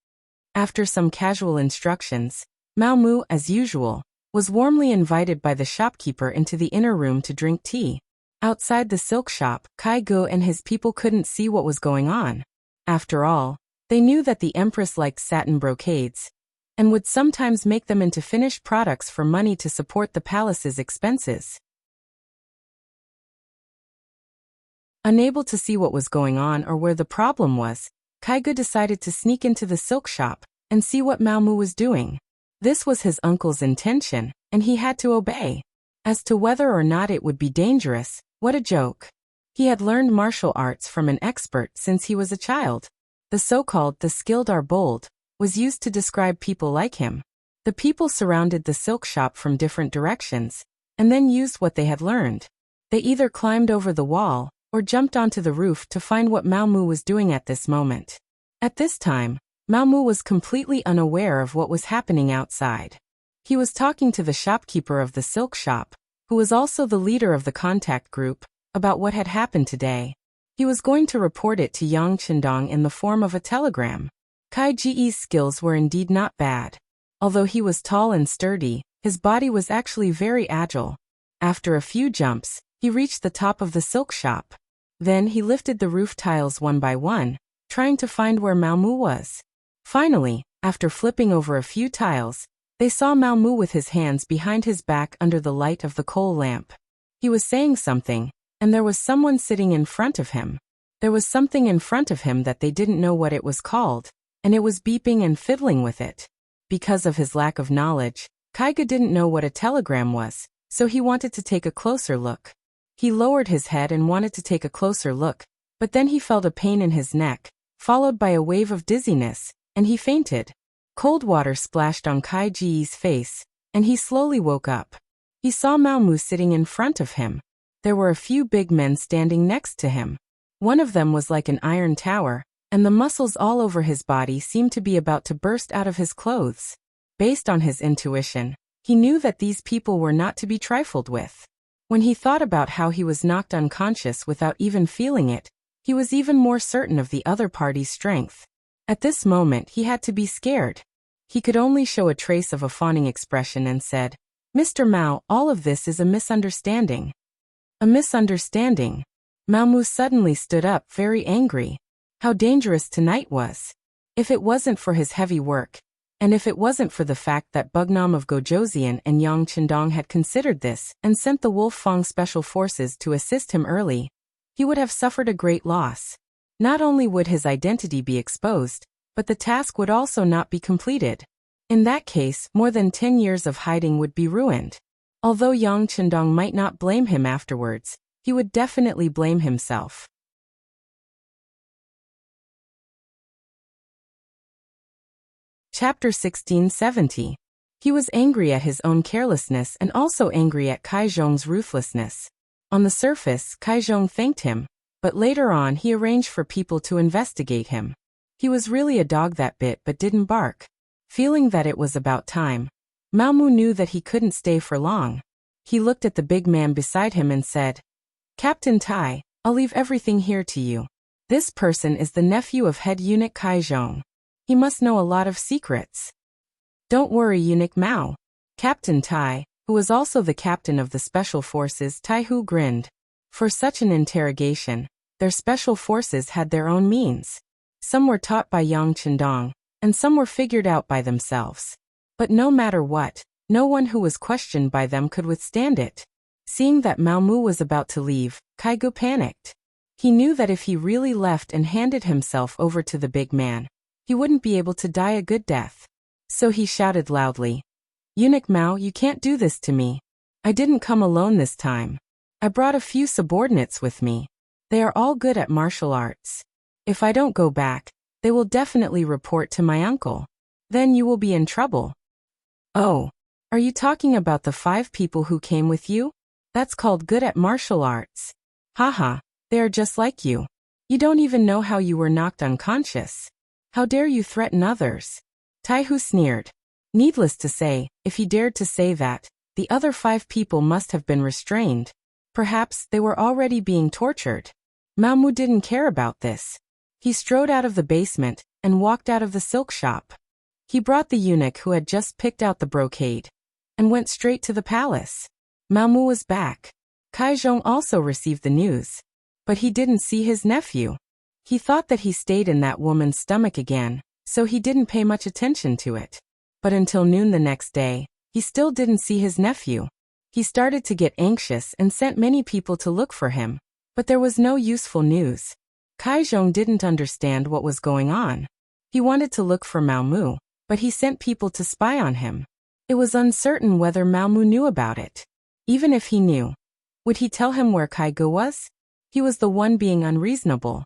After some casual instructions, Mao Mu, as usual, was warmly invited by the shopkeeper into the inner room to drink tea. Outside the silk shop, Kai Go and his people couldn't see what was going on. After all, they knew that the Empress liked satin brocades, and would sometimes make them into finished products for money to support the palace's expenses. Unable to see what was going on or where the problem was, Kaiga decided to sneak into the silk shop and see what Mao Mu was doing. This was his uncle's intention, and he had to obey. As to whether or not it would be dangerous, what a joke. He had learned martial arts from an expert since he was a child. The so-called "the skilled are bold" was used to describe people like him. The people surrounded the silk shop from different directions, and then used what they had learned. They either climbed over the wall, or jumped onto the roof to find what Mao Mu was doing at this moment. At this time, Mao Mu was completely unaware of what was happening outside. He was talking to the shopkeeper of the silk shop, who was also the leader of the contact group, about what had happened today. He was going to report it to Yang Qindong in the form of a telegram. Kai Ji's skills were indeed not bad. Although he was tall and sturdy, his body was actually very agile. After a few jumps, he reached the top of the silk shop. Then he lifted the roof tiles one by one, trying to find where Mao Mu was. Finally, after flipping over a few tiles, they saw Mao Mu with his hands behind his back under the light of the coal lamp. He was saying something, and there was someone sitting in front of him. There was something in front of him that they didn't know what it was called, and it was beeping and fiddling with it. Because of his lack of knowledge, Kaiga didn't know what a telegram was, so he wanted to take a closer look. He lowered his head and wanted to take a closer look, but then he felt a pain in his neck, followed by a wave of dizziness, and he fainted. Cold water splashed on Kai Ji's face, and he slowly woke up. He saw Mao Mu sitting in front of him. There were a few big men standing next to him. One of them was like an iron tower, and the muscles all over his body seemed to be about to burst out of his clothes. Based on his intuition, he knew that these people were not to be trifled with. When he thought about how he was knocked unconscious without even feeling it, he was even more certain of the other party's strength. At this moment he had to be scared. He could only show a trace of a fawning expression and said, "Mr. Mao, all of this is a misunderstanding." A misunderstanding? Mao Mu suddenly stood up, very angry. How dangerous tonight was. If it wasn't for his heavy work, and if it wasn't for the fact that Bugnam of Gojoseon and Yang Qindong had considered this and sent the Wolf Fang special forces to assist him early, he would have suffered a great loss. Not only would his identity be exposed, but the task would also not be completed. In that case, more than 10 years of hiding would be ruined. Although Yang Qindong might not blame him afterwards, he would definitely blame himself. Chapter 1670. He was angry at his own carelessness and also angry at Kai Zhong's ruthlessness. On the surface, Kai Zhong thanked him, but later on he arranged for people to investigate him. He was really a dog that bit but didn't bark. Feeling that it was about time, Mao Mu knew that he couldn't stay for long. He looked at the big man beside him and said, "Captain Tai, I'll leave everything here to you. This person is the nephew of head eunuch Kai Zhong. He must know a lot of secrets." "Don't worry, Eunuch Mao." Captain Tai, who was also the captain of the special forces, Tai Hu grinned. For such an interrogation, their special forces had their own means. Some were taught by Yang Qindong, and some were figured out by themselves. But no matter what, no one who was questioned by them could withstand it. Seeing that Mao Mu was about to leave, Kaigu panicked. He knew that if he really left and handed himself over to the big man, he wouldn't be able to die a good death. So he shouted loudly, "Eunuch Mao, you can't do this to me. I didn't come alone this time. I brought a few subordinates with me. They are all good at martial arts. If I don't go back, they will definitely report to my uncle. Then you will be in trouble." "Oh, are you talking about the 5 people who came with you? That's called good at martial arts. Haha, they are just like you. You don't even know how you were knocked unconscious. How dare you threaten others?" Taihu sneered. Needless to say, if he dared to say that, the other 5 people must have been restrained. Perhaps they were already being tortured. Mao Mu didn't care about this. He strode out of the basement and walked out of the silk shop. He brought the eunuch who had just picked out the brocade and went straight to the palace. Mao Mu was back. Kai Zhong also received the news, but he didn't see his nephew. He thought that he stayed in that woman's stomach again, so he didn't pay much attention to it. But until noon the next day, he still didn't see his nephew. He started to get anxious and sent many people to look for him, but there was no useful news. Kai Zhong didn't understand what was going on. He wanted to look for Mao Mu, but he sent people to spy on him. It was uncertain whether Mao Mu knew about it. Even if he knew, would he tell him where Kai Ge was? He was the one being unreasonable.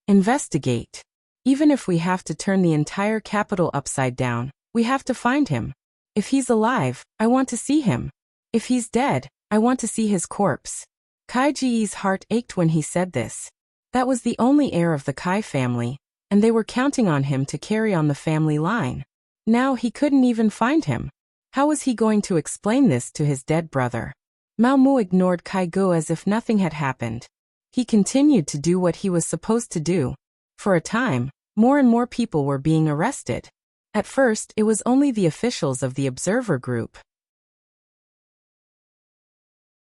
Investigate. Even if we have to turn the entire capital upside down, we have to find him. If he's alive, I want to see him. If he's dead, I want to see his corpse. Kai Ji's heart ached when he said this. That was the only heir of the Kai family, and they were counting on him to carry on the family line. Now he couldn't even find him. How was he going to explain this to his dead brother? Mao Mu ignored Kai Ge as if nothing had happened. He continued to do what he was supposed to do. For a time, more and more people were being arrested. At first, it was only the officials of the observer group.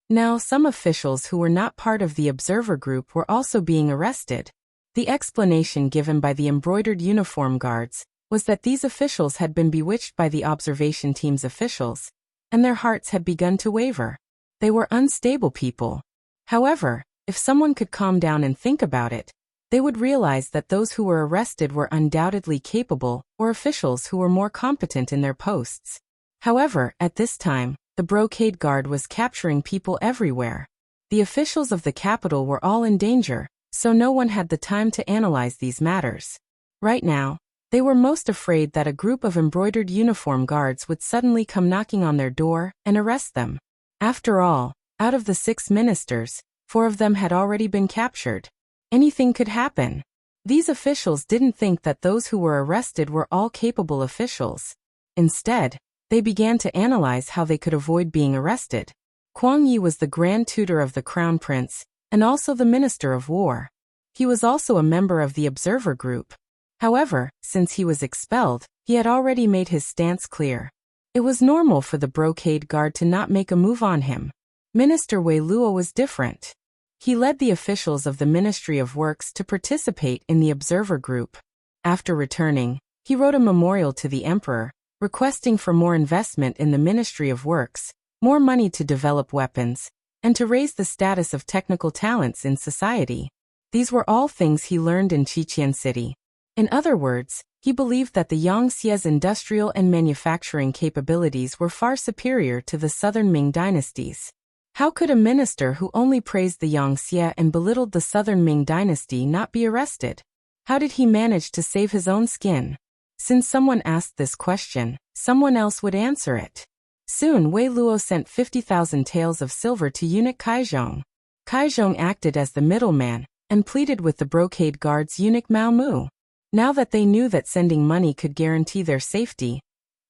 Now, some officials who were not part of the observer group were also being arrested. The explanation given by the embroidered uniform guards was that these officials had been bewitched by the observation team's officials, and their hearts had begun to waver. They were unstable people. However, if someone could calm down and think about it, they would realize that those who were arrested were undoubtedly capable or officials who were more competent in their posts. However, at this time, the brocade guard was capturing people everywhere. The officials of the capital were all in danger, so no one had the time to analyze these matters. Right now, they were most afraid that a group of embroidered uniform guards would suddenly come knocking on their door and arrest them. After all, out of the 6 ministers, 4 of them had already been captured. Anything could happen. These officials didn't think that those who were arrested were all capable officials. Instead, they began to analyze how they could avoid being arrested. Kuang Yi was the Grand Tutor of the Crown Prince, and also the Minister of War. He was also a member of the Observer Group. However, since he was expelled, he had already made his stance clear. It was normal for the brocade guard to not make a move on him. Minister Wei Luo was different. He led the officials of the Ministry of Works to participate in the Observer Group. After returning, he wrote a memorial to the Emperor, requesting for more investment in the Ministry of Works, more money to develop weapons, and to raise the status of technical talents in society. These were all things he learned in Qiqian City. In other words, he believed that the Yangxie's industrial and manufacturing capabilities were far superior to the southern Ming dynasties. How could a minister who only praised the Yangxie and belittled the southern Ming dynasty not be arrested? How did he manage to save his own skin? Since someone asked this question, someone else would answer it. Soon Wei Luo sent 50,000 taels of silver to eunuch Kai Zhong. Kai Zhong acted as the middleman and pleaded with the brocade guard's eunuch Mao Mu. Now that they knew that sending money could guarantee their safety,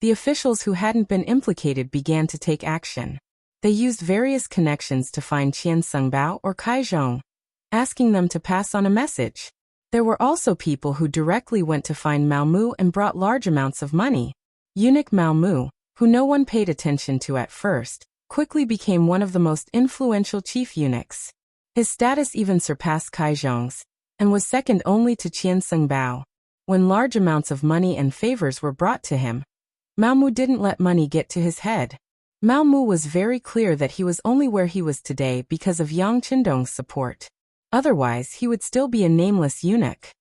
the officials who hadn't been implicated began to take action. They used various connections to find Qian Sengbao or Kai Zhong, asking them to pass on a message. There were also people who directly went to find Mao Mu and brought large amounts of money. Eunuch Mao Mu, who no one paid attention to at first, quickly became one of the most influential chief eunuchs. His status even surpassed Kai Zhong's, and was second only to Qian Sengbao. When large amounts of money and favors were brought to him, Mao Mu didn't let money get to his head. Mao Mu was very clear that he was only where he was today because of Yang Qindong's support. Otherwise, he would still be a nameless eunuch.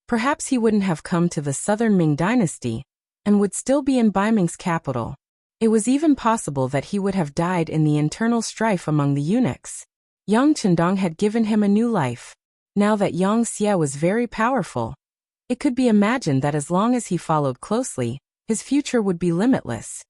Perhaps he wouldn't have come to the southern Ming dynasty, and would still be in Baiming's capital. It was even possible that he would have died in the internal strife among the eunuchs. Yang Chendong had given him a new life. Now that Yang Xie was very powerful, it could be imagined that as long as he followed closely, his future would be limitless.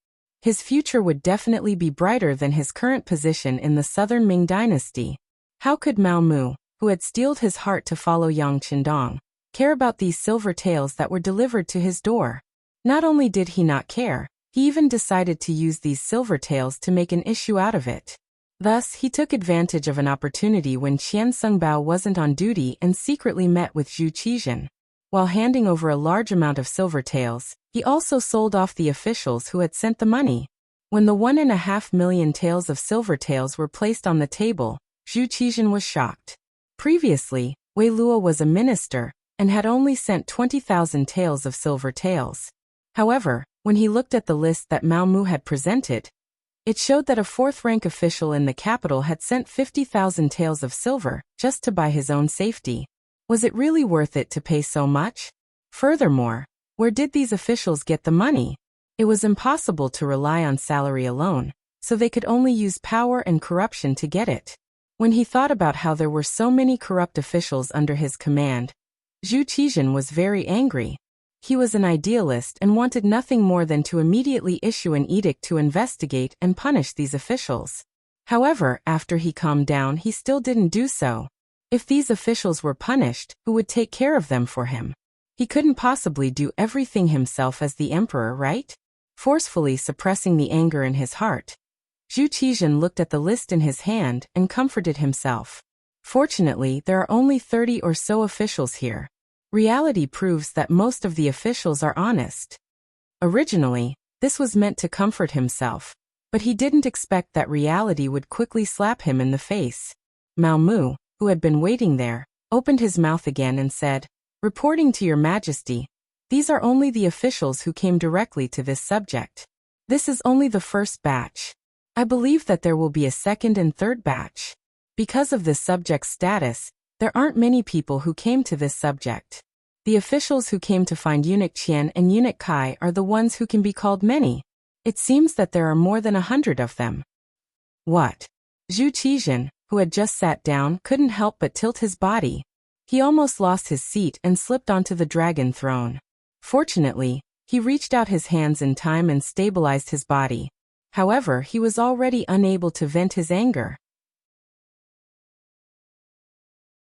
His future would definitely be brighter than his current position in the southern Ming dynasty. How could Mao Mu, who had steeled his heart to follow Yang Chendong, care about these silver taels that were delivered to his door? Not only did he not care, he even decided to use these silver taels to make an issue out of it. Thus, he took advantage of an opportunity when Qian Sungbao wasn't on duty and secretly met with Zhu Qizhen. While handing over a large amount of silver taels, he also sold off the officials who had sent the money. When the 1.5 million taels of silver taels were placed on the table, Zhu Qizhen was shocked. Previously, Wei Luo was a minister and had only sent 20,000 taels of silver taels. However, when he looked at the list that Mao Mu had presented, it showed that a fourth-rank official in the capital had sent 50,000 taels of silver just to buy his own safety. Was it really worth it to pay so much? Furthermore, where did these officials get the money? It was impossible to rely on salary alone, so they could only use power and corruption to get it. When he thought about how there were so many corrupt officials under his command, Zhu Qizhen was very angry. He was an idealist and wanted nothing more than to immediately issue an edict to investigate and punish these officials. However, after he calmed down, he still didn't do so. If these officials were punished, who would take care of them for him? He couldn't possibly do everything himself as the emperor, right? Forcefully suppressing the anger in his heart, Zhu Qizhen looked at the list in his hand and comforted himself. Fortunately, there are only 30 or so officials here. Reality proves that most of the officials are honest. Originally, this was meant to comfort himself, but he didn't expect that reality would quickly slap him in the face. Mao Mu, who had been waiting there, opened his mouth again and said, "Reporting to your majesty, these are only the officials who came directly to this subject. This is only the first batch. I believe that there will be a second and third batch. Because of this subject's status, there aren't many people who came to this subject. The officials who came to find Eunuch Qian and Eunuch Kai are the ones who can be called many. It seems that there are more than 100 of them." What? Zhu Qizhen, who had just sat down, couldn't help but tilt his body. He almost lost his seat and slipped onto the dragon throne. Fortunately, he reached out his hands in time and stabilized his body. However, he was already unable to vent his anger.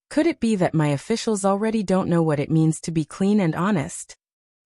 Could it be that my officials already don't know what it means to be clean and honest?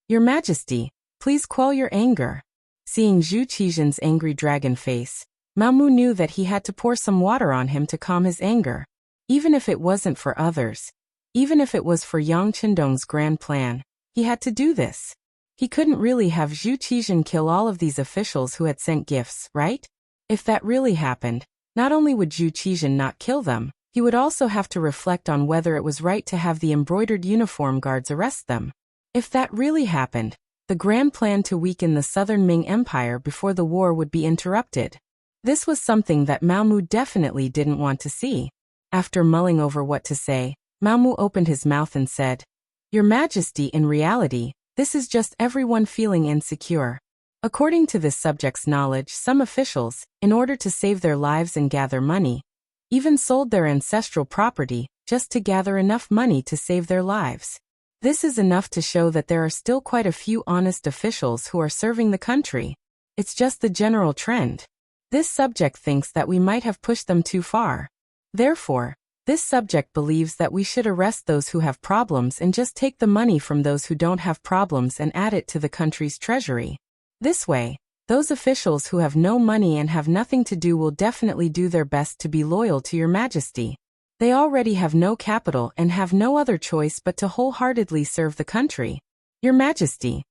Your Majesty, please quell your anger. Seeing Zhu Qizhen's angry dragon face, Mao Mu knew that he had to pour some water on him to calm his anger. Even if it wasn't for others, even if it was for Yang Chendong's grand plan, he had to do this. He couldn't really have Zhu Qizhen kill all of these officials who had sent gifts, right? If that really happened, not only would Zhu Qizhen not kill them, he would also have to reflect on whether it was right to have the embroidered uniform guards arrest them. If that really happened, the grand plan to weaken the southern Ming Empire before the war would be interrupted. This was something that Mao Mu definitely didn't want to see. After mulling over what to say, Mao Mu opened his mouth and said, "Your Majesty, in reality, this is just everyone feeling insecure. According to this subject's knowledge, some officials, in order to save their lives and gather money, even sold their ancestral property just to gather enough money to save their lives. This is enough to show that there are still quite a few honest officials who are serving the country. It's just the general trend. This subject thinks that we might have pushed them too far. Therefore, this subject believes that we should arrest those who have problems and just take the money from those who don't have problems and add it to the country's treasury. This way, those officials who have no money and have nothing to do will definitely do their best to be loyal to your Majesty. They already have no capital and have no other choice but to wholeheartedly serve the country. Your Majesty."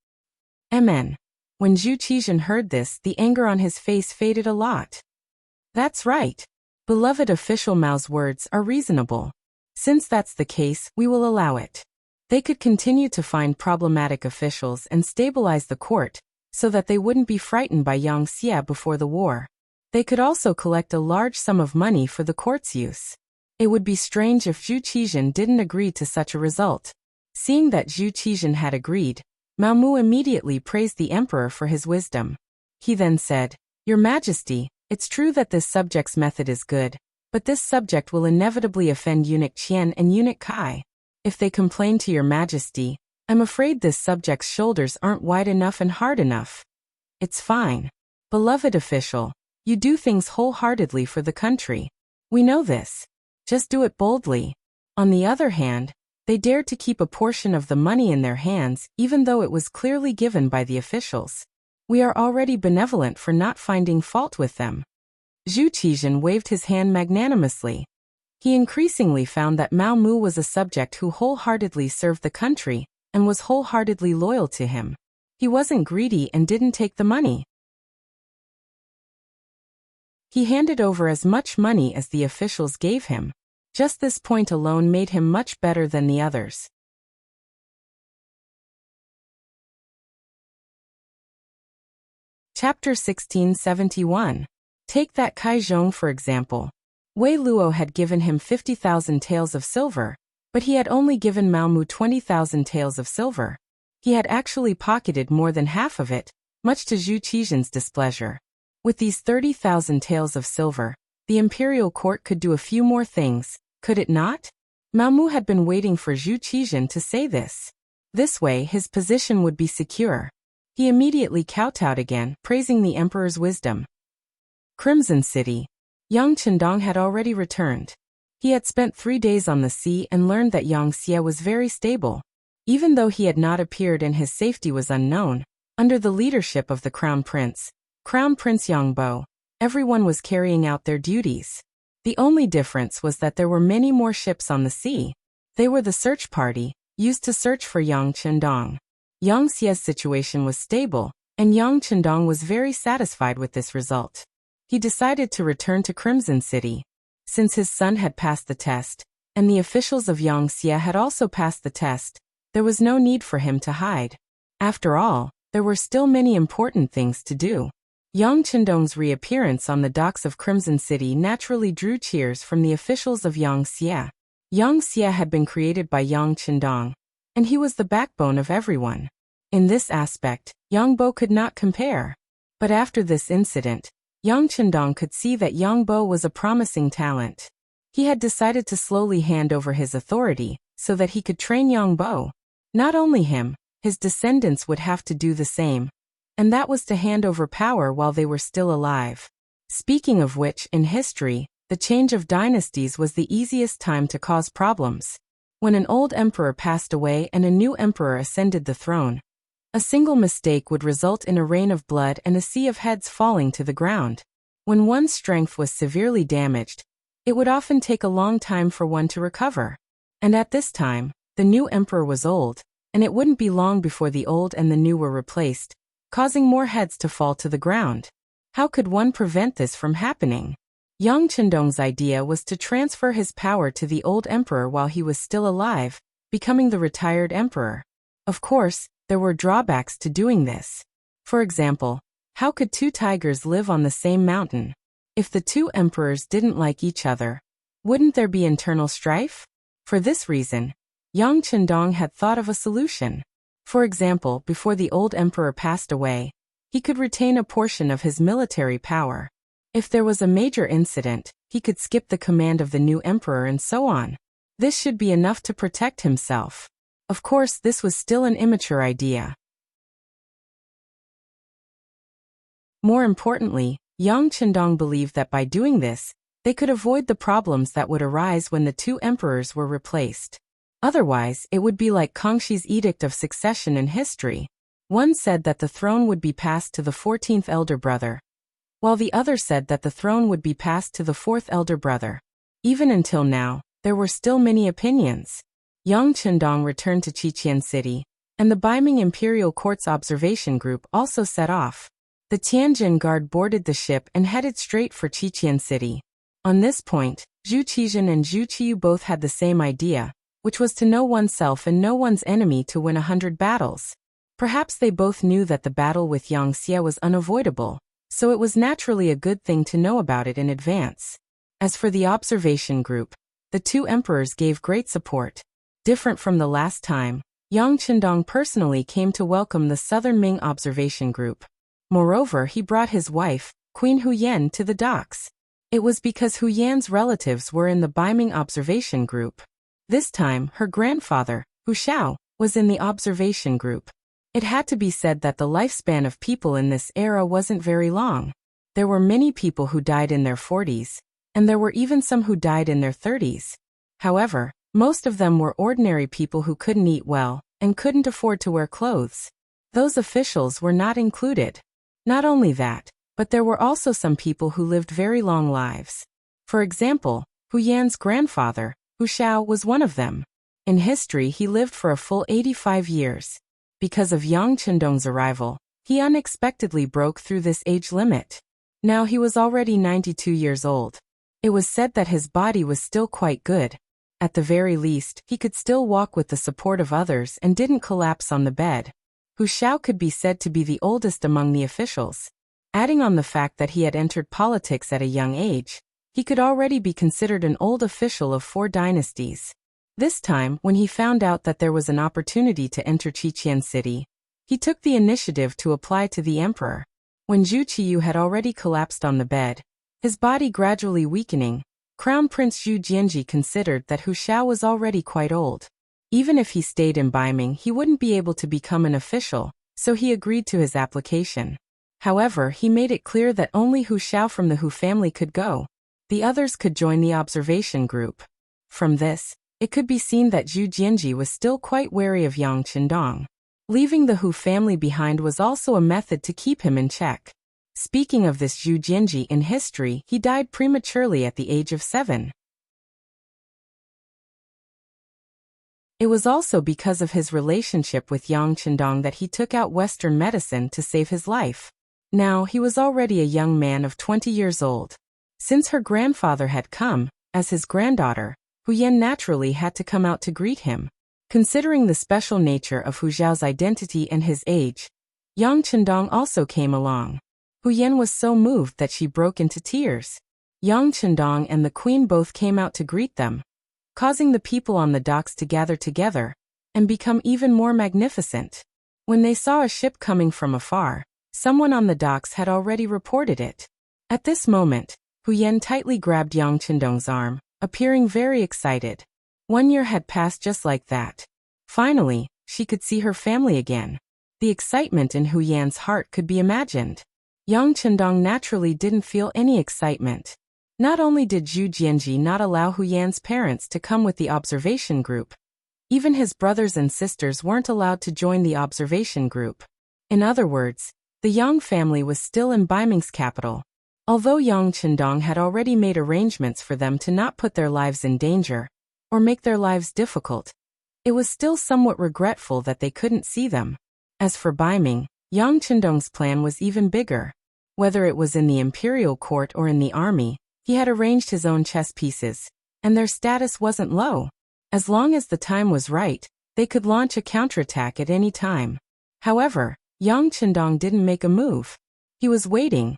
Amen. When Zhu Qizhen heard this, the anger on his face faded a lot. That's right. Beloved official Mao's words are reasonable. Since that's the case, we will allow it. They could continue to find problematic officials and stabilize the court, so that they wouldn't be frightened by Yang Xie before the war. They could also collect a large sum of money for the court's use. It would be strange if Zhu Qizhen didn't agree to such a result. Seeing that Zhu Qizhen had agreed, Mao Mu immediately praised the emperor for his wisdom. He then said, "Your Majesty, it's true that this subject's method is good, but this subject will inevitably offend eunuch Qian and eunuch Kai. If they complain to your Majesty, I'm afraid this subject's shoulders aren't wide enough and hard enough. It's fine. Beloved official, you do things wholeheartedly for the country. We know this. Just do it boldly." On the other hand, they dared to keep a portion of the money in their hands even though it was clearly given by the officials. We are already benevolent for not finding fault with them. Zhu Qizhen waved his hand magnanimously. He increasingly found that Mao Mu was a subject who wholeheartedly served the country and was wholeheartedly loyal to him. He wasn't greedy and didn't take the money. He handed over as much money as the officials gave him. Just this point alone made him much better than the others. Chapter 1671. Take that Kai Zhong for example. Wei Luo had given him 50,000 taels of silver, but he had only given Mao Mu 20,000 taels of silver. He had actually pocketed more than half of it, much to Zhu Qizhen's displeasure. With these 30,000 taels of silver, the imperial court could do a few more things, could it not? Mao Mu had been waiting for Zhu Qizhen to say this. This way his position would be secure. He immediately kowtowed again, praising the emperor's wisdom. Crimson City. Yang Chendong had already returned. He had spent 3 days on the sea and learned that Yang Xie was very stable. Even though he had not appeared and his safety was unknown, under the leadership of the Crown Prince Yang Bo, everyone was carrying out their duties. The only difference was that there were many more ships on the sea. They were the search party, used to search for Yang Chendong. Yang Xie's situation was stable, and Yang Chendong was very satisfied with this result. He decided to return to Crimson City. Since his son had passed the test, and the officials of Yang Xie had also passed the test, there was no need for him to hide. After all, there were still many important things to do. Yang Chendong's reappearance on the docks of Crimson City naturally drew cheers from the officials of Yang Xie. Yang Xie had been created by Yang Chendong, and he was the backbone of everyone. In this aspect, Yang Bo could not compare. But after this incident, Yang Chendong could see that Yang Bo was a promising talent. He had decided to slowly hand over his authority so that he could train Yang Bo. Not only him, his descendants would have to do the same. And that was to hand over power while they were still alive. Speaking of which, in history, the change of dynasties was the easiest time to cause problems. When an old emperor passed away and a new emperor ascended the throne, a single mistake would result in a rain of blood and a sea of heads falling to the ground. When one's strength was severely damaged, it would often take a long time for one to recover. And at this time, the new emperor was old, and it wouldn't be long before the old and the new were replaced, causing more heads to fall to the ground. How could one prevent this from happening? Yang Chendong's idea was to transfer his power to the old emperor while he was still alive, becoming the retired emperor. Of course, there were drawbacks to doing this. For example, how could 2 tigers live on the same mountain? If the 2 emperors didn't like each other, wouldn't there be internal strife? For this reason, Yang Chendong had thought of a solution. For example, before the old emperor passed away, he could retain a portion of his military power. If there was a major incident, he could skip the command of the new emperor and so on. This should be enough to protect himself. Of course, this was still an immature idea. More importantly, Yang Chendong believed that by doing this, they could avoid the problems that would arise when the 2 emperors were replaced. Otherwise, it would be like Kangxi's edict of succession in history. One said that the throne would be passed to the 14th elder brother, while the other said that the throne would be passed to the 4th elder brother. Even until now, there were still many opinions. Yang Chendong returned to Qiqian City, and the Beiming Imperial Court's observation group also set off. The Tianjin Guard boarded the ship and headed straight for Qiqian City. On this point, Zhu Qizhen and Zhu Qiyu both had the same idea, which was to know oneself and know one's enemy to win 100 battles. Perhaps they both knew that the battle with Yang Xie was unavoidable, so it was naturally a good thing to know about it in advance. As for the observation group, the two emperors gave great support. Different from the last time, Yang Qindong personally came to welcome the Southern Ming observation group. Moreover, he brought his wife, Queen Huyan, to the docks. It was because Huyan's relatives were in the Baiming observation group. This time, her grandfather, Hu Xiao, was in the observation group. It had to be said that the lifespan of people in this era wasn't very long. There were many people who died in their 40s, and there were even some who died in their 30s. However, most of them were ordinary people who couldn't eat well and couldn't afford to wear clothes. Those officials were not included. Not only that, but there were also some people who lived very long lives. For example, Huyan's grandfather, Hu Xiao, was one of them. In history, he lived for a full 85 years. Because of Yang Qindong's arrival, he unexpectedly broke through this age limit. Now he was already 92 years old. It was said that his body was still quite good. At the very least, he could still walk with the support of others and didn't collapse on the bed. Hu Xiao could be said to be the oldest among the officials. Adding on the fact that he had entered politics at a young age, he could already be considered an old official of 4 dynasties. This time, when he found out that there was an opportunity to enter Qiqian City, he took the initiative to apply to the emperor. When Zhu Qiyu had already collapsed on the bed, his body gradually weakening, Crown Prince Zhu Jianji considered that Hu Xiao was already quite old. Even if he stayed in Baiming, he wouldn't be able to become an official, so he agreed to his application. However, he made it clear that only Hu Xiao from the Hu family could go. The others could join the observation group. From this, it could be seen that Zhu Jianji was still quite wary of Yang Qindong. Leaving the Hu family behind was also a method to keep him in check. Speaking of this Zhu Jianji in history, he died prematurely at the age of 7. It was also because of his relationship with Yang Qindong that he took out Western medicine to save his life. Now, he was already a young man of 20 years old. Since her grandfather had come, as his granddaughter, Huyan naturally had to come out to greet him. Considering the special nature of Hu Xiao's identity and his age, Yang Qindong also came along. Huyan was so moved that she broke into tears. Yang Qindong and the queen both came out to greet them, causing the people on the docks to gather together and become even more magnificent. When they saw a ship coming from afar, someone on the docks had already reported it. At this moment, Huyan tightly grabbed Yang Qindong's arm, appearing very excited. 1 year had passed just like that. Finally, she could see her family again. The excitement in Huyan's heart could be imagined. Yang Qindong naturally didn't feel any excitement. Not only did Zhu Jianji not allow Huyan's parents to come with the observation group, even his brothers and sisters weren't allowed to join the observation group. In other words, the Yang family was still in Baiming's capital. Although Yang Qindong had already made arrangements for them to not put their lives in danger or make their lives difficult, it was still somewhat regretful that they couldn't see them. As for Baiming, Yang Qindong's plan was even bigger. Whether it was in the imperial court or in the army, he had arranged his own chess pieces, and their status wasn't low. As long as the time was right, they could launch a counterattack at any time. However, Yang Qindong didn't make a move. He was waiting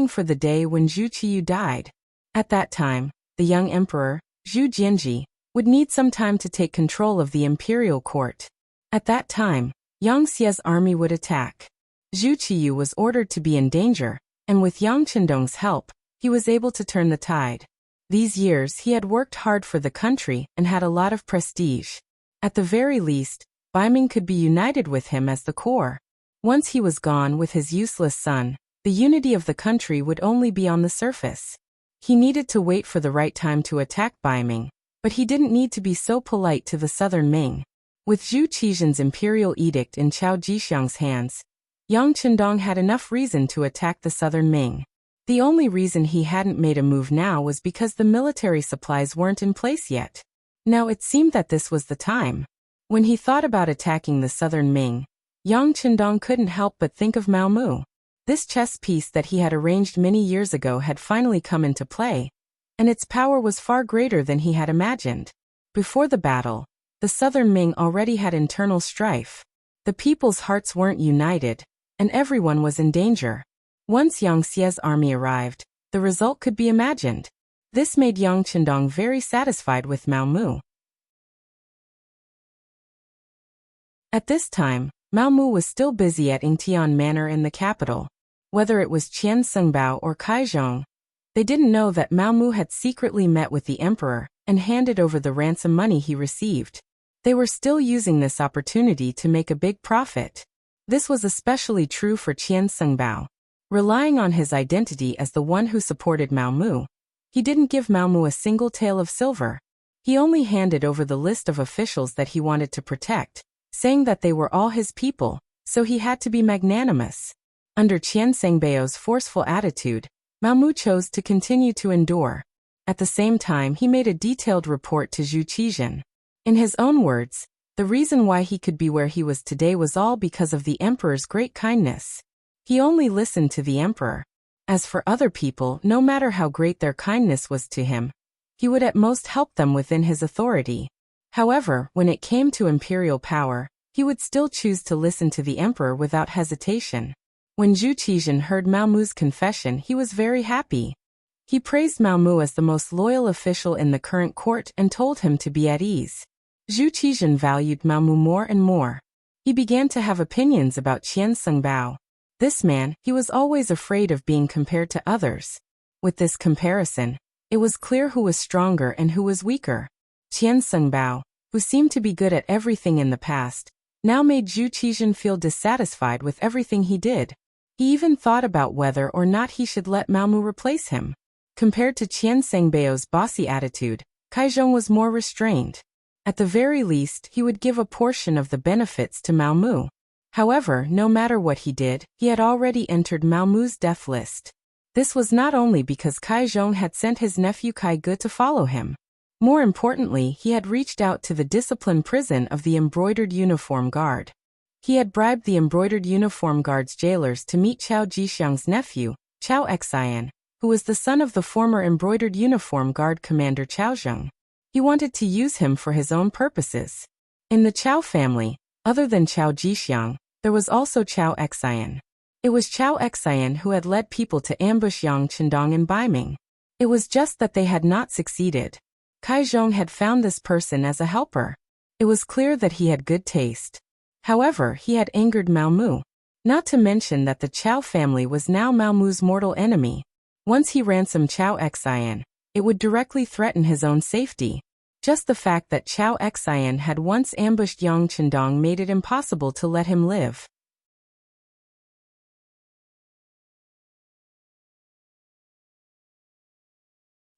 for the day when Zhu Qiyu died. At that time, the young emperor, Zhu Jianji, would need some time to take control of the imperial court. At that time, Yang Xie's army would attack. Zhu Qiyu was ordered to be in danger, and with Yang Qindong's help, he was able to turn the tide. These years he had worked hard for the country and had a lot of prestige. At the very least, Baiming could be united with him as the core. Once he was gone with his useless son, the unity of the country would only be on the surface. He needed to wait for the right time to attack Baiming, but he didn't need to be so polite to the southern Ming. With Zhu Qizhen's imperial edict in Chao Jixiang's hands, Yang Qindong had enough reason to attack the southern Ming. The only reason he hadn't made a move now was because the military supplies weren't in place yet. Now it seemed that this was the time. When he thought about attacking the southern Ming, Yang Qindong couldn't help but think of Mao Mu. This chess piece that he had arranged many years ago had finally come into play, and its power was far greater than he had imagined. Before the battle, the southern Ming already had internal strife. The people's hearts weren't united, and everyone was in danger. Once Yang Xie's army arrived, the result could be imagined. This made Yang Qindong very satisfied with Mao Mu. At this time, Mao Mu was still busy at Yingtian Manor in the capital. Whether it was Qian Sengbao or Kaizhong, they didn't know that Mao Mu had secretly met with the emperor and handed over the ransom money he received. They were still using this opportunity to make a big profit. This was especially true for Qian Sengbao. Relying on his identity as the one who supported Mao Mu, he didn't give Mao Mu a single tael of silver. He only handed over the list of officials that he wanted to protect, saying that they were all his people, so he had to be magnanimous. Under Qian Sengbao's forceful attitude, Mao Mu chose to continue to endure. At the same time, he made a detailed report to Zhu Qizhen. In his own words, the reason why he could be where he was today was all because of the emperor's great kindness. He only listened to the emperor. As for other people, no matter how great their kindness was to him, he would at most help them within his authority. However, when it came to imperial power, he would still choose to listen to the emperor without hesitation. When Zhu Qizhen heard Mao Mu's confession, he was very happy. He praised Mao Mu as the most loyal official in the current court and told him to be at ease. Zhu Qizhen valued Mao Mu more and more. He began to have opinions about Qian Sengbao. This man, he was always afraid of being compared to others. With this comparison, it was clear who was stronger and who was weaker. Qian Sengbao, who seemed to be good at everything in the past, now made Zhu Qizhen feel dissatisfied with everything he did. He even thought about whether or not he should let Mao Mu replace him. Compared to Qian Sengbao's bossy attitude, Kaizhong was more restrained. At the very least, he would give a portion of the benefits to Mao Mu. However, no matter what he did, he had already entered Mao Mu's death list. This was not only because Kaizhong had sent his nephew Kai Ge to follow him. More importantly, he had reached out to the discipline prison of the Embroidered Uniform Guard. He had bribed the Embroidered Uniform Guard's jailers to meet Chao Jixiang's nephew, Chao Xian, who was the son of the former Embroidered Uniform Guard commander Chao Zheng. He wanted to use him for his own purposes. In the Chao family, other than Chao Jixiang, there was also Chao Xian. It was Chao Xian who had led people to ambush Yang Qindong and Baiming. It was just that they had not succeeded. Kaizhong had found this person as a helper. It was clear that he had good taste. However, he had angered Mao Mu. Not to mention that the Chao family was now Mao Mu's mortal enemy. Once he ransomed Chao Xian, it would directly threaten his own safety. Just the fact that Chao Xian had once ambushed Yang Qindong made it impossible to let him live.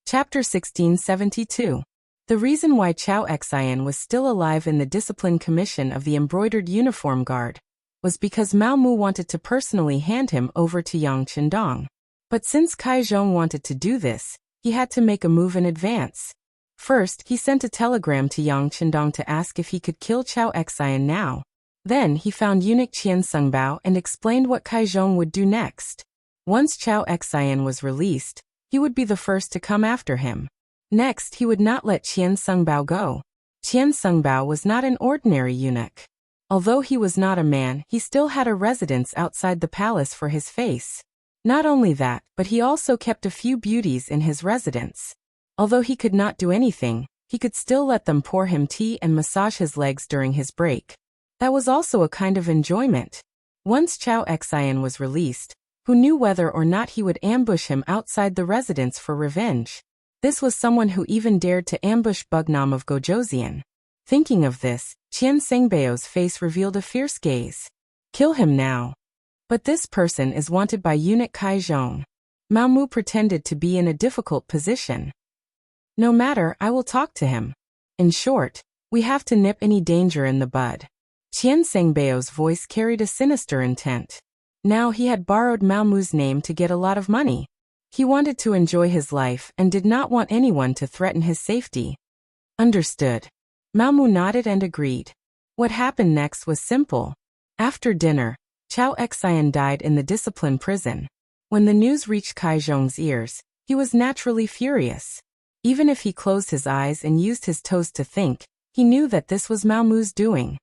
Chapter 1672. The reason why Chao Xian was still alive in the Discipline Commission of the Embroidered Uniform Guard was because Mao Mu wanted to personally hand him over to Yang Qindong. But since Kaizhong wanted to do this, he had to make a move in advance. First, he sent a telegram to Yang Qindong to ask if he could kill Chao Xian now. Then he found eunuch Qian Sengbao and explained what Kaizhong would do next. Once Chao Xian was released, he would be the first to come after him. Next, he would not let Qian Sengbao go. Qian Sengbao was not an ordinary eunuch. Although he was not a man, he still had a residence outside the palace for his face. Not only that, but he also kept a few beauties in his residence. Although he could not do anything, he could still let them pour him tea and massage his legs during his break. That was also a kind of enjoyment. Once Chao Xian was released, who knew whether or not he would ambush him outside the residence for revenge? This was someone who even dared to ambush Bugnam of Gojoseon. Thinking of this, Qian Sengbao's face revealed a fierce gaze. Kill him now. But this person is wanted by eunuch Kaizhong. Mao Mu pretended to be in a difficult position. No matter, I will talk to him. In short, we have to nip any danger in the bud. Qian Sengbao's voice carried a sinister intent. Now he had borrowed Mao Mu's name to get a lot of money. He wanted to enjoy his life and did not want anyone to threaten his safety. Understood. Mao Mu nodded and agreed. What happened next was simple. After dinner, Chao Xian died in the discipline prison. When the news reached Kaizhong's ears, he was naturally furious. Even if he closed his eyes and used his toes to think, he knew that this was Mao Mu's doing.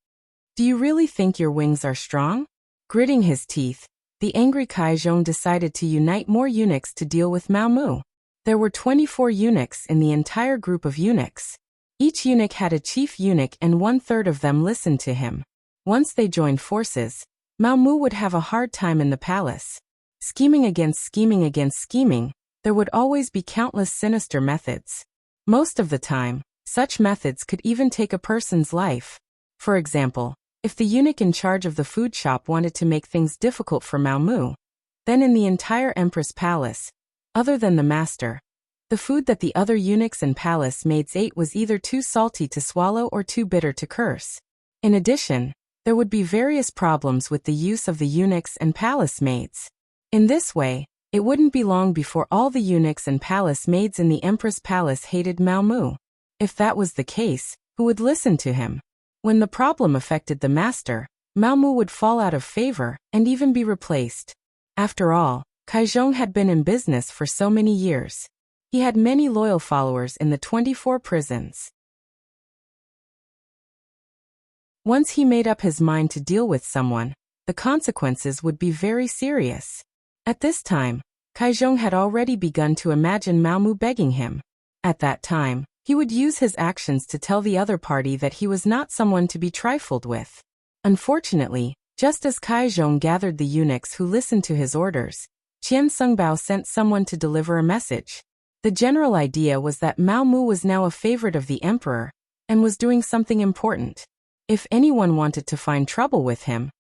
Do you really think your wings are strong? Gritting his teeth, the angry Kaizhong decided to unite more eunuchs to deal with Mao Mu. There were 24 eunuchs in the entire group of eunuchs. Each eunuch had a chief eunuch and 1/3 of them listened to him. Once they joined forces, Mao Mu would have a hard time in the palace. Scheming against scheming, there would always be countless sinister methods. Most of the time, such methods could even take a person's life. For example, if the eunuch in charge of the food shop wanted to make things difficult for Mao Mu, then in the entire empress palace, other than the master, the food that the other eunuchs and palace maids ate was either too salty to swallow or too bitter to curse. In addition, there would be various problems with the use of the eunuchs and palace maids. In this way, it wouldn't be long before all the eunuchs and palace maids in the empress palace hated Mao Mu. If that was the case, who would listen to him? When the problem affected the master, Mao Mu would fall out of favor and even be replaced. After all, Kaizhong had been in business for so many years. He had many loyal followers in the 24 prisons. Once he made up his mind to deal with someone, the consequences would be very serious. At this time, Kaizhong had already begun to imagine Mao Mu begging him. At that time, he would use his actions to tell the other party that he was not someone to be trifled with. Unfortunately, just as Kaizhong gathered the eunuchs who listened to his orders, Qian Sungbao sent someone to deliver a message. The general idea was that Mao Mu was now a favorite of the emperor and was doing something important. If anyone wanted to find trouble with him,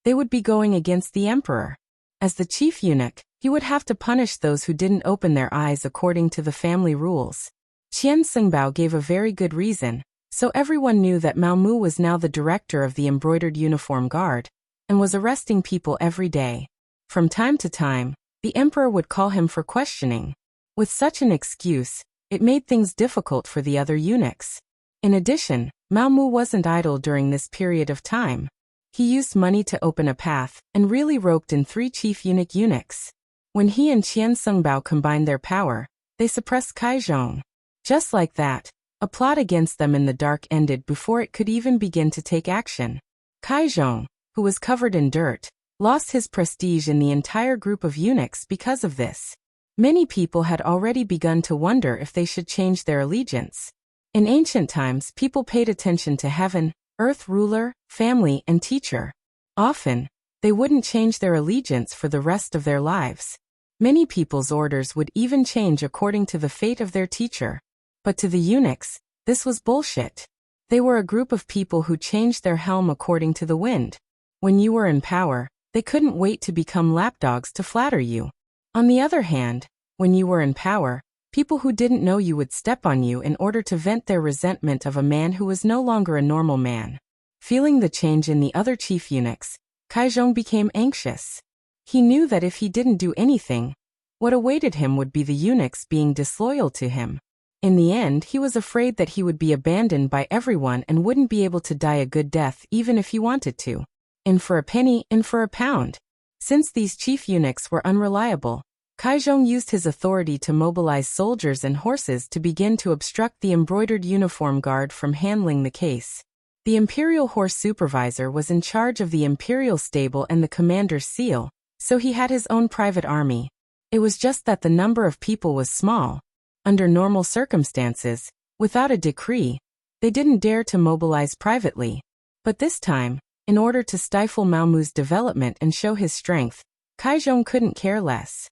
they would be going against the emperor. As the chief eunuch, he would have to punish those who didn't open their eyes according to the family rules. Qian Sungbao gave a very good reason, so everyone knew that Mao Mu was now the director of the embroidered uniform guard and was arresting people every day. From time to time, the emperor would call him for questioning. With such an excuse, it made things difficult for the other eunuchs. In addition, Mao Mu wasn't idle during this period of time. He used money to open a path and really roped in 3 chief eunuchs. When he and Qian Sungbao combined their power, they suppressed Kaizhong. Just like that, a plot against them in the dark ended before it could even begin to take action. Kaizhong, who was covered in dirt, lost his prestige in the entire group of eunuchs because of this. Many people had already begun to wonder if they should change their allegiance. In ancient times, people paid attention to heaven, earth ruler, family, and teacher. Often, they wouldn't change their allegiance for the rest of their lives. Many people's orders would even change according to the fate of their teacher. But to the eunuchs, this was bullshit. They were a group of people who changed their helm according to the wind. When you were in power, they couldn't wait to become lapdogs to flatter you. On the other hand, when you were in power, people who didn't know you would step on you in order to vent their resentment of a man who was no longer a normal man. Feeling the change in the other chief eunuchs, Kaizhong became anxious. He knew that if he didn't do anything, what awaited him would be the eunuchs being disloyal to him. In the end, he was afraid that he would be abandoned by everyone and wouldn't be able to die a good death even if he wanted to. In for a penny, in for a pound. Since these chief eunuchs were unreliable, Kaizhong used his authority to mobilize soldiers and horses to begin to obstruct the embroidered uniform guard from handling the case. The imperial horse supervisor was in charge of the imperial stable and the commander's seal, so he had his own private army. It was just that the number of people was small. Under normal circumstances, without a decree, they didn't dare to mobilize privately. But this time, in order to stifle Mao Mu's development and show his strength, Kaizhong couldn't care less.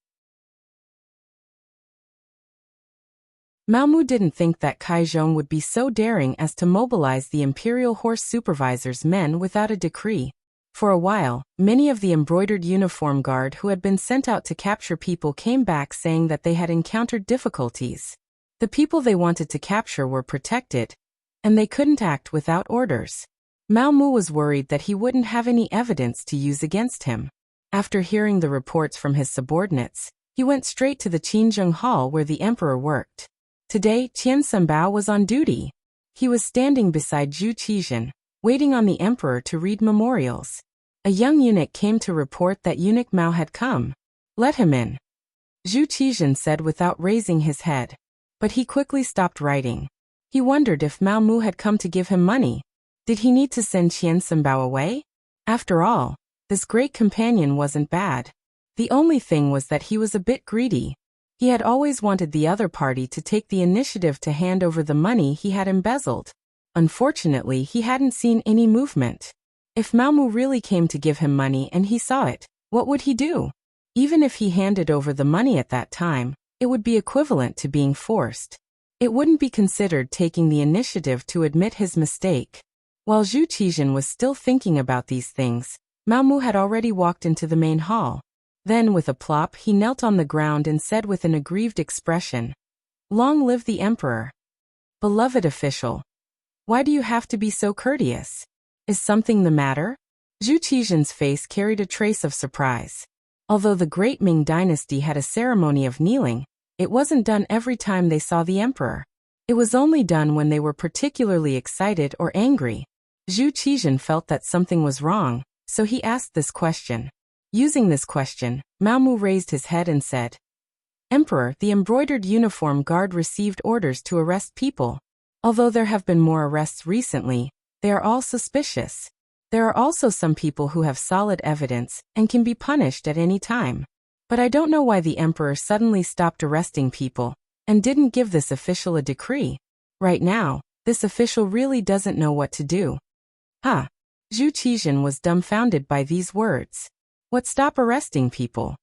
Mao Mu didn't think that Kaizhong would be so daring as to mobilize the imperial horse supervisor's men without a decree. For a while, many of the embroidered uniform guard who had been sent out to capture people came back saying that they had encountered difficulties. The people they wanted to capture were protected, and they couldn't act without orders. Mao Mu was worried that he wouldn't have any evidence to use against him. After hearing the reports from his subordinates, he went straight to the Qinzheng Hall where the emperor worked. Today, Qian Sungbao was on duty. He was standing beside Zhu Qizhen, waiting on the emperor to read memorials. A young eunuch came to report that eunuch Mao had come. "Let him in," Zhu Qizhen said without raising his head. But he quickly stopped writing. He wondered if Mao Mu had come to give him money. Did he need to send Qian Sungbao away? After all, this great companion wasn't bad. The only thing was that he was a bit greedy. He had always wanted the other party to take the initiative to hand over the money he had embezzled. Unfortunately, he hadn't seen any movement. If Maomu really came to give him money and he saw it, what would he do? Even if he handed over the money at that time, it would be equivalent to being forced. It wouldn't be considered taking the initiative to admit his mistake. While Zhu Qizhen was still thinking about these things, Maomu had already walked into the main hall. Then, with a plop, he knelt on the ground and said with an aggrieved expression, "Long live the emperor. Beloved official. Why do you have to be so courteous? Is something the matter?" Zhu Qizhen's face carried a trace of surprise. Although the great Ming dynasty had a ceremony of kneeling, it wasn't done every time they saw the emperor. It was only done when they were particularly excited or angry. Zhu Qizhen felt that something was wrong, so he asked this question. Using this question, Maomu raised his head and said, "Emperor, the embroidered uniform guard received orders to arrest people. Although there have been more arrests recently, they are all suspicious. There are also some people who have solid evidence and can be punished at any time. But I don't know why the emperor suddenly stopped arresting people and didn't give this official a decree. Right now, this official really doesn't know what to do." Huh. Zhu Qizhen was dumbfounded by these words. What stop arresting people?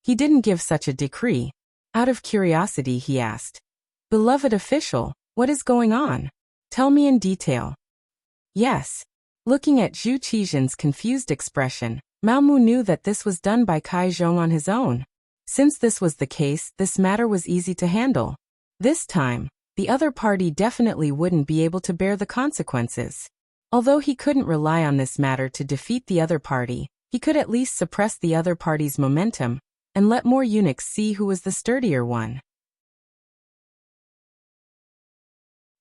He didn't give such a decree. Out of curiosity, he asked, "Beloved official, what is going on? Tell me in detail." Yes. Looking at Zhu Qizhen's confused expression, Maomu knew that this was done by Kai Zhong on his own. Since this was the case, this matter was easy to handle. This time, the other party definitely wouldn't be able to bear the consequences. Although he couldn't rely on this matter to defeat the other party, he could at least suppress the other party's momentum and let more eunuchs see who was the sturdier one.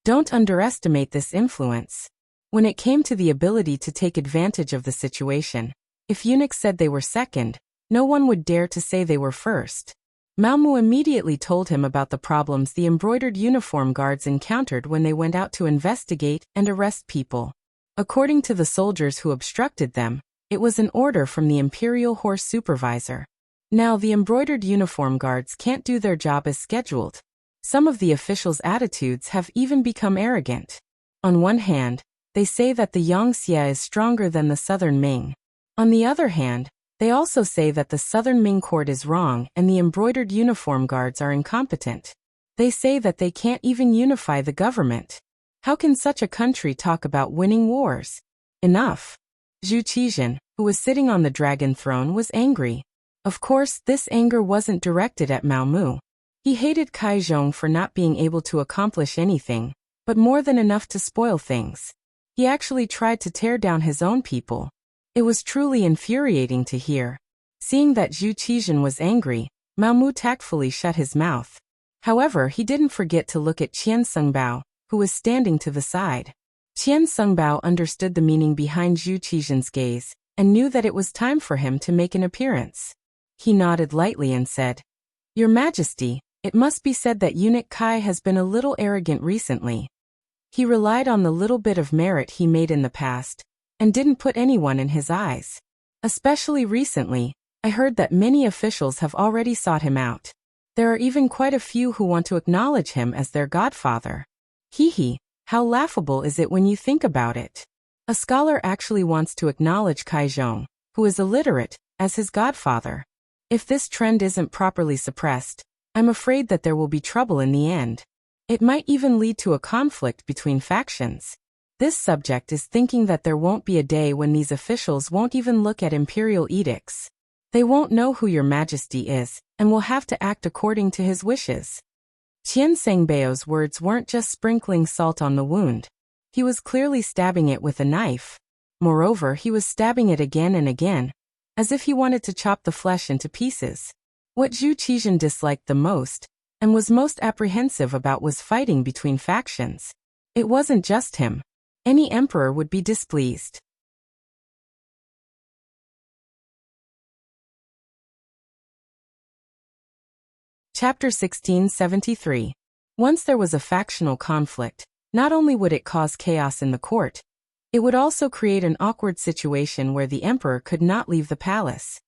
Don't underestimate this influence. When it came to the ability to take advantage of the situation, if eunuchs said they were second, no one would dare to say they were first. Maomu immediately told him about the problems the embroidered uniform guards encountered when they went out to investigate and arrest people. According to the soldiers who obstructed them, it was an order from the Imperial Horse Supervisor. Now the embroidered uniform guards can't do their job as scheduled. Some of the officials' attitudes have even become arrogant. On one hand, they say that the Yangxia is stronger than the Southern Ming. On the other hand, they also say that the Southern Ming court is wrong and the embroidered uniform guards are incompetent. They say that they can't even unify the government. How can such a country talk about winning wars? Enough. Zhu Qizhen, who was sitting on the dragon throne, was angry. Of course, this anger wasn't directed at Maomu. He hated Kai Zhong for not being able to accomplish anything, but more than enough to spoil things. He actually tried to tear down his own people. It was truly infuriating to hear. Seeing that Zhu Qizhen was angry, Maomu tactfully shut his mouth. However, he didn't forget to look at Qian Sungbao, who was standing to the side. Qian Sungbao understood the meaning behind Zhu Qizhen's gaze and knew that it was time for him to make an appearance. He nodded lightly and said, "Your Majesty, it must be said that eunuch Kai has been a little arrogant recently. He relied on the little bit of merit he made in the past and didn't put anyone in his eyes. Especially recently, I heard that many officials have already sought him out. There are even quite a few who want to acknowledge him as their godfather. Hee, how laughable is it when you think about it? A scholar actually wants to acknowledge Kai Zhong, who is illiterate, as his godfather. If this trend isn't properly suppressed, I'm afraid that there will be trouble in the end. It might even lead to a conflict between factions. This subject is thinking that there won't be a day when these officials won't even look at imperial edicts. They won't know who your Majesty is, and will have to act according to his wishes." Qian Sengbao's words weren't just sprinkling salt on the wound. He was clearly stabbing it with a knife. Moreover, he was stabbing it again and again, as if he wanted to chop the flesh into pieces. What Zhu Qizhen disliked the most, and was most apprehensive about, was fighting between factions. It wasn't just him. Any emperor would be displeased. Chapter 1673. Once there was a factional conflict, not only would it cause chaos in the court, it would also create an awkward situation where the emperor could not leave the palace.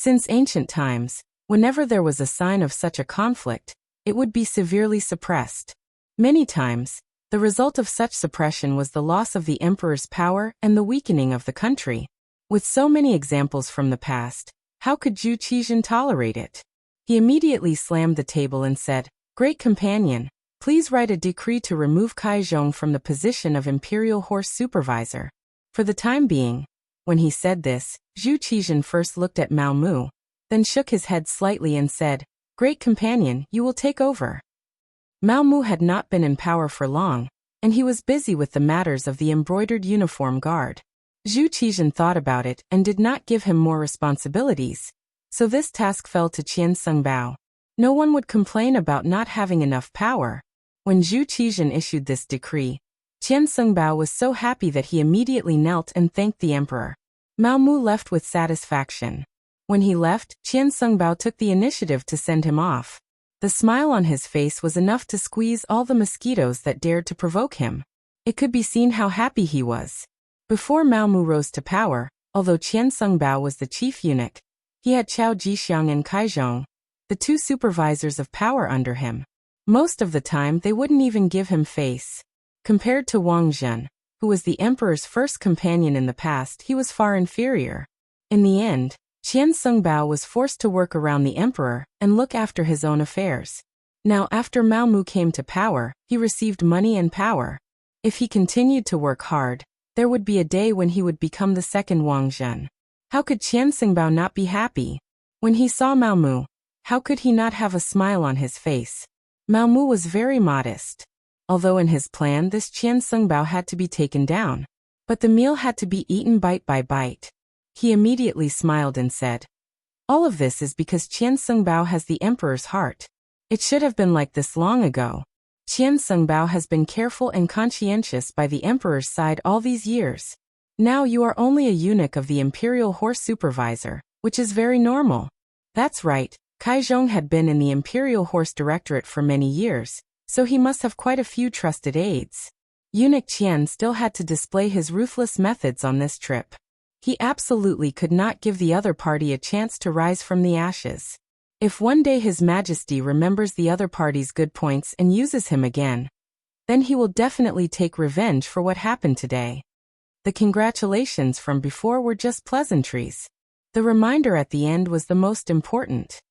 Since ancient times, whenever there was a sign of such a conflict, it would be severely suppressed. Many times, the result of such suppression was the loss of the emperor's power and the weakening of the country. With so many examples from the past, how could Zhu Qizhen tolerate it? He immediately slammed the table and said, "Great companion, please write a decree to remove Kai Zhong from the position of Imperial Horse Supervisor." For the time being, when he said this, Zhu Qizhen first looked at Mao Mu, then shook his head slightly and said, "Great companion, you will take over." Mao Mu had not been in power for long, and he was busy with the matters of the embroidered uniform guard. Zhu Qizhen thought about it and did not give him more responsibilities, so this task fell to Qian Sengbao. No one would complain about not having enough power. When Zhu Qizhen issued this decree, Qian Sengbao was so happy that he immediately knelt and thanked the emperor. Mao Mu left with satisfaction. When he left, Qian Sengbao took the initiative to send him off. The smile on his face was enough to squeeze all the mosquitoes that dared to provoke him. It could be seen how happy he was. Before Mao Mu rose to power, although Qian Sengbao was the chief eunuch, he had Chao Jixiang and Kai Zhong, the two supervisors of power under him. Most of the time they wouldn't even give him face. Compared to Wang Zhen, who was the emperor's first companion in the past, he was far inferior. In the end, Qian Sengbao was forced to work around the emperor and look after his own affairs. Now after Mao Mu came to power, he received money and power. If he continued to work hard, there would be a day when he would become the second Wang Zhen. How could Qian Sengbao not be happy? When he saw Mao Mu, how could he not have a smile on his face? Mao Mu was very modest. Although in his plan this Qian Sengbao had to be taken down, but the meal had to be eaten bite by bite. He immediately smiled and said, "All of this is because Qian Sengbao has the emperor's heart. It should have been like this long ago. Qian Sengbao has been careful and conscientious by the emperor's side all these years. Now you are only a eunuch of the Imperial Horse Supervisor, which is very normal." That's right, Kai Zhong had been in the Imperial Horse Directorate for many years, so he must have quite a few trusted aides. Eunuch Qian still had to display his ruthless methods on this trip. He absolutely could not give the other party a chance to rise from the ashes. If one day His Majesty remembers the other party's good points and uses him again, then he will definitely take revenge for what happened today. The congratulations from before were just pleasantries. The reminder at the end was the most important.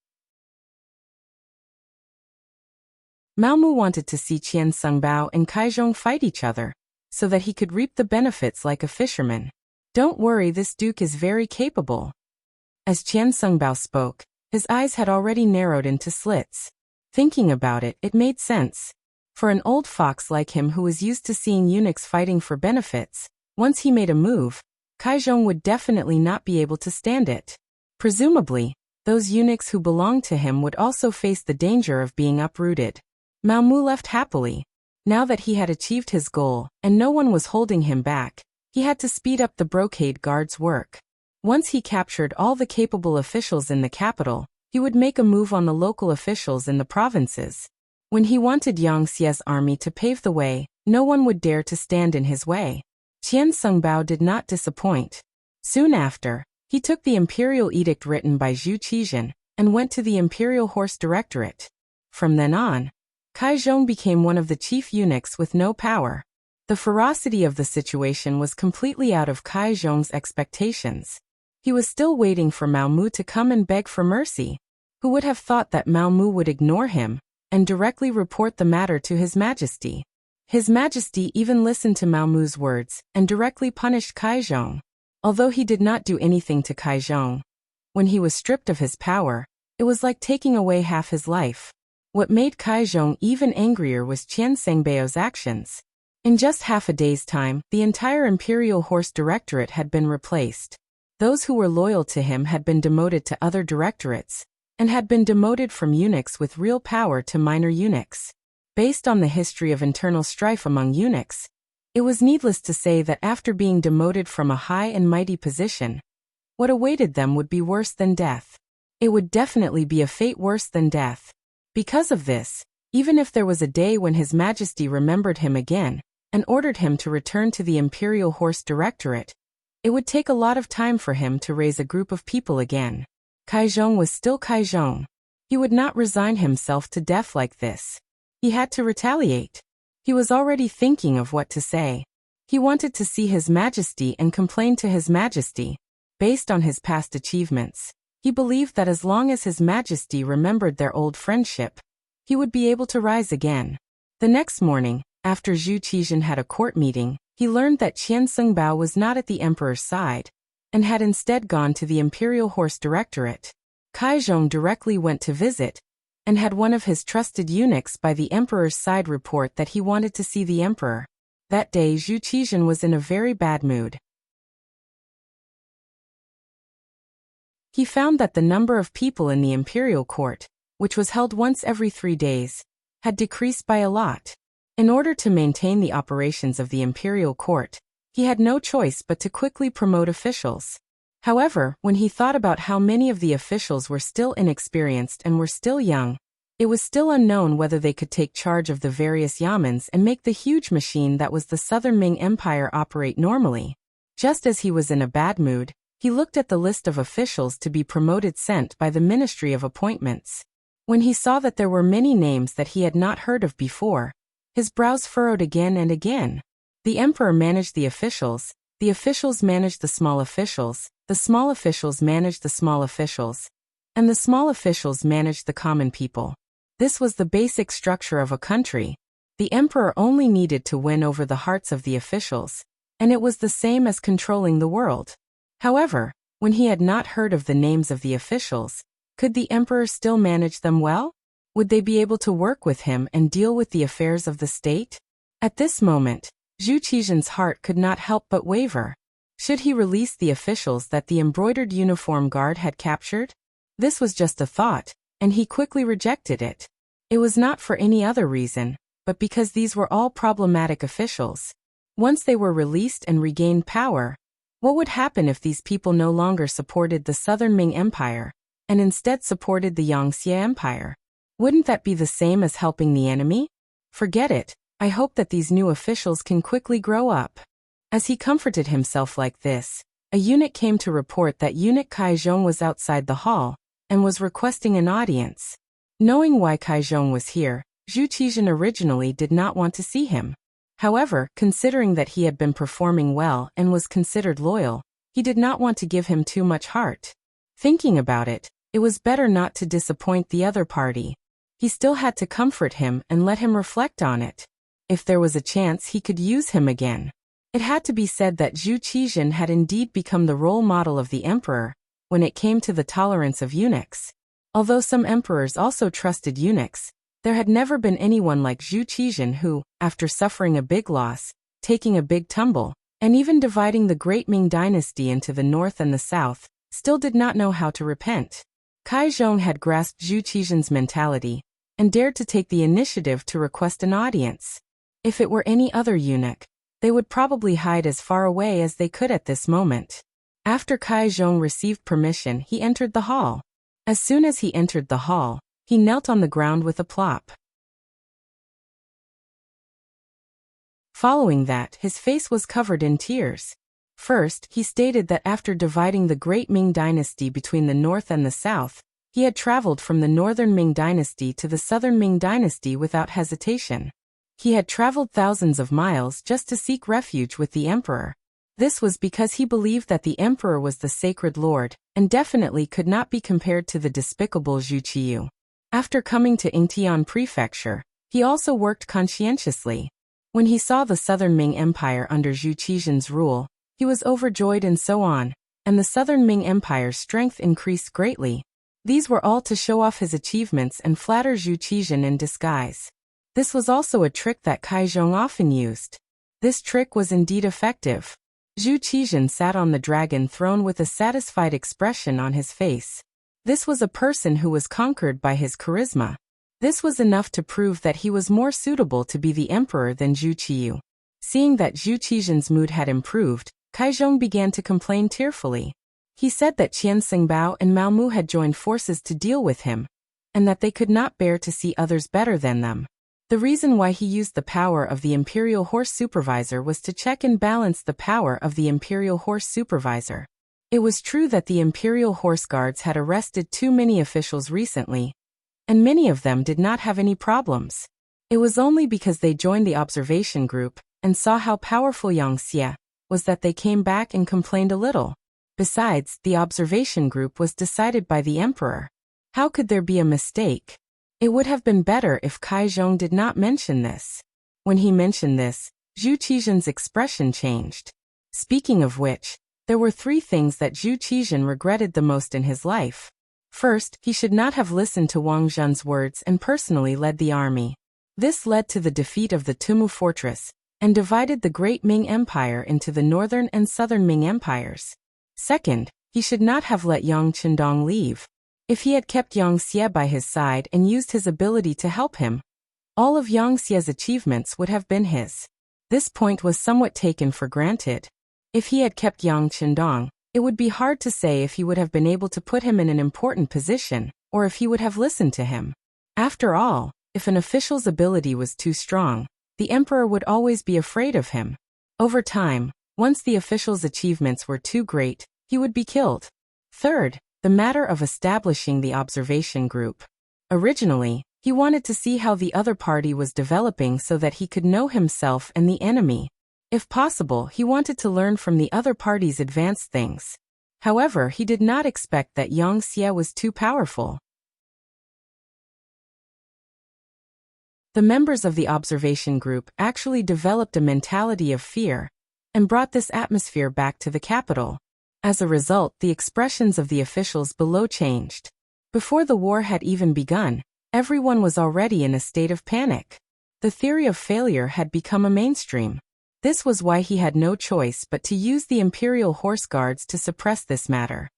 Mao Mu wanted to see Qian Sengbao and Kai Zhong fight each other, so that he could reap the benefits like a fisherman. "Don't worry, this duke is very capable." As Qian Sengbao spoke, his eyes had already narrowed into slits. Thinking about it, it made sense. For an old fox like him who was used to seeing eunuchs fighting for benefits, once he made a move, Kai Zhong would definitely not be able to stand it. Presumably, those eunuchs who belonged to him would also face the danger of being uprooted. Mao Mu left happily. Now that he had achieved his goal, and no one was holding him back, he had to speed up the brocade guard's work. Once he captured all the capable officials in the capital, he would make a move on the local officials in the provinces. When he wanted Yang Xie's army to pave the way, no one would dare to stand in his way. Qian Sengbao did not disappoint. Soon after, he took the imperial edict written by Zhu Qizhen and went to the Imperial Horse Directorate. From then on, Kai Zhong became one of the chief eunuchs with no power. The ferocity of the situation was completely out of Kai Zhong's expectations. He was still waiting for Mao Mu to come and beg for mercy. Who would have thought that Mao Mu would ignore him and directly report the matter to His Majesty? His Majesty even listened to Mao Mu's words and directly punished Kai Zhong. Although he did not do anything to Kai Zhong, when he was stripped of his power, it was like taking away half his life. What made Kai Zhong even angrier was Qian Sengbao's actions. In just half a day's time, the entire Imperial Horse Directorate had been replaced. Those who were loyal to him had been demoted to other directorates, and had been demoted from eunuchs with real power to minor eunuchs. Based on the history of internal strife among eunuchs, it was needless to say that after being demoted from a high and mighty position, what awaited them would be worse than death. It would definitely be a fate worse than death. Because of this, even if there was a day when His Majesty remembered him again and ordered him to return to the Imperial Horse Directorate, it would take a lot of time for him to raise a group of people again. Kaizhong was still Kaizhong. He would not resign himself to death like this. He had to retaliate. He was already thinking of what to say. He wanted to see His Majesty and complain to His Majesty. Based on his past achievements, he believed that as long as His Majesty remembered their old friendship, he would be able to rise again. The next morning, after Zhu Qizhen had a court meeting, he learned that Qian Sengbao was not at the emperor's side, and had instead gone to the Imperial Horse Directorate. Kaizhong directly went to visit, and had one of his trusted eunuchs by the emperor's side report that he wanted to see the emperor. That day Zhu Qizhen was in a very bad mood. He found that the number of people in the imperial court, which was held once every 3 days, had decreased by a lot. In order to maintain the operations of the imperial court, he had no choice but to quickly promote officials. However, when he thought about how many of the officials were still inexperienced and were still young, it was still unknown whether they could take charge of the various yamens and make the huge machine that was the Southern Ming Empire operate normally. Just as he was in a bad mood, he looked at the list of officials to be promoted sent by the Ministry of Appointments. When he saw that there were many names that he had not heard of before, his brows furrowed again and again. The emperor managed the officials managed the small officials managed the small officials, and the small officials managed the common people. This was the basic structure of a country. The emperor only needed to win over the hearts of the officials, and it was the same as controlling the world. However, when he had not heard of the names of the officials, could the emperor still manage them well? Would they be able to work with him and deal with the affairs of the state? At this moment, Zhu Qizhen's heart could not help but waver. Should he release the officials that the embroidered uniform guard had captured? This was just a thought, and he quickly rejected it. It was not for any other reason, but because these were all problematic officials. Once they were released and regained power, what would happen if these people no longer supported the Southern Ming Empire, and instead supported the Yangxie Empire? Wouldn't that be the same as helping the enemy? Forget it. I hope that these new officials can quickly grow up. As he comforted himself like this, a eunuch came to report that eunuch Kaizhong was outside the hall, and was requesting an audience. Knowing why Kaizhong was here, Zhu Qizhen originally did not want to see him. However, considering that he had been performing well and was considered loyal, he did not want to give him too much heart. Thinking about it, it was better not to disappoint the other party. He still had to comfort him and let him reflect on it. If there was a chance he could use him again. It had to be said that Zhu Qizhen had indeed become the role model of the emperor when it came to the tolerance of eunuchs. Although some emperors also trusted eunuchs, there had never been anyone like Zhu Qizhen who, after suffering a big loss, taking a big tumble, and even dividing the great Ming dynasty into the north and the south, still did not know how to repent. Kaizhong had grasped Zhu Qizhen's mentality, and dared to take the initiative to request an audience. If it were any other eunuch, they would probably hide as far away as they could at this moment. After Kaizhong received permission, he entered the hall. As soon as he entered the hall, he knelt on the ground with a plop. Following that, his face was covered in tears. First, he stated that after dividing the great Ming dynasty between the north and the south, he had traveled from the northern Ming dynasty to the southern Ming dynasty without hesitation. He had traveled thousands of miles just to seek refuge with the emperor. This was because he believed that the emperor was the sacred lord, and definitely could not be compared to the despicable Zhu Qiyu. After coming to Yingtian Prefecture, he also worked conscientiously. When he saw the Southern Ming Empire under Zhu Qizhen's rule, he was overjoyed and so on, and the Southern Ming Empire's strength increased greatly. These were all to show off his achievements and flatter Zhu Qizhen in disguise. This was also a trick that Kaizhong often used. This trick was indeed effective. Zhu Qizhen sat on the dragon throne with a satisfied expression on his face. This was a person who was conquered by his charisma. This was enough to prove that he was more suitable to be the emperor than Zhu Qiyu. Seeing that Zhu Qizhen's mood had improved, Kaizhong began to complain tearfully. He said that Qian Sengbao and Mao Mu had joined forces to deal with him, and that they could not bear to see others better than them. The reason why he used the power of the Imperial Horse Supervisor was to check and balance the power of the Imperial Horse Supervisor. It was true that the imperial horse guards had arrested too many officials recently, and many of them did not have any problems. It was only because they joined the observation group and saw how powerful Wuxia was that they came back and complained a little. Besides, the observation group was decided by the emperor. How could there be a mistake? It would have been better if Kai Zhong did not mention this. When he mentioned this, Zhu Qizhen's expression changed. Speaking of which, there were 3 things that Zhu Qizhen regretted the most in his life. First, he should not have listened to Wang Zhen's words and personally led the army. This led to the defeat of the Tumu fortress and divided the Great Ming Empire into the Northern and Southern Ming Empires. Second, he should not have let Yang Qindong leave. If he had kept Wuxia by his side and used his ability to help him, all of Wuxia's achievements would have been his. This point was somewhat taken for granted. If he had kept Yang Qindong, it would be hard to say if he would have been able to put him in an important position, or if he would have listened to him. After all, if an official's ability was too strong, the emperor would always be afraid of him. Over time, once the official's achievements were too great, he would be killed. Third, the matter of establishing the observation group. Originally, he wanted to see how the other party was developing so that he could know himself and the enemy. If possible, he wanted to learn from the other party's advanced things. However, he did not expect that Wuxia was too powerful. The members of the observation group actually developed a mentality of fear and brought this atmosphere back to the capital. As a result, the expressions of the officials below changed. Before the war had even begun, everyone was already in a state of panic. The theory of failure had become a mainstream. This was why he had no choice but to use the imperial horse guards to suppress this matter.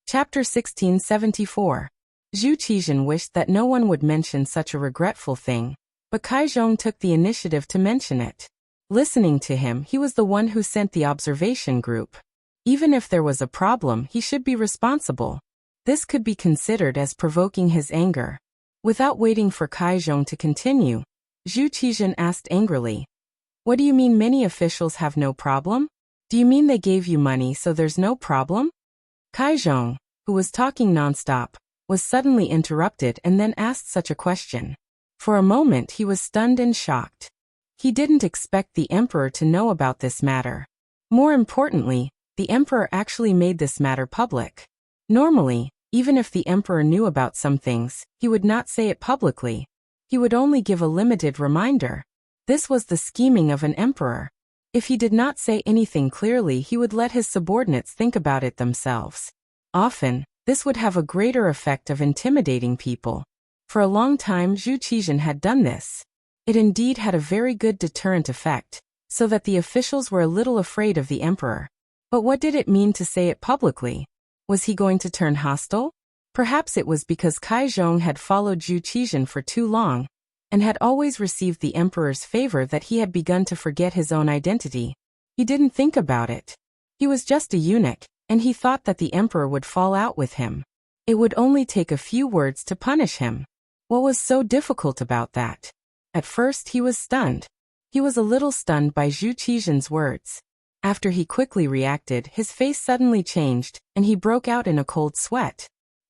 Chapter 1674. Zhu Qizhen wished that no one would mention such a regretful thing, but Kai Zhong took the initiative to mention it. Listening to him, he was the one who sent the observation group. Even if there was a problem, he should be responsible. This could be considered as provoking his anger. Without waiting for Kai Zhong to continue, Zhu Qizhen asked angrily, "What do you mean many officials have no problem? Do you mean they gave you money so there's no problem?" Kai Zhong, who was talking nonstop, was suddenly interrupted and then asked such a question. For a moment he was stunned and shocked. He didn't expect the emperor to know about this matter. More importantly, the emperor actually made this matter public. Normally, even if the emperor knew about some things, he would not say it publicly. He would only give a limited reminder. This was the scheming of an emperor. If he did not say anything clearly, he would let his subordinates think about it themselves. Often, this would have a greater effect of intimidating people. For a long time, Zhu Qizhen had done this. It indeed had a very good deterrent effect, so that the officials were a little afraid of the emperor. But what did it mean to say it publicly? Was he going to turn hostile? Perhaps it was because Kai Zhong had followed Zhu Qizhen for too long, and had always received the emperor's favor that he had begun to forget his own identity. He didn't think about it. He was just a eunuch, and he thought that the emperor would fall out with him. It would only take a few words to punish him. What was so difficult about that? At first he was stunned. He was a little stunned by Zhu Qizhen's words. After he quickly reacted, his face suddenly changed, and he broke out in a cold sweat.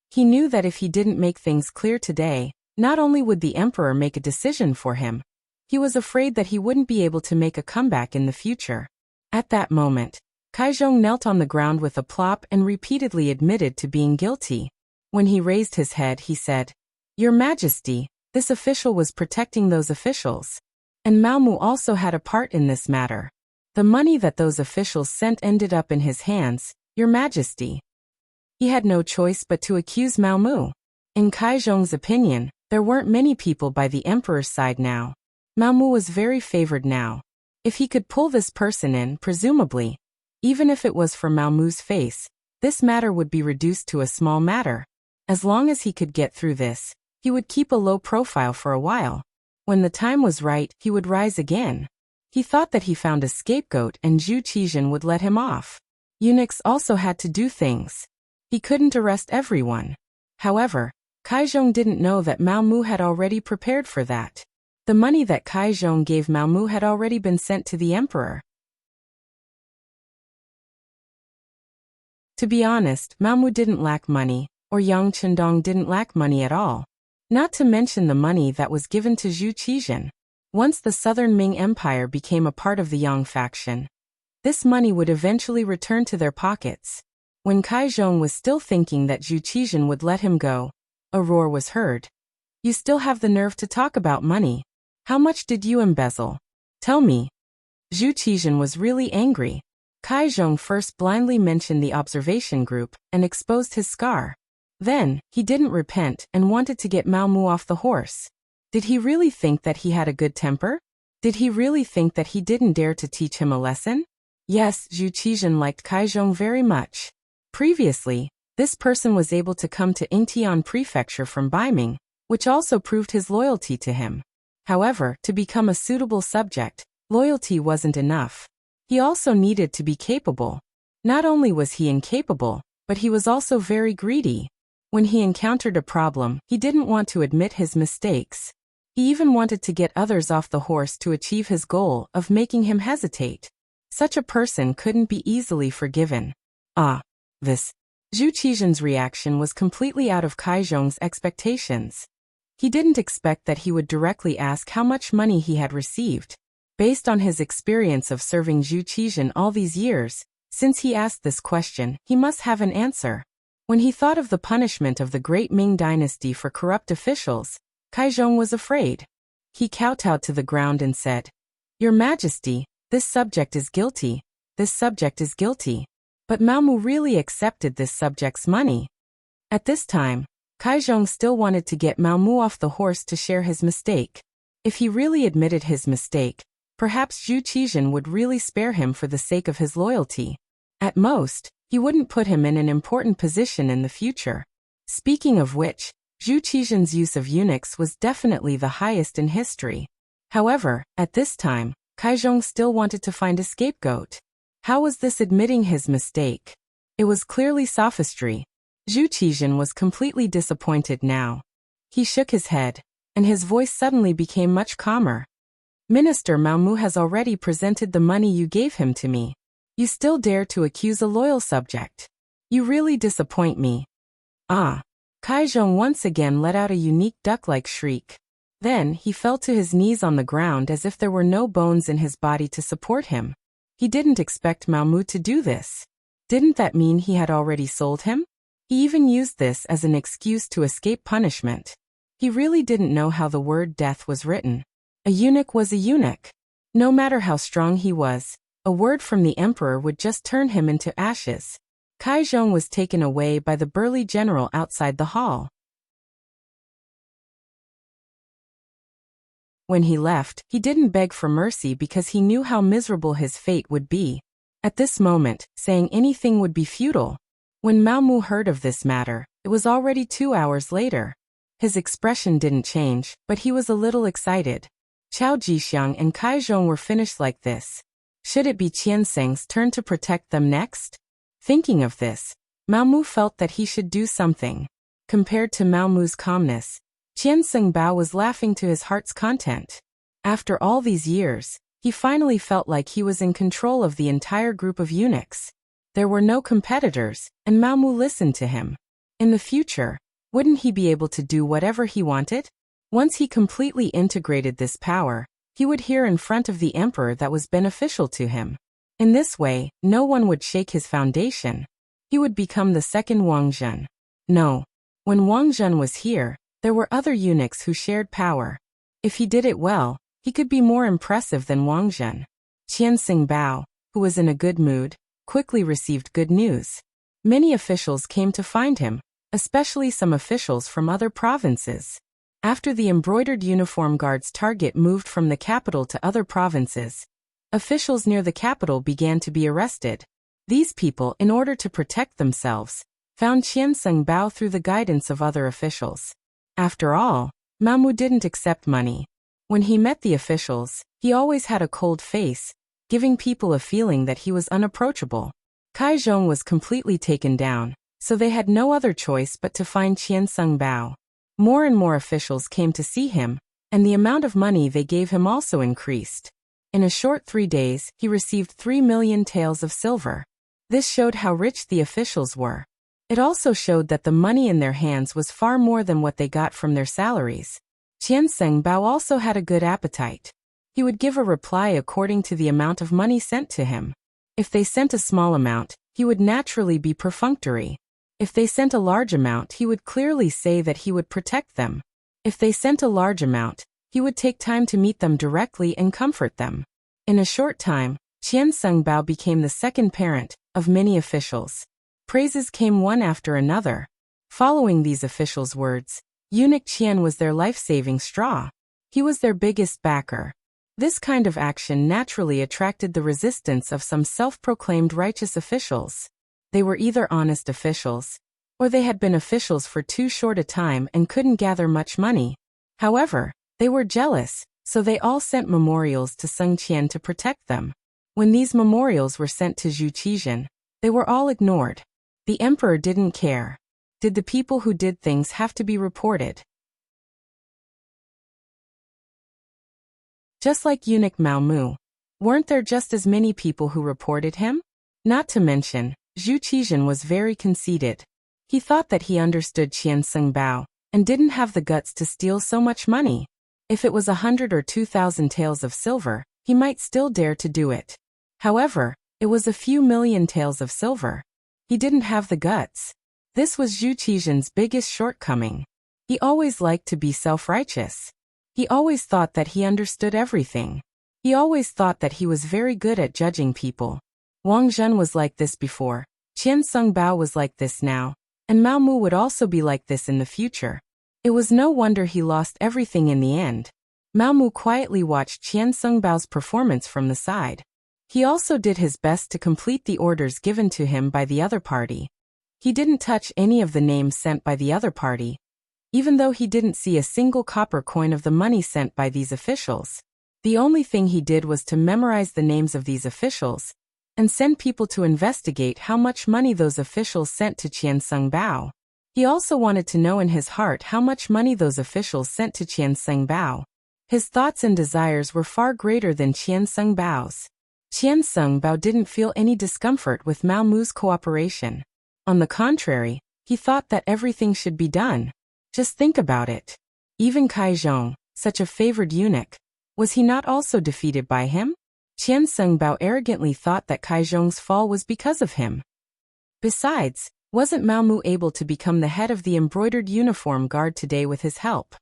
He knew that if he didn't make things clear today, not only would the emperor make a decision for him, he was afraid that he wouldn't be able to make a comeback in the future. At that moment, Kai Zhong knelt on the ground with a plop and repeatedly admitted to being guilty. When he raised his head, he said, "Your Majesty, this official was protecting those officials. And Mao Mu also had a part in this matter. The money that those officials sent ended up in his hands, Your Majesty." He had no choice but to accuse Mao Mu. In Kai Zhong's opinion, there weren't many people by the emperor's side now. Mao Mu was very favored now. If he could pull this person in, presumably, even if it was for Mao Mu's face, this matter would be reduced to a small matter. As long as he could get through this, he would keep a low profile for a while. When the time was right, he would rise again. He thought that he found a scapegoat and Zhu Qizhen would let him off. Eunuchs also had to do things. He couldn't arrest everyone. However, Kai Zhong didn't know that Mao Mu had already prepared for that. The money that Kai Zhong gave Mao Mu had already been sent to the emperor. To be honest, Mao Mu didn't lack money, or Yang Chendong didn't lack money at all. Not to mention the money that was given to Zhu Qizhen. Once the southern Ming Empire became a part of the Yang faction, this money would eventually return to their pockets. When Kai Zhong was still thinking that Zhu Qizhen would let him go, a roar was heard. You still have the nerve to talk about money. How much did you embezzle? Tell me. Zhu Qizhen was really angry. Kai Zhong first blindly mentioned the observation group and exposed his scar. Then, he didn't repent and wanted to get Mao Mu off the horse. Did he really think that he had a good temper? Did he really think that he didn't dare to teach him a lesson? Yes, Zhu Qizhen liked Kai Zhong very much. Previously, this person was able to come to Yingtian Prefecture from Baiming, which also proved his loyalty to him. However, to become a suitable subject, loyalty wasn't enough. He also needed to be capable. Not only was he incapable, but he was also very greedy. When he encountered a problem, he didn't want to admit his mistakes. He even wanted to get others off the horse to achieve his goal of making him hesitate. Such a person couldn't be easily forgiven. This. Zhu Qizhen's reaction was completely out of Kai Zhong's expectations. He didn't expect that he would directly ask how much money he had received. Based on his experience of serving Zhu Qizhen all these years, since he asked this question, he must have an answer. When he thought of the punishment of the great Ming dynasty for corrupt officials, Kai Zhong was afraid. He kowtowed to the ground and said, "Your Majesty, this subject is guilty. This subject is guilty." But Mao Mu really accepted this subject's money. At this time, Kai Zhong still wanted to get Mao Mu off the horse to share his mistake. If he really admitted his mistake, perhaps Zhu Qizhen would really spare him for the sake of his loyalty. At most, he wouldn't put him in an important position in the future. Speaking of which, Zhu Qizhen's use of eunuchs was definitely the highest in history. However, at this time, Kai Zhong still wanted to find a scapegoat. How was this admitting his mistake? It was clearly sophistry. Zhu Qizhen was completely disappointed now. He shook his head, and his voice suddenly became much calmer. "Minister Mao Mu has already presented the money you gave him to me. You still dare to accuse a loyal subject. You really disappoint me." Kai Zhong once again let out a unique duck-like shriek. Then, he fell to his knees on the ground as if there were no bones in his body to support him. He didn't expect Mao Mu to do this. Didn't that mean he had already sold him? He even used this as an excuse to escape punishment. He really didn't know how the word death was written. A eunuch was a eunuch. No matter how strong he was, a word from the emperor would just turn him into ashes. Kai Zhong was taken away by the burly general outside the hall. When he left, he didn't beg for mercy because he knew how miserable his fate would be. At this moment, saying anything would be futile. When Mao Mu heard of this matter, it was already 2 hours later. His expression didn't change, but he was a little excited. Chao Jixiang and Kai Zhong were finished like this. Should it be Qiansheng's turn to protect them next? Thinking of this, Mao Mu felt that he should do something. Compared to Mao Mu's calmness, Qiansheng Bao was laughing to his heart's content. After all these years, he finally felt like he was in control of the entire group of eunuchs. There were no competitors, and Mao Mu listened to him. In the future, wouldn't he be able to do whatever he wanted? Once he completely integrated this power, he would hear in front of the emperor that was beneficial to him. In this way, no one would shake his foundation. He would become the second Wang Zhen. No. When Wang Zhen was here, there were other eunuchs who shared power. If he did it well, he could be more impressive than Wang Zhen. Qiansheng Bao, who was in a good mood, quickly received good news. Many officials came to find him, especially some officials from other provinces. After the embroidered uniform guards target moved from the capital to other provinces, officials near the capital began to be arrested. These people, in order to protect themselves, found Qiansheng Bao through the guidance of other officials. After all, Mao Mu didn't accept money. When he met the officials, he always had a cold face, giving people a feeling that he was unapproachable. Kai Zhong was completely taken down, so they had no other choice but to find Qiansheng Bao. More and more officials came to see him, and the amount of money they gave him also increased. In a short 3 days, he received 3 million taels of silver. This showed how rich the officials were. It also showed that the money in their hands was far more than what they got from their salaries. Qian Sengbao also had a good appetite. He would give a reply according to the amount of money sent to him. If they sent a small amount, he would naturally be perfunctory. If they sent a large amount, he would clearly say that he would protect them. If they sent a large amount, he would take time to meet them directly and comfort them. In a short time, Qian Sengbao became the second parent of many officials. Praises came one after another. Following these officials' words, eunuch Qian was their life-saving straw. He was their biggest backer. This kind of action naturally attracted the resistance of some self-proclaimed righteous officials. They were either honest officials, or they had been officials for too short a time and couldn't gather much money. However, they were jealous, so they all sent memorials to Sung Qian to protect them. When these memorials were sent to Zhu Qizhen, they were all ignored. The emperor didn't care. Did the people who did things have to be reported? Just like eunuch Mao Mu, weren't there just as many people who reported him? Not to mention, Zhu Qizhen was very conceited. He thought that he understood Qian Sengbao and didn't have the guts to steal so much money. If it was 100 or 2,000 taels of silver, he might still dare to do it. However, it was a few million taels of silver. He didn't have the guts. This was Zhu Qizhen's biggest shortcoming. He always liked to be self-righteous. He always thought that he understood everything. He always thought that he was very good at judging people. Wang Zhen was like this before, Qian Sengbao was like this now, and Mao Mu would also be like this in the future. It was no wonder he lost everything in the end. Mao Mu quietly watched Qian Sengbao's performance from the side. He also did his best to complete the orders given to him by the other party. He didn't touch any of the names sent by the other party, even though he didn't see a single copper coin of the money sent by these officials. The only thing he did was to memorize the names of these officials and send people to investigate how much money those officials sent to Qian Sengbao. He also wanted to know in his heart how much money those officials sent to Qian Sengbao. His thoughts and desires were far greater than Qian Sengbao's. Qian Sengbao didn't feel any discomfort with Mao Mu's cooperation. On the contrary, he thought that everything should be done. Just think about it. Even Kai Zhong, such a favored eunuch, was he not also defeated by him? Qian Sengbao arrogantly thought that Kai Zhong's fall was because of him. Besides, wasn't Mao Mu able to become the head of the embroidered uniform guard today with his help?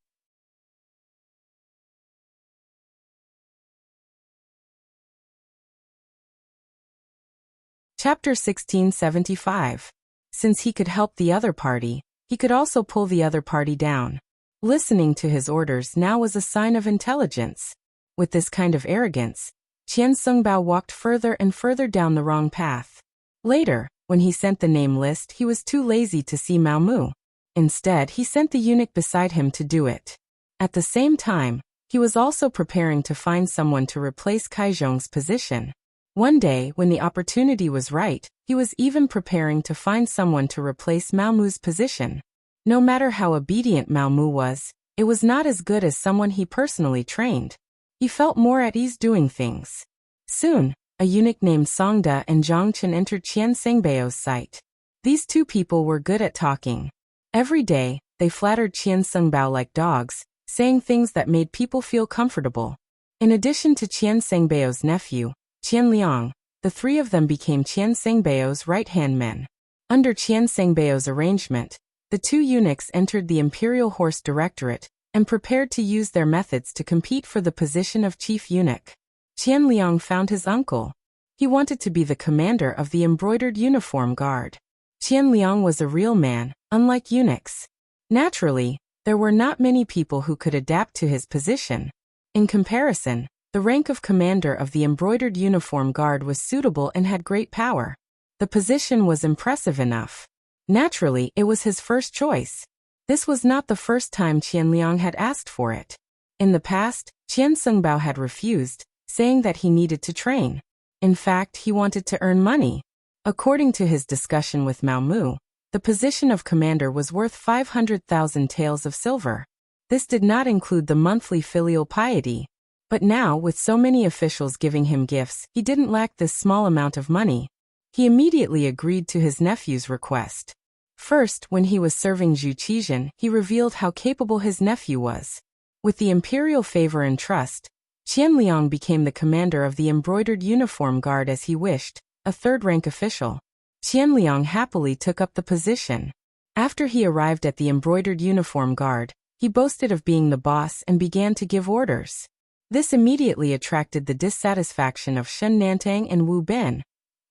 Chapter 1675. Since he could help the other party, he could also pull the other party down. Listening to his orders now was a sign of intelligence. With this kind of arrogance, Qian Sengbao walked further and further down the wrong path. Later, when he sent the name list, he was too lazy to see Mao Mu. Instead, he sent the eunuch beside him to do it. At the same time, he was also preparing to find someone to replace Kai Zhong's position. One day, when the opportunity was right, he was even preparing to find someone to replace Mao Mu's position. No matter how obedient Mao Mu was, it was not as good as someone he personally trained. He felt more at ease doing things. Soon, a eunuch named Songda and Zhang Chen entered Qian Sengbao's sight. These two people were good at talking. Every day, they flattered Qian Sengbao like dogs, saying things that made people feel comfortable. In addition to Qian Sengbao's nephew, Qian Liang, the three of them became Qian Sengbao's right-hand men. Under Qian Sengbao's arrangement, the two eunuchs entered the Imperial Horse Directorate and prepared to use their methods to compete for the position of chief eunuch. Qian Liang found his uncle. He wanted to be the commander of the embroidered uniform guard. Qian Liang was a real man, unlike eunuchs. Naturally, there were not many people who could adapt to his position. In comparison, the rank of commander of the embroidered uniform guard was suitable and had great power. The position was impressive enough. Naturally, it was his first choice. This was not the first time Qian Liang had asked for it. In the past, Qian Sengbao had refused, saying that he needed to train. In fact, he wanted to earn money. According to his discussion with Mao Mu, the position of commander was worth 500,000 taels of silver. This did not include the monthly filial piety. But now, with so many officials giving him gifts, he didn't lack this small amount of money. He immediately agreed to his nephew's request. First, when he was serving Zhu Qizhen, he revealed how capable his nephew was. With the imperial favor and trust, Qianliang became the commander of the embroidered uniform guard as he wished, a third-rank official. Qianliang happily took up the position. After he arrived at the embroidered uniform guard, he boasted of being the boss and began to give orders. This immediately attracted the dissatisfaction of Shen Nantang and Wu Ben,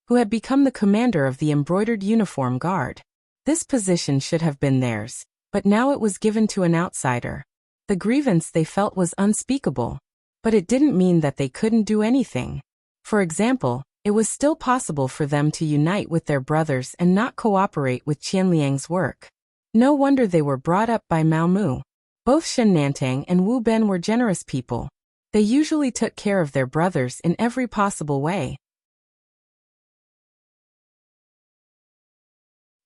who had become the commander of the embroidered uniform guard. This position should have been theirs, but now it was given to an outsider. The grievance they felt was unspeakable. But it didn't mean that they couldn't do anything. For example, it was still possible for them to unite with their brothers and not cooperate with Qianliang's work. No wonder they were brought up by Mao Mu. Both Shen Nantang and Wu Ben were generous people. They usually took care of their brothers in every possible way.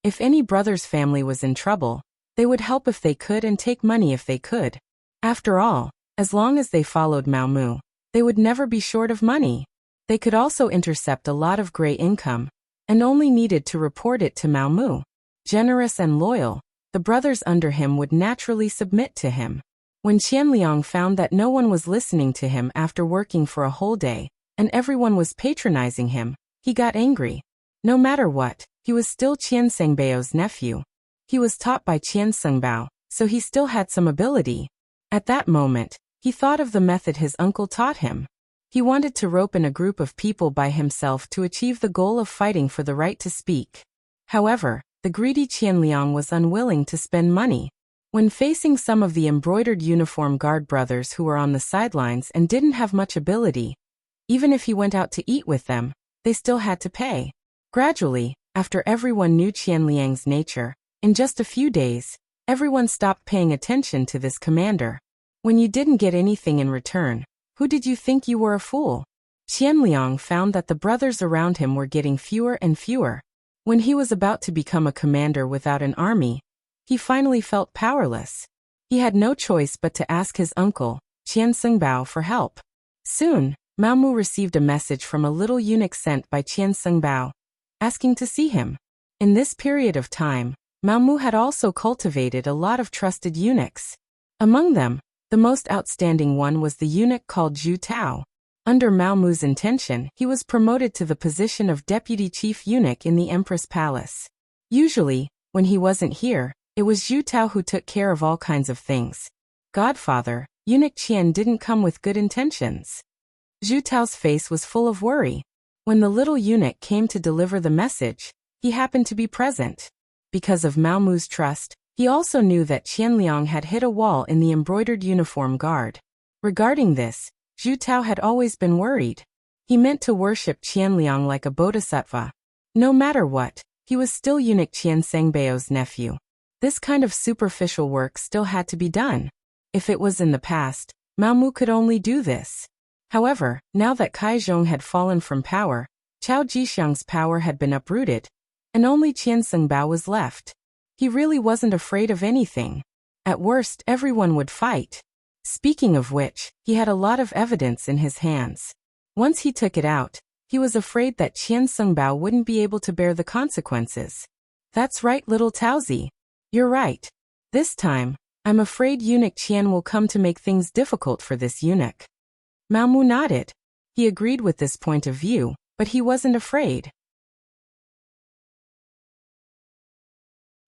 If any brother's family was in trouble, they would help if they could and take money if they could. After all, as long as they followed Mao Mu, they would never be short of money. They could also intercept a lot of gray income, and only needed to report it to Mao Mu. Generous and loyal, the brothers under him would naturally submit to him. When Qianliang found that no one was listening to him after working for a whole day, and everyone was patronizing him, he got angry. No matter what, he was still Qian Sengbao's nephew. He was taught by Qian Sengbao, so he still had some ability. At that moment, he thought of the method his uncle taught him. He wanted to rope in a group of people by himself to achieve the goal of fighting for the right to speak. However, the greedy Qianliang was unwilling to spend money. When facing some of the embroidered uniform guard brothers who were on the sidelines and didn't have much ability, even if he went out to eat with them, they still had to pay. Gradually, after everyone knew Qianliang's nature, in just a few days, everyone stopped paying attention to this commander. When you didn't get anything in return, who did you think you were a fool? Qianliang found that the brothers around him were getting fewer and fewer. When he was about to become a commander without an army, he finally felt powerless. He had no choice but to ask his uncle, Qian Sengbao, for help. Soon, Mao Mu received a message from a little eunuch sent by Qian Sengbao, asking to see him. In this period of time, Mao Mu had also cultivated a lot of trusted eunuchs. Among them, the most outstanding one was the eunuch called Zhu Tao. Under Mao Mu's intention, he was promoted to the position of deputy chief eunuch in the Empress Palace. Usually, when he wasn't here, it was Zhu Tao who took care of all kinds of things. Godfather, eunuch Qian didn't come with good intentions. Zhu Tao's face was full of worry. When the little eunuch came to deliver the message, he happened to be present. Because of Mao Mu's trust, he also knew that Qianliang had hit a wall in the embroidered uniform guard. Regarding this, Zhu Tao had always been worried. He meant to worship Qianliang like a bodhisattva. No matter what, he was still eunuch Qian Sengbao's nephew. This kind of superficial work still had to be done. If it was in the past, Mao Mu could only do this. However, now that Kai Zhong had fallen from power, Chao Jixiang's power had been uprooted, and only Qian Sengbao was left. He really wasn't afraid of anything. At worst, everyone would fight. Speaking of which, he had a lot of evidence in his hands. Once he took it out, he was afraid that Qian Sengbao wouldn't be able to bear the consequences. That's right, little Taozi. You're right. This time, I'm afraid eunuch Qian will come to make things difficult for this eunuch. Mao Mu nodded. He agreed with this point of view, but he wasn't afraid.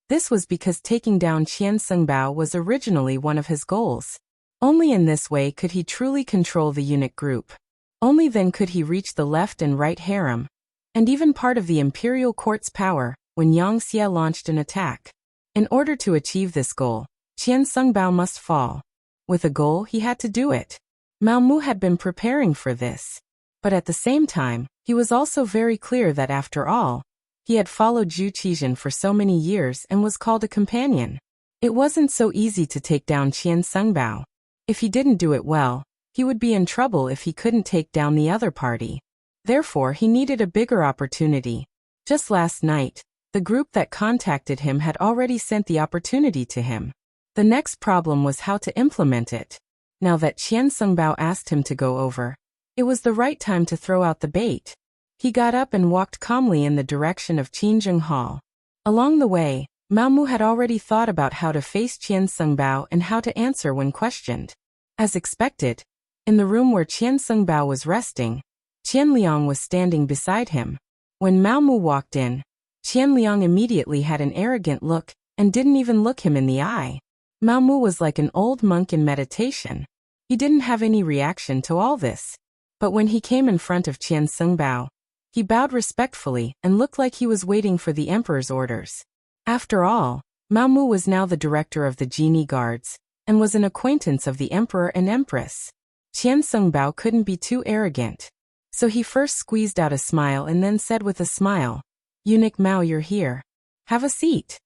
This was because taking down Qian Sengbao was originally one of his goals. Only in this way could he truly control the eunuch group. Only then could he reach the left and right harem, and even part of the imperial court's power, when Yang Xie launched an attack. In order to achieve this goal, Qian Sengbao must fall. With a goal, he had to do it. Mao Mu had been preparing for this. But at the same time, he was also very clear that after all, he had followed Zhu Qizhen for so many years and was called a companion. It wasn't so easy to take down Qian Sengbao. If he didn't do it well, he would be in trouble if he couldn't take down the other party. Therefore, he needed a bigger opportunity. Just last night, the group that contacted him had already sent the opportunity to him. The next problem was how to implement it. Now that Qian Sungbao asked him to go over, it was the right time to throw out the bait. He got up and walked calmly in the direction of Qinzheng Hall. Along the way, Mao Mu had already thought about how to face Qian Sungbao and how to answer when questioned. As expected, in the room where Qian Sungbao was resting, Qian Liang was standing beside him. When Mao Mu walked in, Qian Liang immediately had an arrogant look and didn't even look him in the eye. Mao Mu was like an old monk in meditation. He didn't have any reaction to all this. But when he came in front of Qian Sungbao, he bowed respectfully and looked like he was waiting for the emperor's orders. After all, Mao Mu was now the director of the genie guards, and was an acquaintance of the emperor and empress. Qian Sungbao couldn't be too arrogant. So he first squeezed out a smile and then said with a smile, "Eunuch Mao, you're here. Have a seat."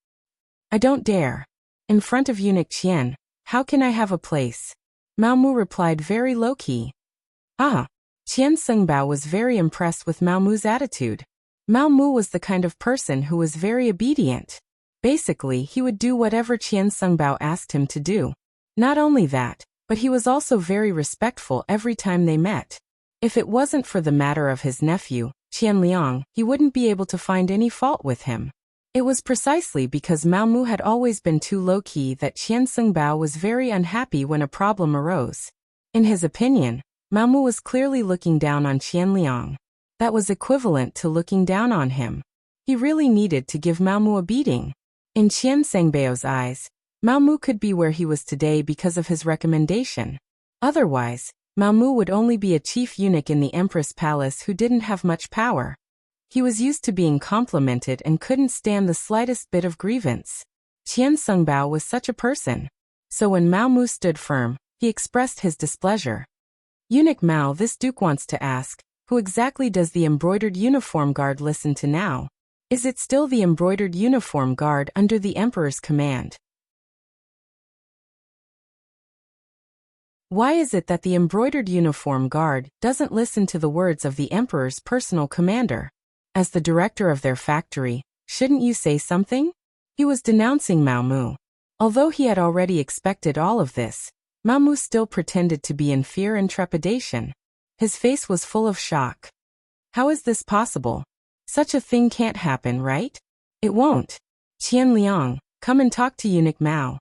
"I don't dare. In front of Eunuch Qian, how can I have a place?" Mao Mu replied very low-key. Ah! Qian Sungbao was very impressed with Mao Mu's attitude. Mao Mu was the kind of person who was very obedient. Basically, he would do whatever Qian Sungbao asked him to do. Not only that, but he was also very respectful every time they met. If it wasn't for the matter of his nephew, Qian Liang, he wouldn't be able to find any fault with him. It was precisely because Mao Mu had always been too low-key that Qian Sungbao was very unhappy when a problem arose. In his opinion, Mao Mu was clearly looking down on Qian Liang. That was equivalent to looking down on him. He really needed to give Mao Mu a beating. In Qian Sangbao's eyes, Mao Mu could be where he was today because of his recommendation. Otherwise, Mao Mu would only be a chief eunuch in the Empress Palace who didn't have much power. He was used to being complimented and couldn't stand the slightest bit of grievance. Qian Sungbao was such a person. So when Mao Mu stood firm, he expressed his displeasure. "Eunuch Mao, this duke wants to ask, who exactly does the embroidered uniform guard listen to now? Is it still the embroidered uniform guard under the emperor's command? Why is it that the embroidered uniform guard doesn't listen to the words of the emperor's personal commander? As the director of their factory, shouldn't you say something?" He was denouncing Mao Mu. Although he had already expected all of this, Mao Mu still pretended to be in fear and trepidation. His face was full of shock. "How is this possible? Such a thing can't happen, right?" "It won't. Qian Liang, come and talk to Eunuch Mao."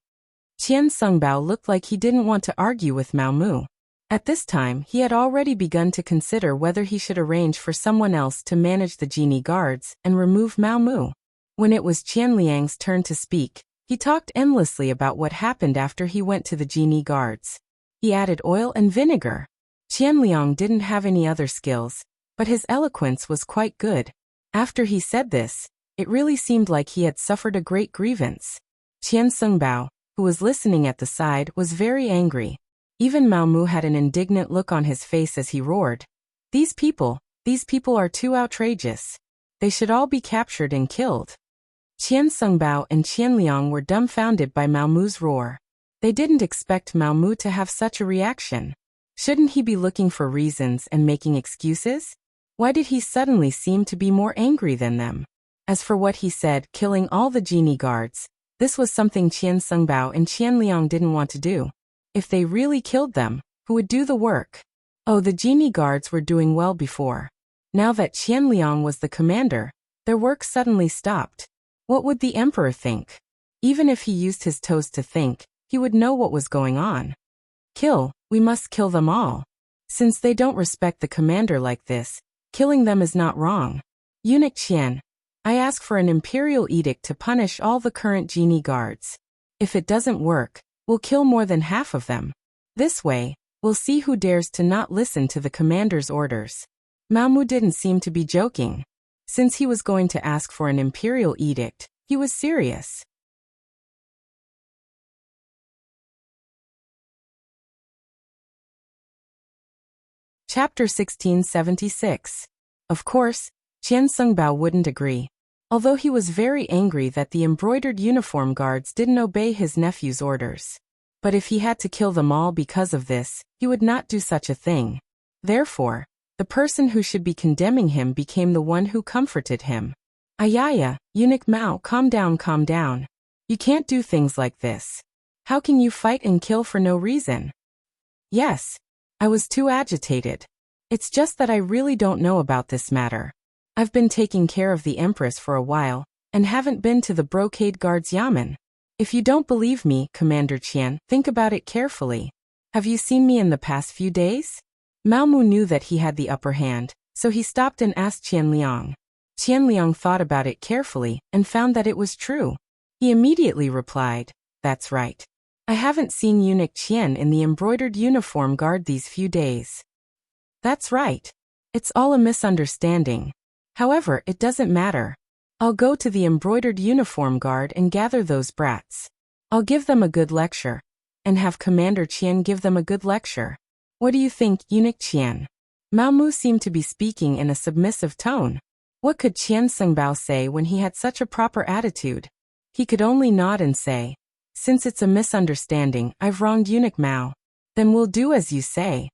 Qian Sungbao looked like he didn't want to argue with Mao Mu. At this time, he had already begun to consider whether he should arrange for someone else to manage the genie guards and remove Mao Mu. When it was Qian Liang's turn to speak, he talked endlessly about what happened after he went to the genie guards. He added oil and vinegar. Qian Liang didn't have any other skills, but his eloquence was quite good. After he said this, it really seemed like he had suffered a great grievance. Qian Sungbao, who was listening at the side, was very angry. Even Mao Mu had an indignant look on his face as he roared. These people are too outrageous. They should all be captured and killed." Qian Sungbao and Qian Liang were dumbfounded by Mao Mu's roar. They didn't expect Mao Mu to have such a reaction. Shouldn't he be looking for reasons and making excuses? Why did he suddenly seem to be more angry than them? As for what he said, killing all the genie guards, this was something Qian Sungbao and Qian Liang didn't want to do. If they really killed them, who would do the work? Oh, the genie guards were doing well before. Now that Qian Liang was the commander, their work suddenly stopped. What would the emperor think? Even if he used his toes to think, he would know what was going on. "Kill, we must kill them all. Since they don't respect the commander like this, killing them is not wrong. Eunuch Qian, I ask for an imperial edict to punish all the current genie guards. If it doesn't work, we'll kill more than half of them. This way, we'll see who dares to not listen to the commander's orders." Mao Mu didn't seem to be joking. Since he was going to ask for an imperial edict, he was serious. Chapter 1676. Of course, Qian Sungbao wouldn't agree. Although he was very angry that the embroidered uniform guards didn't obey his nephew's orders. But if he had to kill them all because of this, he would not do such a thing. Therefore, the person who should be condemning him became the one who comforted him. "Ayaya, Eunuch Mao, calm down, calm down. You can't do things like this. How can you fight and kill for no reason? Yes. I was too agitated. It's just that I really don't know about this matter. I've been taking care of the Empress for a while, and haven't been to the brocade guard's yamen. If you don't believe me, Commander Qian, think about it carefully. Have you seen me in the past few days? Mao Mu knew that he had the upper hand, so he stopped and asked Qian Liang. Qian Liang thought about it carefully and found that it was true. He immediately replied, "That's right. I haven't seen eunuch Qian in the embroidered uniform guard these few days." That's right. It's all a misunderstanding. However, it doesn't matter. I'll go to the embroidered uniform guard and gather those brats. I'll give them a good lecture, and have Commander Qian give them a good lecture. What do you think, eunuch Qian? Mao Mu seemed to be speaking in a submissive tone. What could Qian Sengbao say when he had such a proper attitude? He could only nod and say, "Since it's a misunderstanding, I've wronged eunuch Mao. Then we'll do as you say."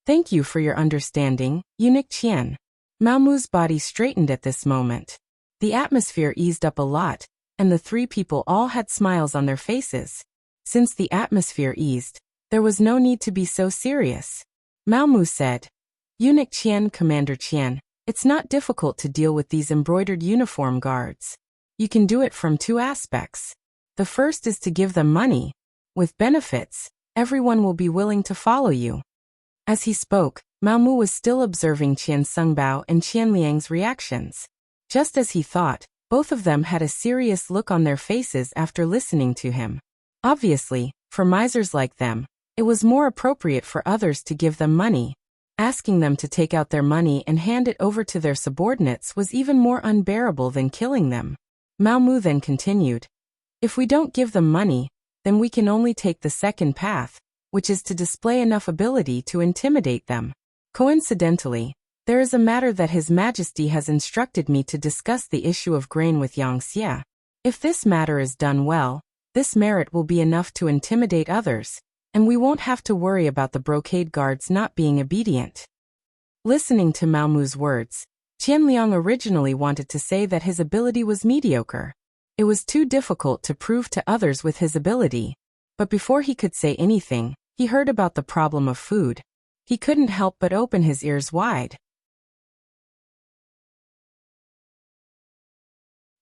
Thank you for your understanding, eunuch Qian. Mao Mu's body straightened at this moment. The atmosphere eased up a lot, and the three people all had smiles on their faces. Since the atmosphere eased, there was no need to be so serious. Mao Mu said, "Eunuch Qian, Commander Qian, it's not difficult to deal with these embroidered uniform guards. You can do it from two aspects. The first is to give them money. With benefits, everyone will be willing to follow you." As he spoke, Mao Mu was still observing Qian Sengbao and Qian Liang's reactions. Just as he thought, both of them had a serious look on their faces after listening to him. Obviously, for misers like them, it was more appropriate for others to give them money. Asking them to take out their money and hand it over to their subordinates was even more unbearable than killing them. Mao Mu then continued, "If we don't give them money, then we can only take the second path, which is to display enough ability to intimidate them. Coincidentally, there is a matter that His Majesty has instructed me to discuss the issue of grain with Wuxia. If this matter is done well, this merit will be enough to intimidate others, and we won't have to worry about the brocade guards not being obedient." Listening to Mao Mu's words, Qian Liang originally wanted to say that his ability was mediocre. It was too difficult to prove to others with his ability. But before he could say anything, he heard about the problem of food. He couldn't help but open his ears wide.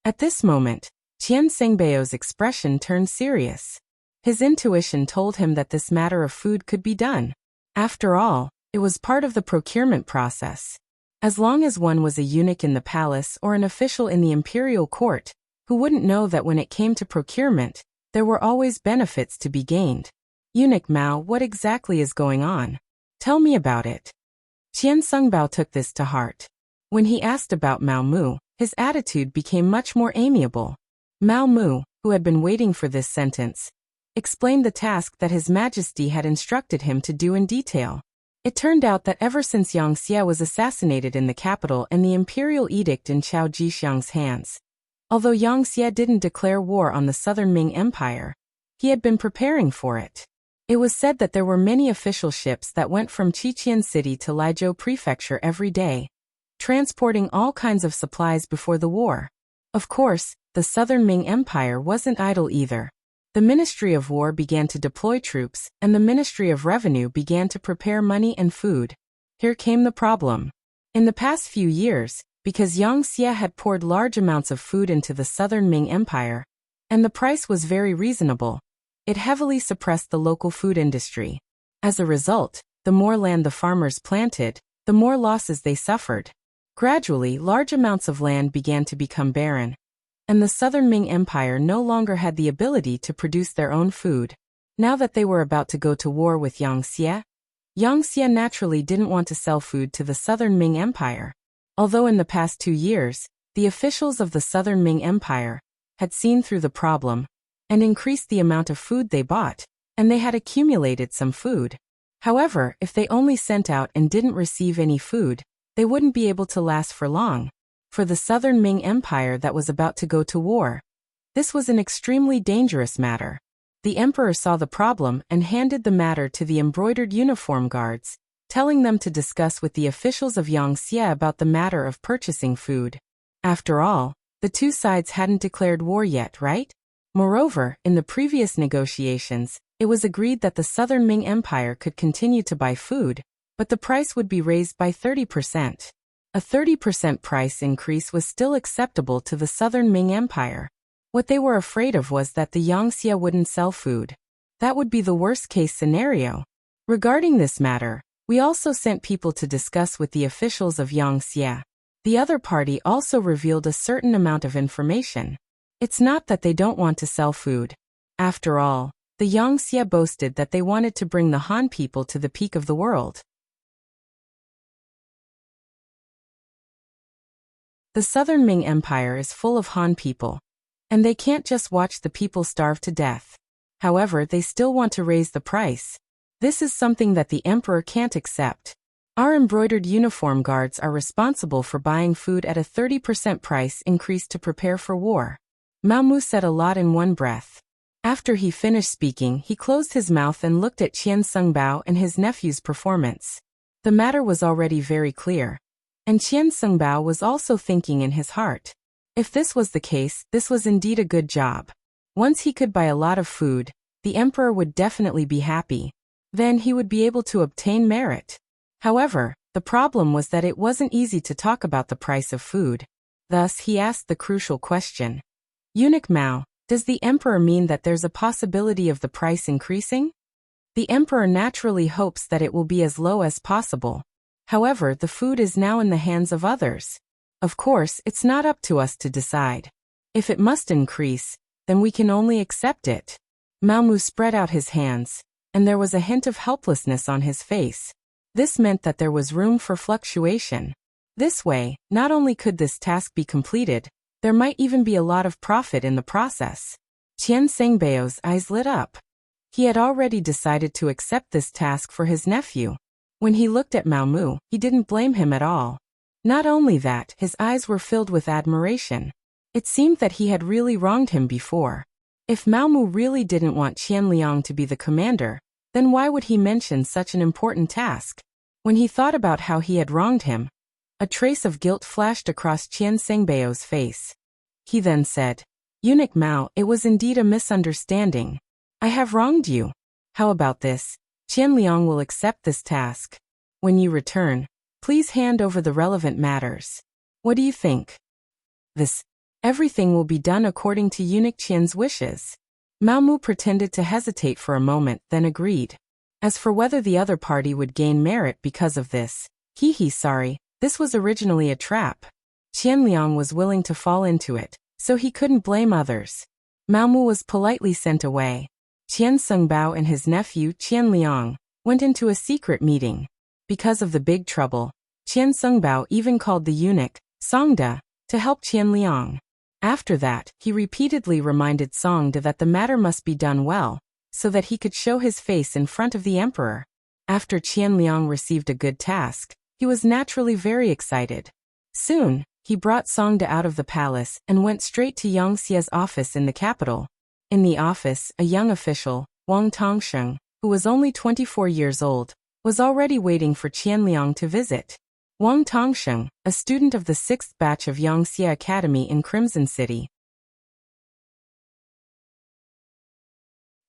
At this moment, Qian Sengbao's expression turned serious. His intuition told him that this matter of food could be done. After all, it was part of the procurement process. As long as one was a eunuch in the palace or an official in the imperial court, who wouldn't know that when it came to procurement, there were always benefits to be gained. "Eunuch Mao, what exactly is going on? Tell me about it." Qian Sengbao took this to heart. When he asked about Mao Mu, his attitude became much more amiable. Mao Mu, who had been waiting for this sentence, explained the task that His Majesty had instructed him to do in detail. It turned out that ever since Wuxia was assassinated in the capital and the imperial edict in Chao Jixiang's hands, although Wuxia didn't declare war on the southern Ming Empire, he had been preparing for it. It was said that there were many official ships that went from Qiqian City to Laizhou Prefecture every day, transporting all kinds of supplies before the war. Of course, the southern Ming Empire wasn't idle either. The Ministry of War began to deploy troops, and the Ministry of Revenue began to prepare money and food. Here came the problem. In the past few years, because Wuxia had poured large amounts of food into the southern Ming Empire, and the price was very reasonable, it heavily suppressed the local food industry. As a result, the more land the farmers planted, the more losses they suffered. Gradually, large amounts of land began to become barren, and the southern Ming Empire no longer had the ability to produce their own food. Now that they were about to go to war with Wuxia naturally didn't want to sell food to the southern Ming Empire. Although in the past 2 years, the officials of the southern Ming Empire had seen through the problem and increased the amount of food they bought, and they had accumulated some food. However, if they only sent out and didn't receive any food, they wouldn't be able to last for long. For the southern Ming Empire that was about to go to war, this was an extremely dangerous matter. The emperor saw the problem and handed the matter to the embroidered uniform guards, telling them to discuss with the officials of Wuxia about the matter of purchasing food. After all, the two sides hadn't declared war yet, right? Moreover, in the previous negotiations, it was agreed that the Southern Ming Empire could continue to buy food, but the price would be raised by 30%. A 30% price increase was still acceptable to the Southern Ming Empire. What they were afraid of was that the Yangxia wouldn't sell food. That would be the worst-case scenario. Regarding this matter, we also sent people to discuss with the officials of Yangxia. The other party also revealed a certain amount of information. It's not that they don't want to sell food. After all, the Yangxia boasted that they wanted to bring the Han people to the peak of the world. The Southern Ming Empire is full of Han people, and they can't just watch the people starve to death. However, they still want to raise the price. This is something that the emperor can't accept. Our embroidered uniform guards are responsible for buying food at a 30% price increase to prepare for war. Mao Mu said a lot in one breath. After he finished speaking, he closed his mouth and looked at Qian Sengbao and his nephew's performance. The matter was already very clear. And Qian Sengbao was also thinking in his heart. If this was the case, this was indeed a good job. Once he could buy a lot of food, the emperor would definitely be happy. Then he would be able to obtain merit. However, the problem was that it wasn't easy to talk about the price of food. Thus, he asked the crucial question. Eunuch Mao, does the emperor mean that there's a possibility of the price increasing? The emperor naturally hopes that it will be as low as possible. However, the food is now in the hands of others. Of course, it's not up to us to decide. If it must increase, then we can only accept it. Mao Mu spread out his hands, and there was a hint of helplessness on his face. This meant that there was room for fluctuation. This way, not only could this task be completed, there might even be a lot of profit in the process. Qian Sengbao's eyes lit up. He had already decided to accept this task for his nephew. When he looked at Mao Mu, he didn't blame him at all. Not only that, his eyes were filled with admiration. It seemed that he had really wronged him before. If Mao Mu really didn't want Qian Liang to be the commander, then why would he mention such an important task? When he thought about how he had wronged him, a trace of guilt flashed across Qian Sengbao's face. He then said, Eunuch Mao, it was indeed a misunderstanding. I have wronged you. How about this? Qian Liang will accept this task. When you return, please hand over the relevant matters. What do you think? Everything will be done according to Eunuch Qian's wishes. Mao Mu pretended to hesitate for a moment, then agreed. As for whether the other party would gain merit because of this, sorry, this was originally a trap. Qian Liang was willing to fall into it, so he couldn't blame others. Mao Mu was politely sent away. Qian Sengbao and his nephew, Qian Liang, went into a secret meeting. Because of the big trouble, Qian Sengbao even called the eunuch, Songda, to help Qian Liang. After that, he repeatedly reminded Songda that the matter must be done well, so that he could show his face in front of the emperor. After Qian Liang received a good task, he was naturally very excited. Soon, he brought Songda out of the palace and went straight to Yangxia's office in the capital. In the office, a young official, Wang Tongsheng, who was only 24 years old, was already waiting for Qian Liang to visit. Wang Tongsheng, a student of the 6th batch of Yangxia Academy in Crimson City.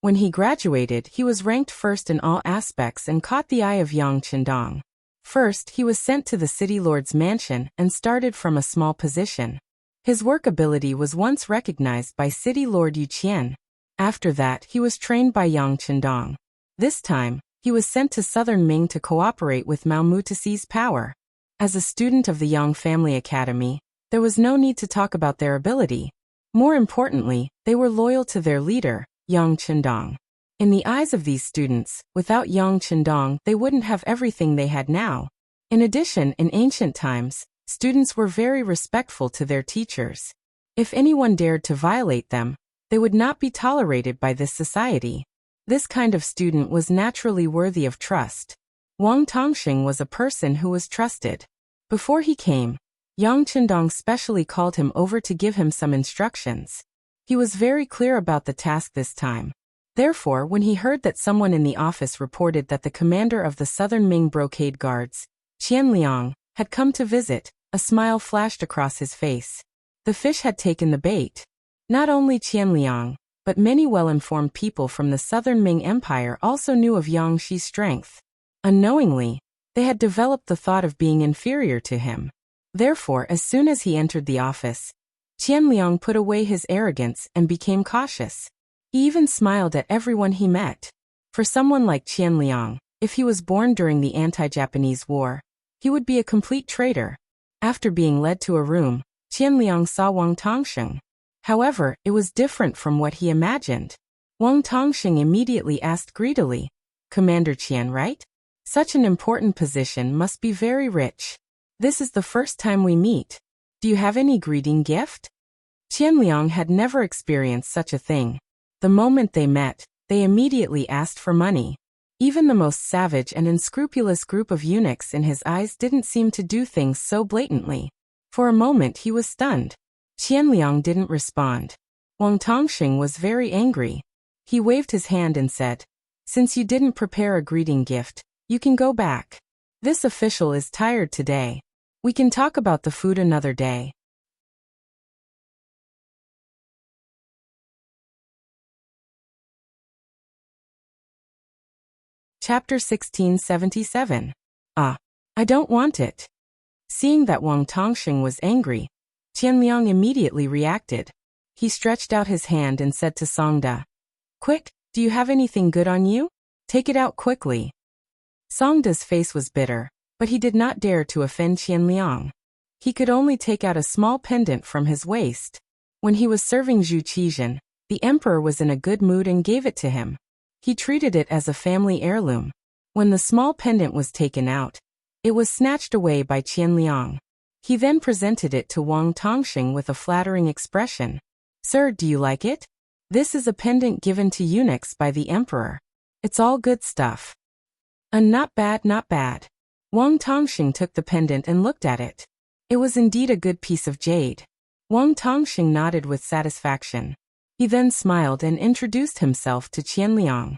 When he graduated, he was ranked first in all aspects and caught the eye of Yang Qindong. First, he was sent to the city lord's mansion and started from a small position. His work ability was once recognized by city lord Yu Qian. After that, he was trained by Yang Qindong. This time, he was sent to Southern Ming to cooperate with Mao Mu to seize power. As a student of the Yang Family Academy, there was no need to talk about their ability. More importantly, they were loyal to their leader, Yang Qindong. In the eyes of these students, without Yang Qindong, they wouldn't have everything they had now. In addition, in ancient times, students were very respectful to their teachers. If anyone dared to violate them, they would not be tolerated by this society. This kind of student was naturally worthy of trust. Wang Tongsheng was a person who was trusted. Before he came, Yang Qindong specially called him over to give him some instructions. He was very clear about the task this time. Therefore, when he heard that someone in the office reported that the commander of the Southern Ming Brocade Guards, Qian Liang, had come to visit, a smile flashed across his face. The fish had taken the bait. Not only Qian Liang, but many well-informed people from the southern Ming Empire also knew of Yang Shi's strength. Unknowingly, they had developed the thought of being inferior to him. Therefore, as soon as he entered the office, Qianliang put away his arrogance and became cautious. He even smiled at everyone he met. For someone like Qianliang, if he was born during the anti-Japanese war, he would be a complete traitor. After being led to a room, Qianliang saw Wang Tongxing. However, it was different from what he imagined. Wang Tongxing immediately asked greedily, "Commander Qian, right? Such an important position must be very rich. This is the first time we meet. Do you have any greeting gift?" Qianliang had never experienced such a thing. The moment they met, they immediately asked for money. Even the most savage and unscrupulous group of eunuchs in his eyes didn't seem to do things so blatantly. For a moment he was stunned. Qianliang didn't respond. Wang Tongxing was very angry. He waved his hand and said, "Since you didn't prepare a greeting gift, you can go back. This official is tired today. We can talk about the food another day." Chapter 1677. I don't want it. Seeing that Wang Tongxing was angry, Qianliang immediately reacted. He stretched out his hand and said to Songda, "Quick, do you have anything good on you? Take it out quickly." Songda's face was bitter, but he did not dare to offend Qianliang. He could only take out a small pendant from his waist. When he was serving Zhu Qizhen, the emperor was in a good mood and gave it to him. He treated it as a family heirloom. When the small pendant was taken out, it was snatched away by Qianliang. He then presented it to Wang Tongxing with a flattering expression. "Sir, do you like it? This is a pendant given to eunuchs by the emperor. It's all good stuff." Not bad, not bad. Wang Tongxing took the pendant and looked at it. It was indeed a good piece of jade. Wang Tongxing nodded with satisfaction. He then smiled and introduced himself to Qianliang.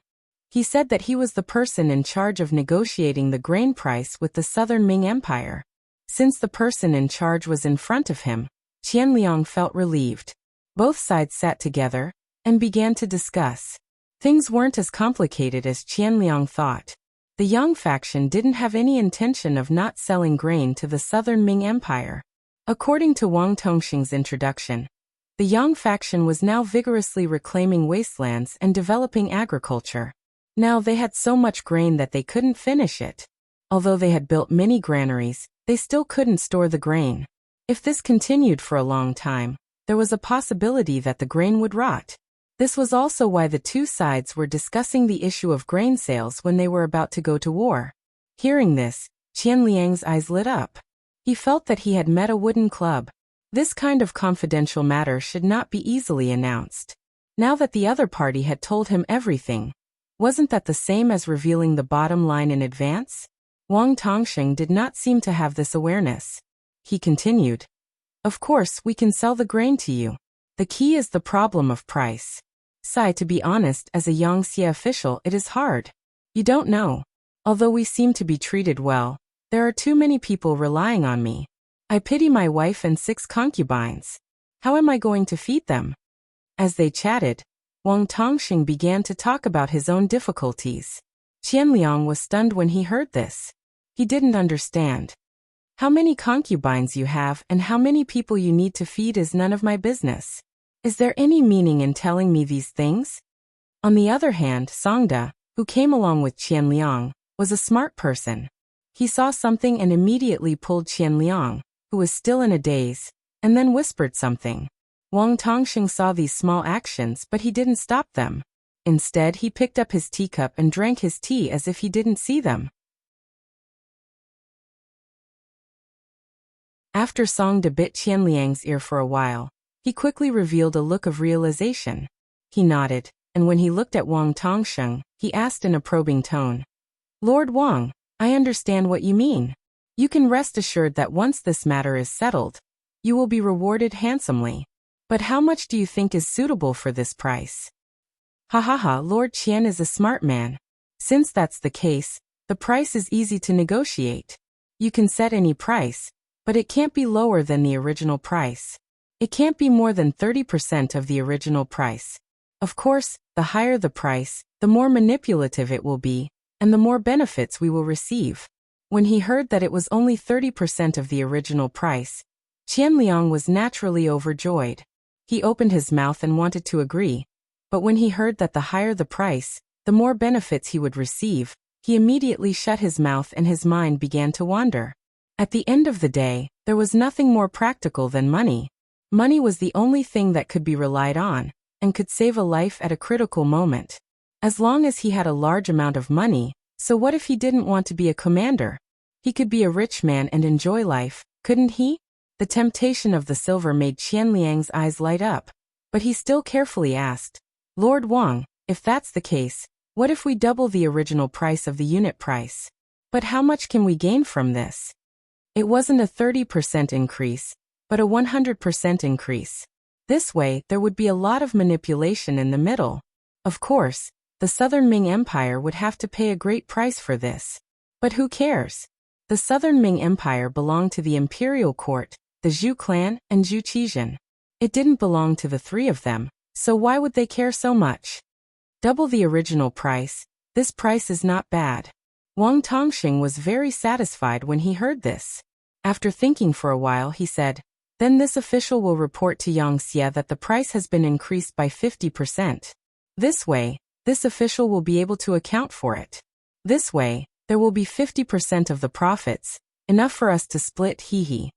He said that he was the person in charge of negotiating the grain price with the southern Ming Empire. Since the person in charge was in front of him, Qianliang felt relieved. Both sides sat together and began to discuss. Things weren't as complicated as Qianliang thought. The Yang faction didn't have any intention of not selling grain to the southern Ming Empire. According to Wang Tongxing's introduction, the Yang faction was now vigorously reclaiming wastelands and developing agriculture. Now they had so much grain that they couldn't finish it. Although they had built many granaries, they still couldn't store the grain. If this continued for a long time, there was a possibility that the grain would rot. This was also why the two sides were discussing the issue of grain sales when they were about to go to war. Hearing this, Qianliang's eyes lit up. He felt that he had met a wooden club. This kind of confidential matter should not be easily announced. Now that the other party had told him everything, wasn't that the same as revealing the bottom line in advance? Wang Tongxing did not seem to have this awareness. He continued, "Of course, we can sell the grain to you. The key is the problem of price. To be honest, as a Yangtze official, it is hard. You don't know. Although we seem to be treated well, there are too many people relying on me. I pity my wife and 6 concubines. How am I going to feed them?" As they chatted, Wang Tongxing began to talk about his own difficulties. Qianliang was stunned when he heard this. He didn't understand. "How many concubines you have and how many people you need to feed is none of my business. Is there any meaning in telling me these things?" On the other hand, Songda, who came along with Qianliang, was a smart person. He saw something and immediately pulled Qianliang, who was still in a daze, and then whispered something. Wang Tongxing saw these small actions, but he didn't stop them. Instead, he picked up his teacup and drank his tea as if he didn't see them. After Songda bit Qianliang's ear for a while, he quickly revealed a look of realization. He nodded, and when he looked at Wang Tongxing, he asked in a probing tone, "Lord Wang, I understand what you mean. You can rest assured that once this matter is settled, you will be rewarded handsomely. But how much do you think is suitable for this price?" "Ha ha ha, Lord Qian is a smart man. Since that's the case, the price is easy to negotiate. You can set any price, but it can't be lower than the original price. It can't be more than 30% of the original price. Of course, the higher the price, the more manipulative it will be, and the more benefits we will receive. When he heard that it was only 30% of the original price, Qianliang was naturally overjoyed. He opened his mouth and wanted to agree, but when he heard that the higher the price, the more benefits he would receive, he immediately shut his mouth and his mind began to wander. At the end of the day, there was nothing more practical than money. Money was the only thing that could be relied on, and could save a life at a critical moment. As long as he had a large amount of money, so what if he didn't want to be a commander? He could be a rich man and enjoy life, couldn't he? The temptation of the silver made Qianliang's eyes light up, but he still carefully asked, Lord Wang, if that's the case, what if we double the original price of the unit price? But how much can we gain from this? It wasn't a 30% increase, but a 100% increase. This way, there would be a lot of manipulation in the middle. Of course, the Southern Ming Empire would have to pay a great price for this. But who cares? The Southern Ming Empire belonged to the imperial court, the Zhu clan, and Zhu Qizhan. It didn't belong to the three of them, so why would they care so much? Double the original price, this price is not bad. Wang Tongxing was very satisfied when he heard this. After thinking for a while, he said, then this official will report to Wuxia that the price has been increased by 50%. This way, this official will be able to account for it. This way, there will be 50% of the profits, enough for us to split, hee.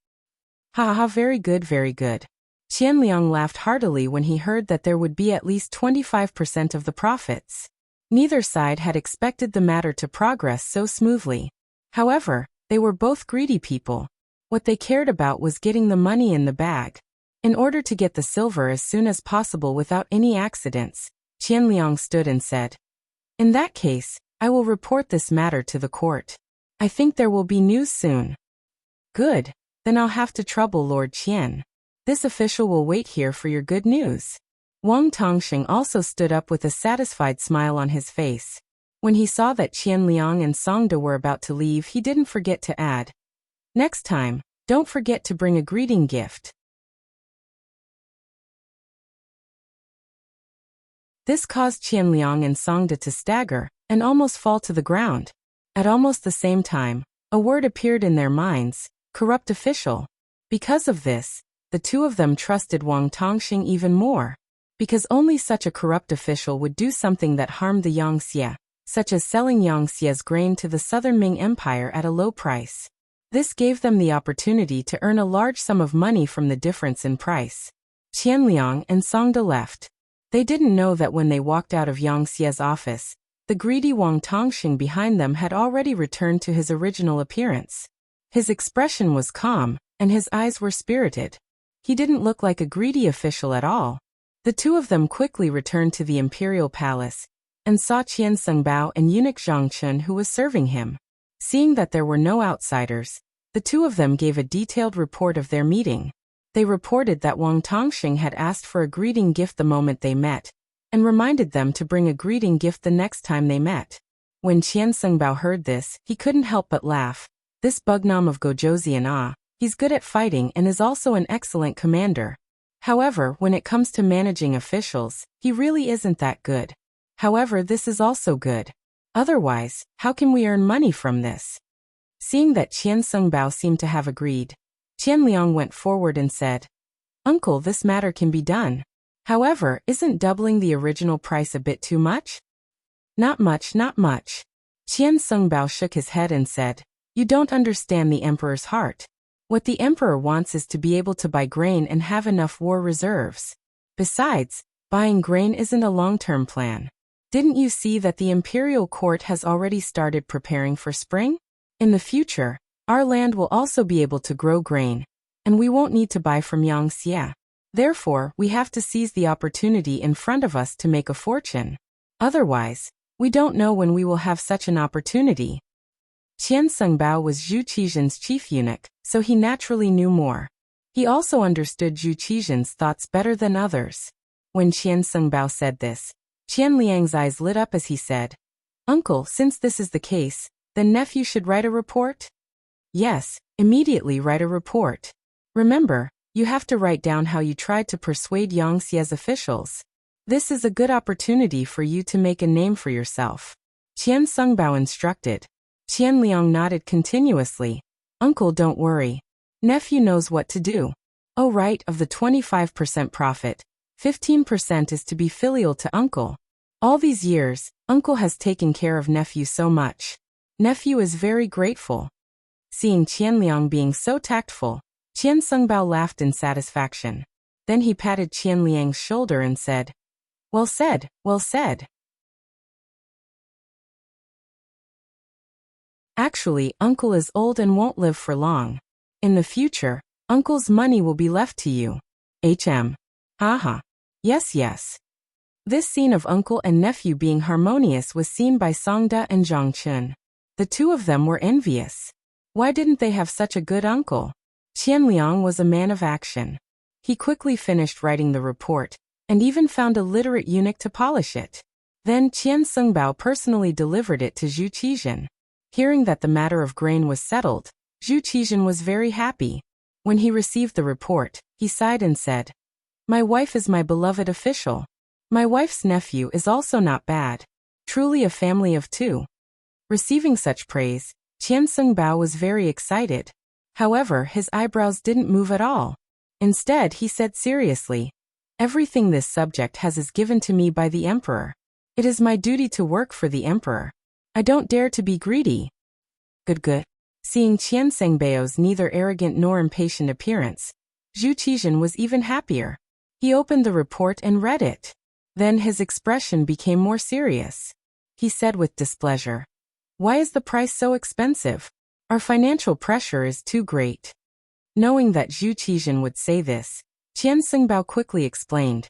Ha ha, very good, very good. Qianliang laughed heartily when he heard that there would be at least 25% of the profits. Neither side had expected the matter to progress so smoothly. However, they were both greedy people. What they cared about was getting the money in the bag. In order to get the silver as soon as possible without any accidents, Qianliang stood and said, in that case, I will report this matter to the court. I think there will be news soon. Good, then I'll have to trouble Lord Qian. This official will wait here for your good news. Wang Tongxing also stood up with a satisfied smile on his face. When he saw that Qianliang and Songde were about to leave, he didn't forget to add, next time, don't forget to bring a greeting gift. This caused Qianliang and Songde to stagger and almost fall to the ground. At almost the same time, a word appeared in their minds, corrupt official. Because of this, the two of them trusted Wang Tongxing even more. Because only such a corrupt official would do something that harmed the Wuxia, such as selling Wuxia's grain to the Southern Ming Empire at a low price. This gave them the opportunity to earn a large sum of money from the difference in price. Qianliang and Songde left. They didn't know that when they walked out of Wuxia's office, the greedy Wang Tongxing behind them had already returned to his original appearance. His expression was calm, and his eyes were spirited. He didn't look like a greedy official at all. The two of them quickly returned to the imperial palace, and saw Qian Sengbao and eunuch Zhangchun who was serving him. Seeing that there were no outsiders, the two of them gave a detailed report of their meeting. They reported that Wang Tongxing had asked for a greeting gift the moment they met, and reminded them to bring a greeting gift the next time they met. When Qian Sengbao heard this, he couldn't help but laugh. This Bugnam of Gojoseon, he's good at fighting and is also an excellent commander. However, when it comes to managing officials, he really isn't that good. However, this is also good. Otherwise, how can we earn money from this? Seeing that Qian Sengbao seemed to have agreed, Qianliang went forward and said, Uncle, this matter can be done. However, isn't doubling the original price a bit too much? Not much, not much. Qian Sengbao shook his head and said, you don't understand the emperor's heart. What the emperor wants is to be able to buy grain and have enough war reserves. Besides, buying grain isn't a long-term plan. Didn't you see that the imperial court has already started preparing for spring? In the future, our land will also be able to grow grain, and we won't need to buy from Wuxia. Therefore, we have to seize the opportunity in front of us to make a fortune. Otherwise, we don't know when we will have such an opportunity. Qian Sengbao was Zhu Qizhan's chief eunuch, so he naturally knew more. He also understood Zhu Qizhan's thoughts better than others. When Qian Sengbao said this, Qianliang's eyes lit up as he said, Uncle, since this is the case, then nephew should write a report? Yes, immediately write a report. Remember, you have to write down how you tried to persuade Wuxia's officials. This is a good opportunity for you to make a name for yourself. Qian Sungbao instructed. Qian Liang nodded continuously. Uncle, don't worry. Nephew knows what to do. Oh right, of the 25% profit, 15% is to be filial to uncle. All these years, uncle has taken care of nephew so much. Nephew is very grateful. Seeing Qian Liang being so tactful, Qian Sungbao laughed in satisfaction. Then he patted Qian Liang's shoulder and said, "Well said, well said." Actually, uncle is old and won't live for long. In the future, uncle's money will be left to you. Haha. Yes, yes. This scene of uncle and nephew being harmonious was seen by Songda and Zhang Chun. The two of them were envious. Why didn't they have such a good uncle? Qian Liang was a man of action. He quickly finished writing the report, and even found a literate eunuch to polish it. Then Qian Sungbao personally delivered it to Zhu Qizhen. Hearing that the matter of grain was settled, Zhu Qizhen was very happy. When he received the report, he sighed and said, "My wife is my beloved official. My wife's nephew is also not bad. Truly a family of two." Receiving such praise, Qian Sungbao was very excited. However, his eyebrows didn't move at all. Instead, he said seriously, "Everything this subject has is given to me by the emperor. It is my duty to work for the emperor. I don't dare to be greedy." Good. Seeing Qian Sengbao's neither arrogant nor impatient appearance, Zhu Qizhen was even happier. He opened the report and read it. Then his expression became more serious. He said with displeasure, "Why is the price so expensive? Our financial pressure is too great." Knowing that Zhu Qizhen would say this, Qian Sungbao quickly explained,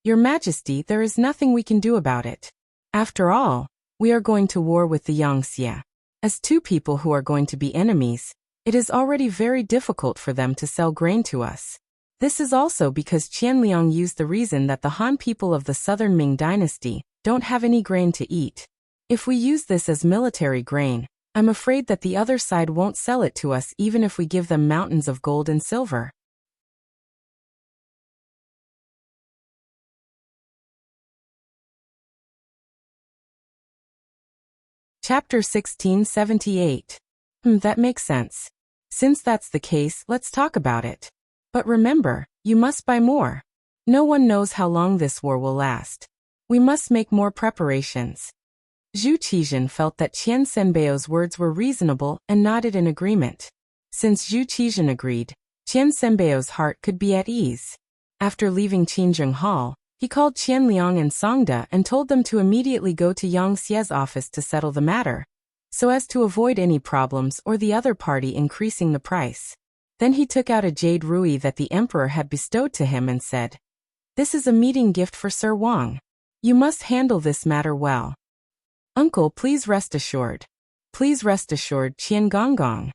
"Your Majesty, there is nothing we can do about it. After all, we are going to war with the Wuxia. As two people who are going to be enemies, it is already very difficult for them to sell grain to us. This is also because Qian Liang used the reason that the Han people of the southern Ming dynasty don't have any grain to eat. If we use this as military grain, I'm afraid that the other side won't sell it to us even if we give them mountains of gold and silver." Chapter 1678. That makes sense. Since that's the case, let's talk about it. But remember, you must buy more. No one knows how long this war will last. We must make more preparations. Zhu Qizhen felt that Qian Senbao's words were reasonable and nodded in agreement. Since Zhu Qizhen agreed, Qian Senbao's heart could be at ease. After leaving Qinzheng Hall, he called Qian Liang and Songda and told them to immediately go to Yang Xie's office to settle the matter, so as to avoid any problems or the other party increasing the price. Then he took out a jade ruby that the emperor had bestowed to him and said, "This is a meeting gift for Sir Wang. You must handle this matter well." "Uncle, please rest assured. Please rest assured, Qian Gonggong."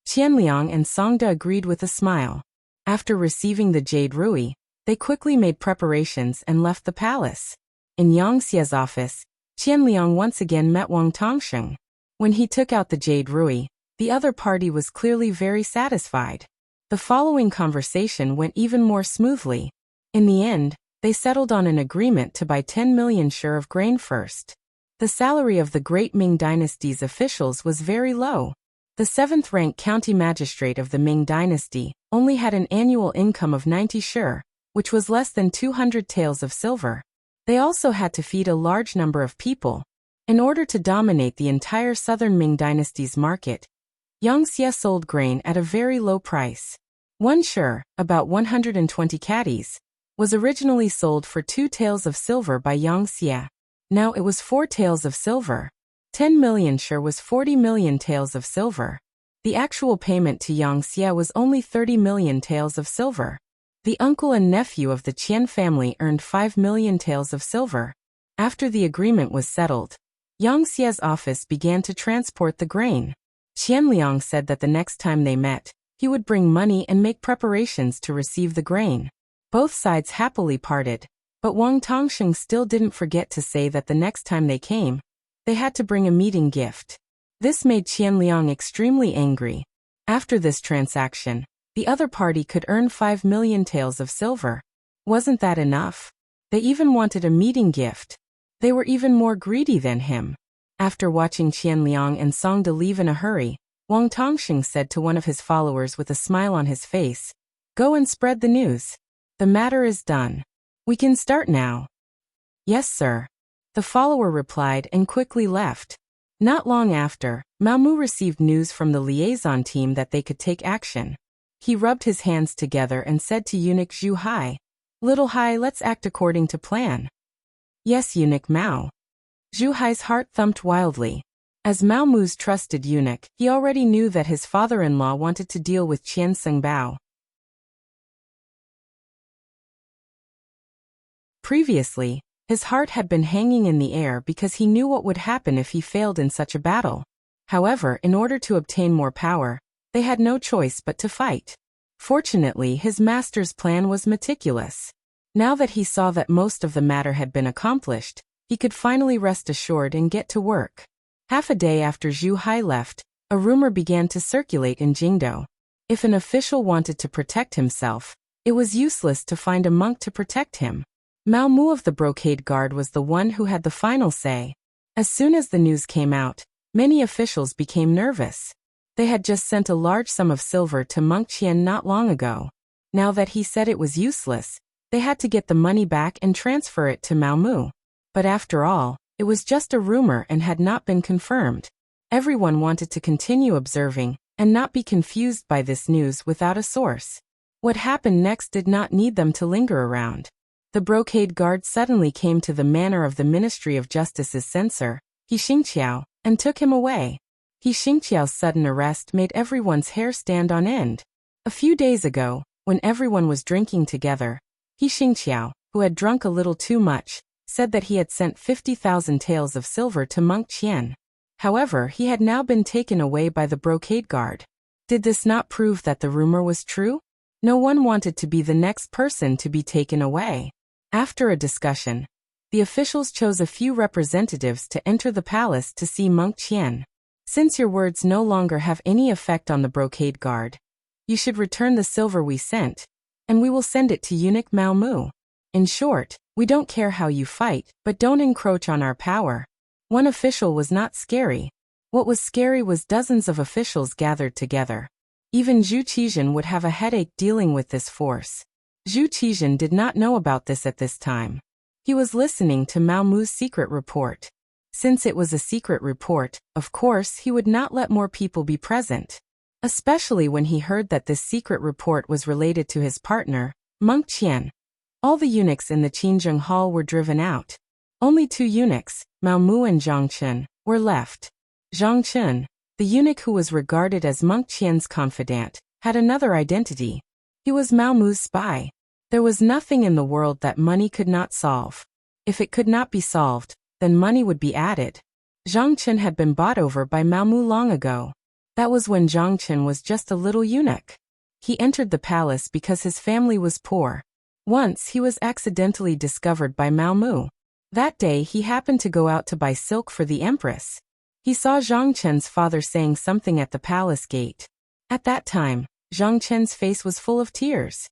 Qian Liang and Songda agreed with a smile. After receiving the jade ruby, they quickly made preparations and left the palace. In Yang Xie's office, Qian Liang once again met Wang Tongsheng. When he took out the jade ruby, the other party was clearly very satisfied. The following conversation went even more smoothly. In the end, they settled on an agreement to buy 10 million share of grain first. The salary of the Great Ming Dynasty's officials was very low. The 7th-ranked county magistrate of the Ming Dynasty only had an annual income of 90 share, which was less than 200 taels of silver. They also had to feed a large number of people. In order to dominate the entire southern Ming Dynasty's market, Yang Xie sold grain at a very low price. 1 share, about 120 caddies, was originally sold for 2 taels of silver by Yang Xie. Now it was 4 taels of silver. 10 million share was 40 million taels of silver. The actual payment to Yang Xie was only 30 million taels of silver. The uncle and nephew of the Qian family earned 5 million taels of silver. After the agreement was settled, Yang Xie's office began to transport the grain. Qian Liang said that the next time they met, he would bring money and make preparations to receive the grain. Both sides happily parted, but Wang Tongsheng still didn't forget to say that the next time they came, they had to bring a meeting gift. This made Qian Liang extremely angry. After this transaction, the other party could earn 5 million taels of silver. Wasn't that enough? They even wanted a meeting gift. They were even more greedy than him. After watching Qian Liang and Song De leave in a hurry, Wang Tongxing said to one of his followers with a smile on his face, "Go and spread the news. The matter is done. We can start now." "Yes, sir." The follower replied and quickly left. Not long after, Mao Mu received news from the liaison team that they could take action. He rubbed his hands together and said to eunuch Zhu Hai, "Little Hai, let's act according to plan." "Yes, eunuch Mao." Zhu Hai's heart thumped wildly. As Mao Mu's trusted eunuch, he already knew that his father-in-law wanted to deal with Qian Sengbao. Previously, his heart had been hanging in the air because he knew what would happen if he failed in such a battle. However, in order to obtain more power, they had no choice but to fight. Fortunately, his master's plan was meticulous. Now that he saw that most of the matter had been accomplished, he could finally rest assured and get to work. Half a day after Zhu Hai left, a rumor began to circulate in Jingdou. If an official wanted to protect himself, it was useless to find a monk to protect him. Mao Mu of the Brocade Guard was the one who had the final say. As soon as the news came out, many officials became nervous. They had just sent a large sum of silver to Monk Qian not long ago. Now that he said it was useless, they had to get the money back and transfer it to Mao Mu. But after all, it was just a rumor and had not been confirmed. Everyone wanted to continue observing and not be confused by this news without a source. What happened next did not need them to linger around. The Brocade Guard suddenly came to the manor of the Ministry of Justice's censor, He Xingqiao, and took him away. He Xingqiao's sudden arrest made everyone's hair stand on end. A few days ago, when everyone was drinking together, He Xingqiao, who had drunk a little too much, said that he had sent 50,000 taels of silver to Monk Qian. However, he had now been taken away by the Brocade Guard. Did this not prove that the rumor was true? No one wanted to be the next person to be taken away. After a discussion, the officials chose a few representatives to enter the palace to see Monk Qian. "Since your words no longer have any effect on the Brocade Guard, you should return the silver we sent, and we will send it to eunuch Mao Mu. In short, we don't care how you fight, but don't encroach on our power." One official was not scary. What was scary was dozens of officials gathered together. Even Zhu Qizhen would have a headache dealing with this force. Zhu Qizhen did not know about this at this time. He was listening to Mao Mu's secret report. Since it was a secret report, of course he would not let more people be present. Especially when he heard that this secret report was related to his partner, Monk Qian. All the eunuchs in the Qinzheng Hall were driven out. Only 2 eunuchs, Mao Mu and Zhang Chun, were left. Zhang Chun, the eunuch who was regarded as Monk Qian's confidant, had another identity. He was Mao Mu's spy. There was nothing in the world that money could not solve. If it could not be solved, then money would be added. Zhang Chun had been bought over by Mao Mu long ago. That was when Zhang Chun was just a little eunuch. He entered the palace because his family was poor. Once he was accidentally discovered by Mao Mu. That day he happened to go out to buy silk for the empress. He saw Zhang Chun's father saying something at the palace gate. At that time, Zhang Chun's face was full of tears.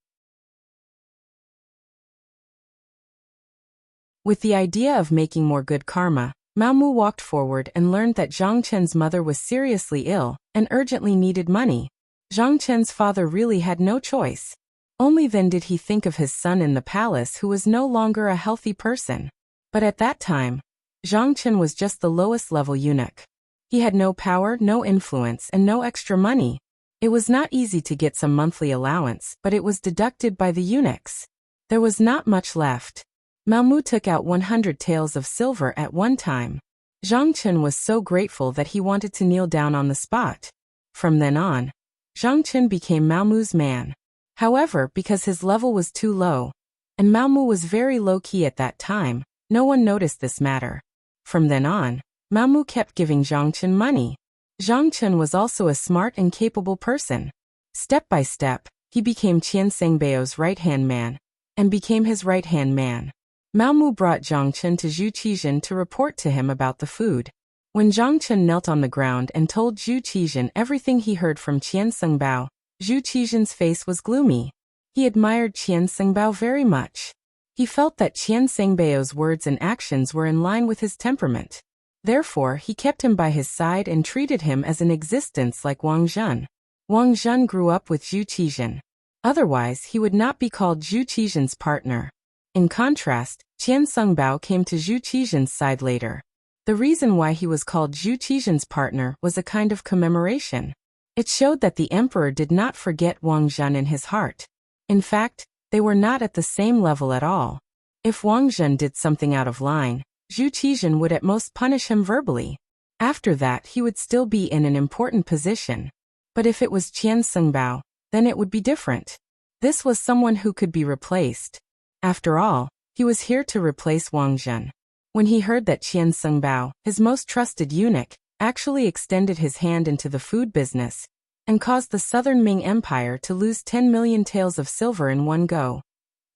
With the idea of making more good karma, Mao Mu walked forward and learned that Zhang Chun's mother was seriously ill and urgently needed money. Zhang Chun's father really had no choice. Only then did he think of his son in the palace who was no longer a healthy person. But at that time, Zhang Chun was just the lowest level eunuch. He had no power, no influence, and no extra money. It was not easy to get some monthly allowance, but it was deducted by the eunuchs. There was not much left. Mao Mu took out 100 taels of silver at one time. Zhang Chun was so grateful that he wanted to kneel down on the spot. From then on, Zhang Chun became Mao Mu's man. However, because his level was too low, and Mao Mu was very low-key at that time, no one noticed this matter. From then on, Mao Mu kept giving Zhang Chun money. Zhang Chun was also a smart and capable person. Step by step, he became Qian Sengbao's right-hand man, and became his right-hand man. Mao Mu brought Zhang Chun to Zhu Qizhen to report to him about the food. When Zhang Chun knelt on the ground and told Zhu Qizhen everything he heard from Qian Sengbao, Zhu Qizhen's face was gloomy. He admired Qian Sengbao very much. He felt that Qian Sengbao's words and actions were in line with his temperament. Therefore, he kept him by his side and treated him as an existence like Wang Zhen. Wang Zhen grew up with Zhu Qizhen. Otherwise, he would not be called Zhu Qizhen's partner. In contrast, Qian Sengbao came to Zhu Qizhen's side later. The reason why he was called Zhu Qizhen's partner was a kind of commemoration. It showed that the emperor did not forget Wang Zhen in his heart. In fact, they were not at the same level at all. If Wang Zhen did something out of line, Zhu Qizhen would at most punish him verbally. After that, he would still be in an important position. But if it was Qian Sengbao, then it would be different. This was someone who could be replaced. After all, he was here to replace Wang Zhen. When he heard that Qian Sengbao, his most trusted eunuch, actually extended his hand into the food business and caused the southern Ming Empire to lose 10 million taels of silver in one go,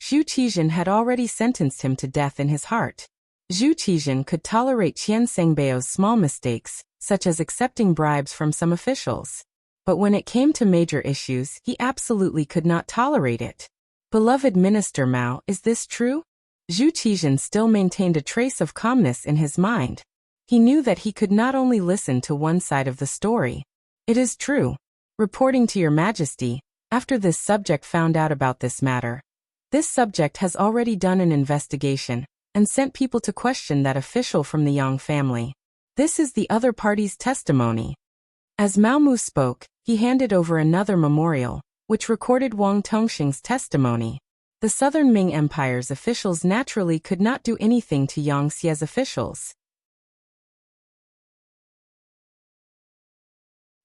Zhu Qizhen had already sentenced him to death in his heart. Zhu Qizhen could tolerate Qian Sengbao's small mistakes, such as accepting bribes from some officials. But when it came to major issues, he absolutely could not tolerate it. Beloved Minister Mao, is this true? Zhu Qizhen still maintained a trace of calmness in his mind. He knew that he could not only listen to one side of the story. It is true. Reporting to Your Majesty, after this subject found out about this matter, this subject has already done an investigation and sent people to question that official from the Yang family. This is the other party's testimony. As Mao Mu spoke, he handed over another memorial, which recorded Wang Tongxing's testimony. The Southern Ming Empire's officials naturally could not do anything to Yang Xie's officials.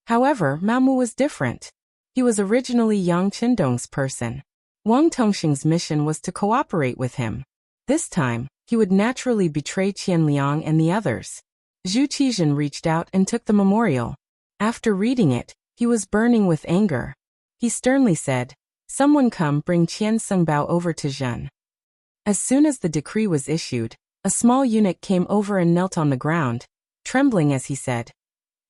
However, Mao Mu was different. He was originally Yang Qindong's person. Wang Tongxing's mission was to cooperate with him. This time, he would naturally betray Qian Liang and the others. Zhu Qizhen reached out and took the memorial. After reading it, he was burning with anger. He sternly said, "Someone come bring Qian Sengbao over to Zhen." As soon as the decree was issued, a small eunuch came over and knelt on the ground, trembling as he said,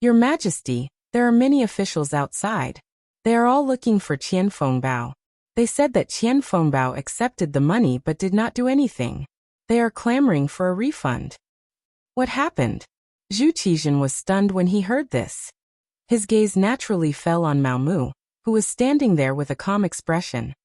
"Your Majesty, there are many officials outside. They are all looking for Qian Fengbao. They said that Qian Fengbao accepted the money but did not do anything. They are clamoring for a refund." What happened? Zhu Qizhen was stunned when he heard this. His gaze naturally fell on Mao Mu, who was standing there with a calm expression.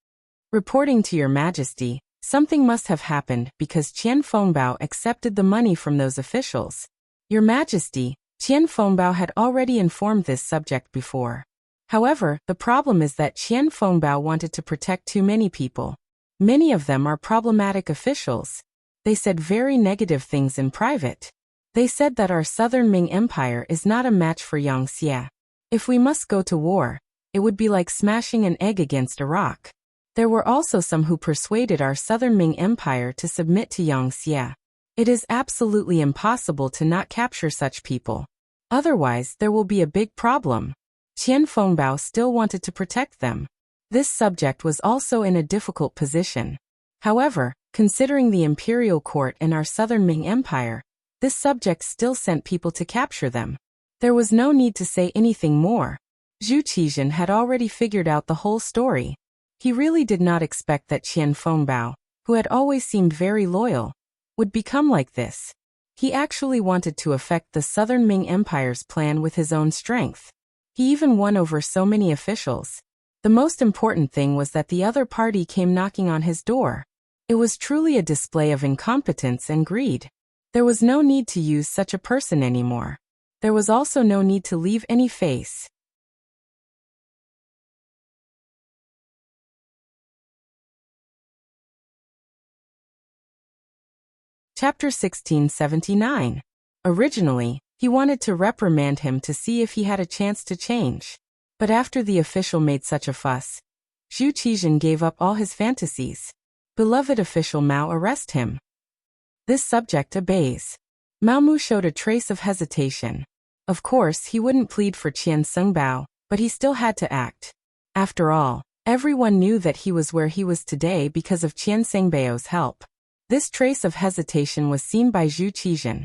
"Reporting to Your Majesty, something must have happened because Qian Fengbao accepted the money from those officials. Your Majesty, Qian Fengbao had already informed this subject before. However, the problem is that Qian Fengbao wanted to protect too many people. Many of them are problematic officials. They said very negative things in private. They said that our Southern Ming Empire is not a match for Yang Xie. If we must go to war, it would be like smashing an egg against a rock. There were also some who persuaded our Southern Ming Empire to submit to Yang Xie. It is absolutely impossible to not capture such people. Otherwise, there will be a big problem. Qian Fengbao still wanted to protect them. This subject was also in a difficult position. However, considering the imperial court and our Southern Ming Empire, this subject still sent people to capture them. There was no need to say anything more. Zhu Qizhen had already figured out the whole story. He really did not expect that Qian Fengbao, who had always seemed very loyal, would become like this. He actually wanted to affect the Southern Ming Empire's plan with his own strength. He even won over so many officials. The most important thing was that the other party came knocking on his door. It was truly a display of incompetence and greed. There was no need to use such a person anymore. There was also no need to leave any face. Chapter 1679. Originally, he wanted to reprimand him to see if he had a chance to change. But after the official made such a fuss, Zhu Qizhen gave up all his fantasies. Beloved official Mao, arrest him. This subject obeys. Mao Mu showed a trace of hesitation. Of course, he wouldn't plead for Qian Sengbao, but he still had to act. After all, everyone knew that he was where he was today because of Qian Sengbao's help. This trace of hesitation was seen by Zhu Qizhen.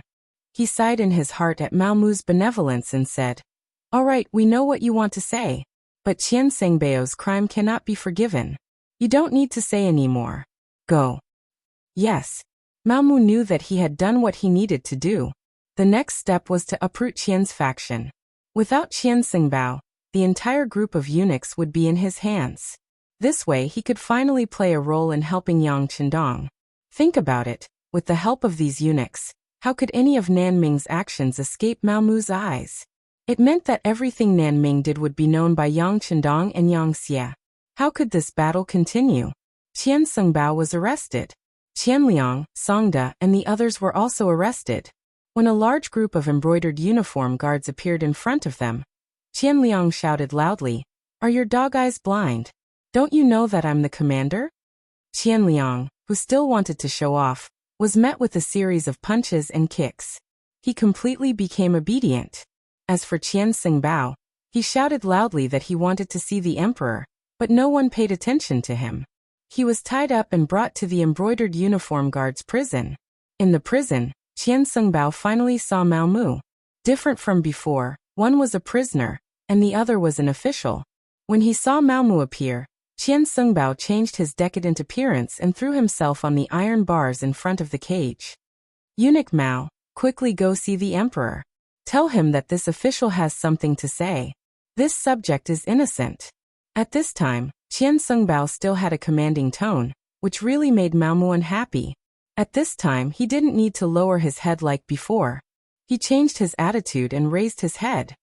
He sighed in his heart at Mao Mu's benevolence and said, "All right, we know what you want to say. But Qian Sengbao's crime cannot be forgiven. You don't need to say any more. Go." Yes. Mao Mu knew that he had done what he needed to do. The next step was to uproot Qian's faction. Without Qian Xingbao, the entire group of eunuchs would be in his hands. This way he could finally play a role in helping Yang Qindong. Think about it, with the help of these eunuchs, how could any of Nanming's actions escape Mao Mu's eyes? It meant that everything Nanming did would be known by Yang Qindong and Yang Xie. How could this battle continue? Qian Xingbao was arrested. Qianliang, Songda, and the others were also arrested. When a large group of embroidered uniform guards appeared in front of them, Qianliang shouted loudly, "Are your dog eyes blind? Don't you know that I'm the commander?" Qianliang, who still wanted to show off, was met with a series of punches and kicks. He completely became obedient. As for Qian Xingbao, he shouted loudly that he wanted to see the emperor, but no one paid attention to him. He was tied up and brought to the embroidered uniform guards' prison. In the prison, Qian Xingbao finally saw Mao Mu. Different from before, one was a prisoner, and the other was an official. When he saw Mao Mu appear, Qian Xingbao changed his decadent appearance and threw himself on the iron bars in front of the cage. "Eunuch Mao, quickly go see the emperor. Tell him that this official has something to say. This subject is innocent." At this time, Qian Xingbao still had a commanding tone, which really made Mao Mu unhappy. At this time he didn't need to lower his head like before. He changed his attitude and raised his head.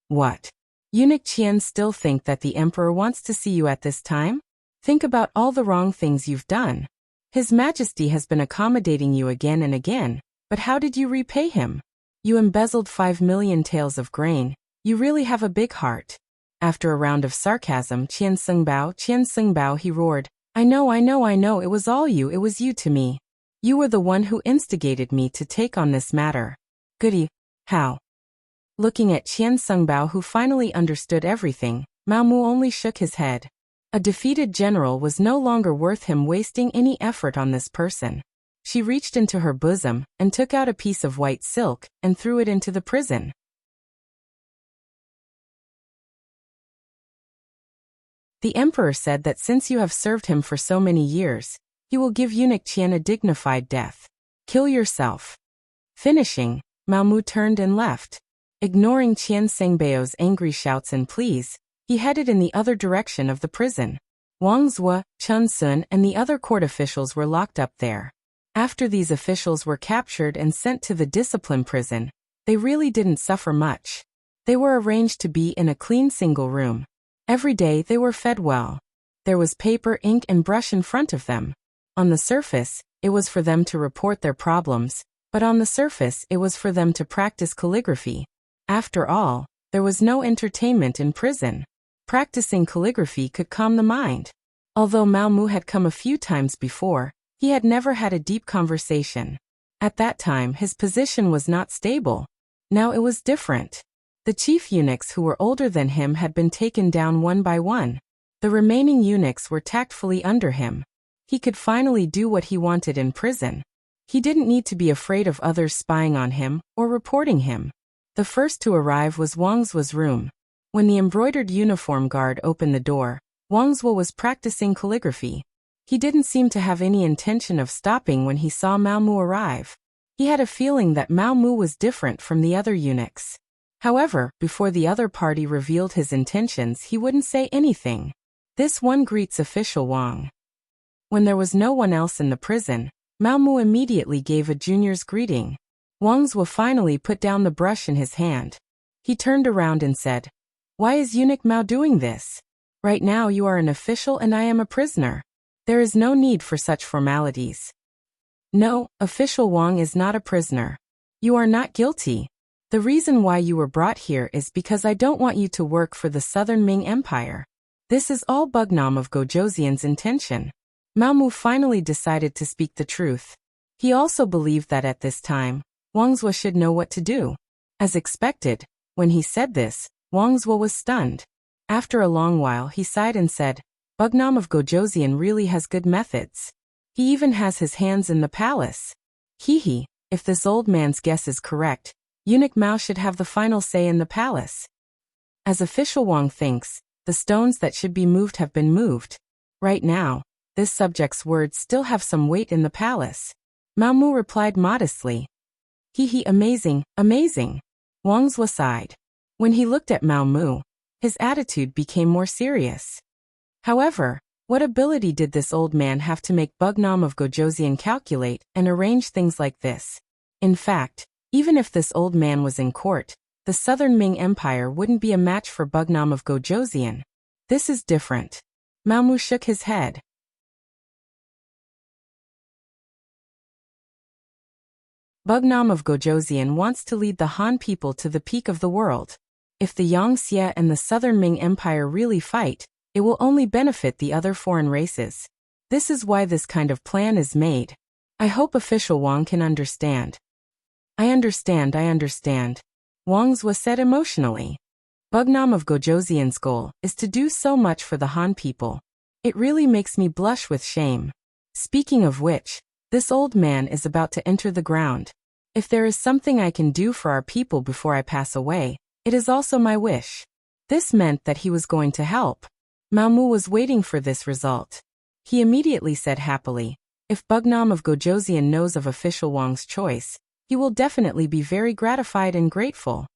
"What? Eunuch Qian still think that the emperor wants to see you at this time? Think about all the wrong things you've done. His Majesty has been accommodating you again and again, but how did you repay him? You embezzled 5 million taels of grain. You really have a big heart." After a round of sarcasm, Qian Xingbao, he roared, I know, it was all you, it was you to me. You were the one who instigated me to take on this matter." "Goody. How?" Looking at Qian Xingbao, who finally understood everything, Mao Mu only shook his head. A defeated general was no longer worth him wasting any effort on this person. She reached into her bosom and took out a piece of white silk and threw it into the prison. The emperor said that since you have served him for so many years, he will give eunuch Qian a dignified death. Kill yourself. Finishing, Mao Mu turned and left. Ignoring Qian Xingbao's angry shouts and pleas, he headed in the other direction of the prison. Wang Zhuo, Chun Sun, and the other court officials were locked up there. After these officials were captured and sent to the discipline prison, they really didn't suffer much. They were arranged to be in a clean single room. Every day they were fed well. There was paper, ink, and brush in front of them. On the surface, it was for them to report their problems, but on the surface it was for them to practice calligraphy. After all, there was no entertainment in prison. Practicing calligraphy could calm the mind. Although Mao Mu had come a few times before, he had never had a deep conversation. At that time his position was not stable. Now it was different. The chief eunuchs who were older than him had been taken down one by one. The remaining eunuchs were tactfully under him. He could finally do what he wanted in prison. He didn't need to be afraid of others spying on him or reporting him. The first to arrive was Wang Zhuo's room. When the embroidered uniform guard opened the door, Wang Zhuo was practicing calligraphy. He didn't seem to have any intention of stopping when he saw Mao Mu arrive. He had a feeling that Mao Mu was different from the other eunuchs. However, before the other party revealed his intentions, he wouldn't say anything. This one greets official Wang. When there was no one else in the prison, Mao Mu immediately gave a junior's greeting. Wang Zhuo finally put down the brush in his hand. He turned around and said, "Why is eunuch Mao doing this? Right now you are an official and I am a prisoner. There is no need for such formalities." "No, official Wang is not a prisoner. You are not guilty. The reason why you were brought here is because I don't want you to work for the Southern Ming Empire. This is all Bugnam of Gojoseon's intention." Mao Mu finally decided to speak the truth. He also believed that at this time, Wang Zhuo should know what to do. As expected, when he said this, Wang Zhuo was stunned. After a long while he sighed and said, "Bugnam of Gojoseon really has good methods. He even has his hands in the palace. Hee, if this old man's guess is correct, eunuch Mao should have the final say in the palace." As official Wang thinks, the stones that should be moved have been moved. Right now, this subject's words still have some weight in the palace. Mao Mu replied modestly. He, amazing, amazing. Wang Zhua sighed. When he looked at Mao Mu, his attitude became more serious. However, what ability did this old man have to make Bugnam of Gojoseon calculate and arrange things like this? In fact, even if this old man was in court, the Southern Ming Empire wouldn't be a match for Bugnam of Gojoseon. This is different. Mao Mu shook his head. Bugnam of Gojoseon wants to lead the Han people to the peak of the world. If the Yangxia and the Southern Ming Empire really fight, it will only benefit the other foreign races. This is why this kind of plan is made. I hope official Wang can understand. I understand. Wang Zhua said emotionally. Bugnam of Gojoseon's goal is to do so much for the Han people. It really makes me blush with shame. Speaking of which, this old man is about to enter the ground. If there is something I can do for our people before I pass away, it is also my wish. This meant that he was going to help. Mao Mu was waiting for this result. He immediately said happily, if Bugnam of Gojoseon knows of official Wang's choice, he will definitely be very gratified and grateful.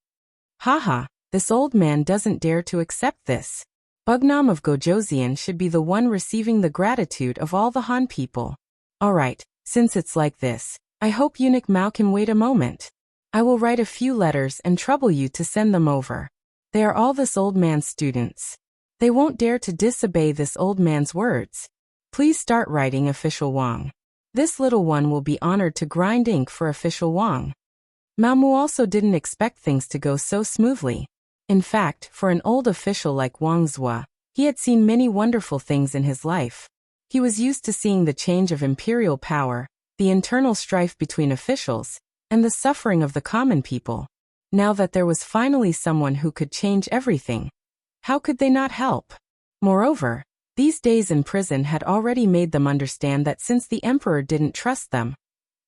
Haha, this old man doesn't dare to accept this. Bugnam of Gojoseon should be the one receiving the gratitude of all the Han people. Alright, since it's like this, I hope eunuch Mao can wait a moment. I will write a few letters and trouble you to send them over. They are all this old man's students. They won't dare to disobey this old man's words. Please start writing, official Wang. This little one will be honored to grind ink for official Wang. Mao Mu also didn't expect things to go so smoothly. In fact, for an old official like Wang Zhua, he had seen many wonderful things in his life. He was used to seeing the change of imperial power, the internal strife between officials, and the suffering of the common people. Now that there was finally someone who could change everything, how could they not help? Moreover, these days in prison had already made them understand that since the emperor didn't trust them,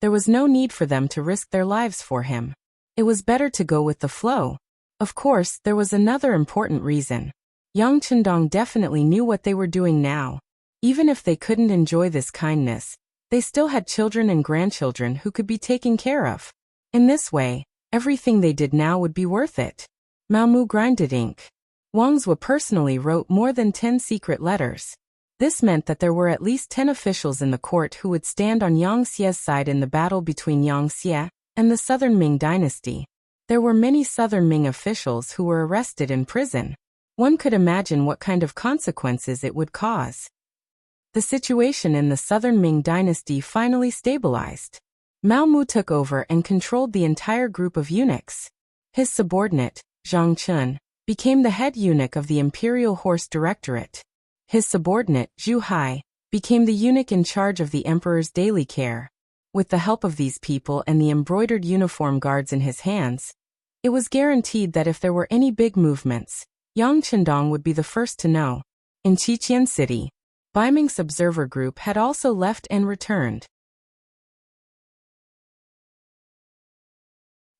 there was no need for them to risk their lives for him. It was better to go with the flow. Of course, there was another important reason. Yang Chendong definitely knew what they were doing now. Even if they couldn't enjoy this kindness, they still had children and grandchildren who could be taken care of. In this way, everything they did now would be worth it. Mao Mu grinded ink. Wang Zhua personally wrote more than 10 secret letters. This meant that there were at least 10 officials in the court who would stand on Yang Xia's side in the battle between Yang Xia and the Southern Ming dynasty. There were many Southern Ming officials who were arrested in prison. One could imagine what kind of consequences it would cause. The situation in the Southern Ming dynasty finally stabilized. Mao Mu took over and controlled the entire group of eunuchs. His subordinate, Zhang Chun, became the head eunuch of the Imperial Horse Directorate. His subordinate, Zhu Hai, became the eunuch in charge of the emperor's daily care. With the help of these people and the embroidered uniform guards in his hands, it was guaranteed that if there were any big movements, Yang Chendong would be the first to know. In Qiqian City, Baiming's observer group had also left and returned.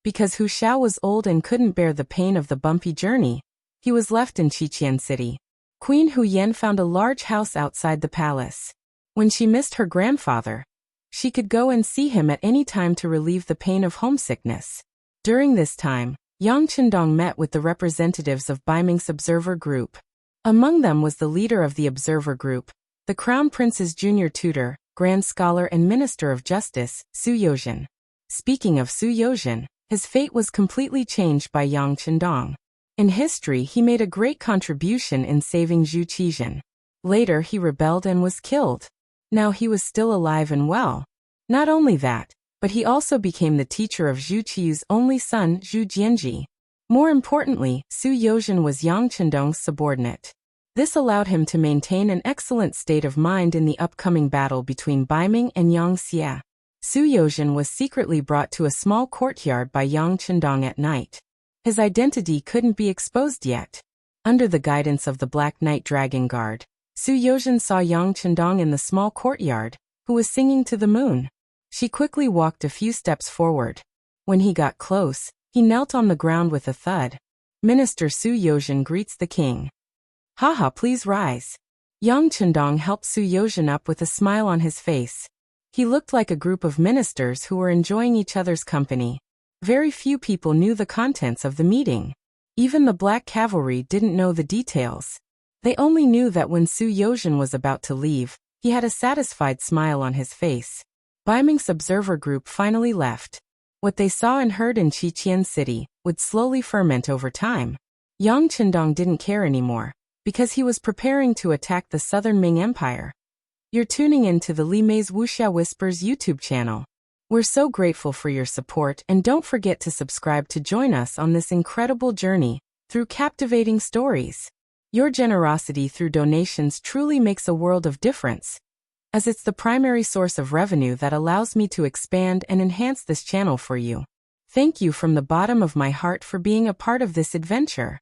Because Hu Xiao was old and couldn't bear the pain of the bumpy journey, he was left in Qiqian City. Queen Hu Yan found a large house outside the palace. When she missed her grandfather, she could go and see him at any time to relieve the pain of homesickness. During this time, Yang Chendong met with the representatives of Baiming's observer group. Among them was the leader of the observer group, the Crown Prince's junior tutor, Grand Scholar and Minister of Justice, Su Yozhen. Speaking of Su Yozhen, his fate was completely changed by Yang Chendong. In history, he made a great contribution in saving Zhu Qizhen. Later, he rebelled and was killed. Now he was still alive and well. Not only that, but he also became the teacher of Zhu Qiyu's only son, Zhu Jianji. More importantly, Su Yozhen was Yang Chendong's subordinate. This allowed him to maintain an excellent state of mind in the upcoming battle between Baiming and Yang Xia. Su Yozhen was secretly brought to a small courtyard by Yang Chendong at night. His identity couldn't be exposed yet. Under the guidance of the Black Knight Dragon Guard, Su Yozhen saw Yang Chendong in the small courtyard, who was singing to the moon. She quickly walked a few steps forward. When he got close, he knelt on the ground with a thud. Minister Su Yozhen greets the king. Haha, please rise. Yang Chendong helped Su Yozhen up with a smile on his face. He looked like a group of ministers who were enjoying each other's company. Very few people knew the contents of the meeting. Even the Black Cavalry didn't know the details. They only knew that when Su Yozhen was about to leave, he had a satisfied smile on his face. Baiming's observer group finally left. What they saw and heard in Qiqian City would slowly ferment over time. Yang Chendong didn't care anymore, because he was preparing to attack the Southern Ming Empire. You're tuning in to the Li Mei's Wuxia Whispers YouTube channel. We're so grateful for your support, and don't forget to subscribe to join us on this incredible journey through captivating stories. Your generosity through donations truly makes a world of difference, as it's the primary source of revenue that allows me to expand and enhance this channel for you. Thank you from the bottom of my heart for being a part of this adventure.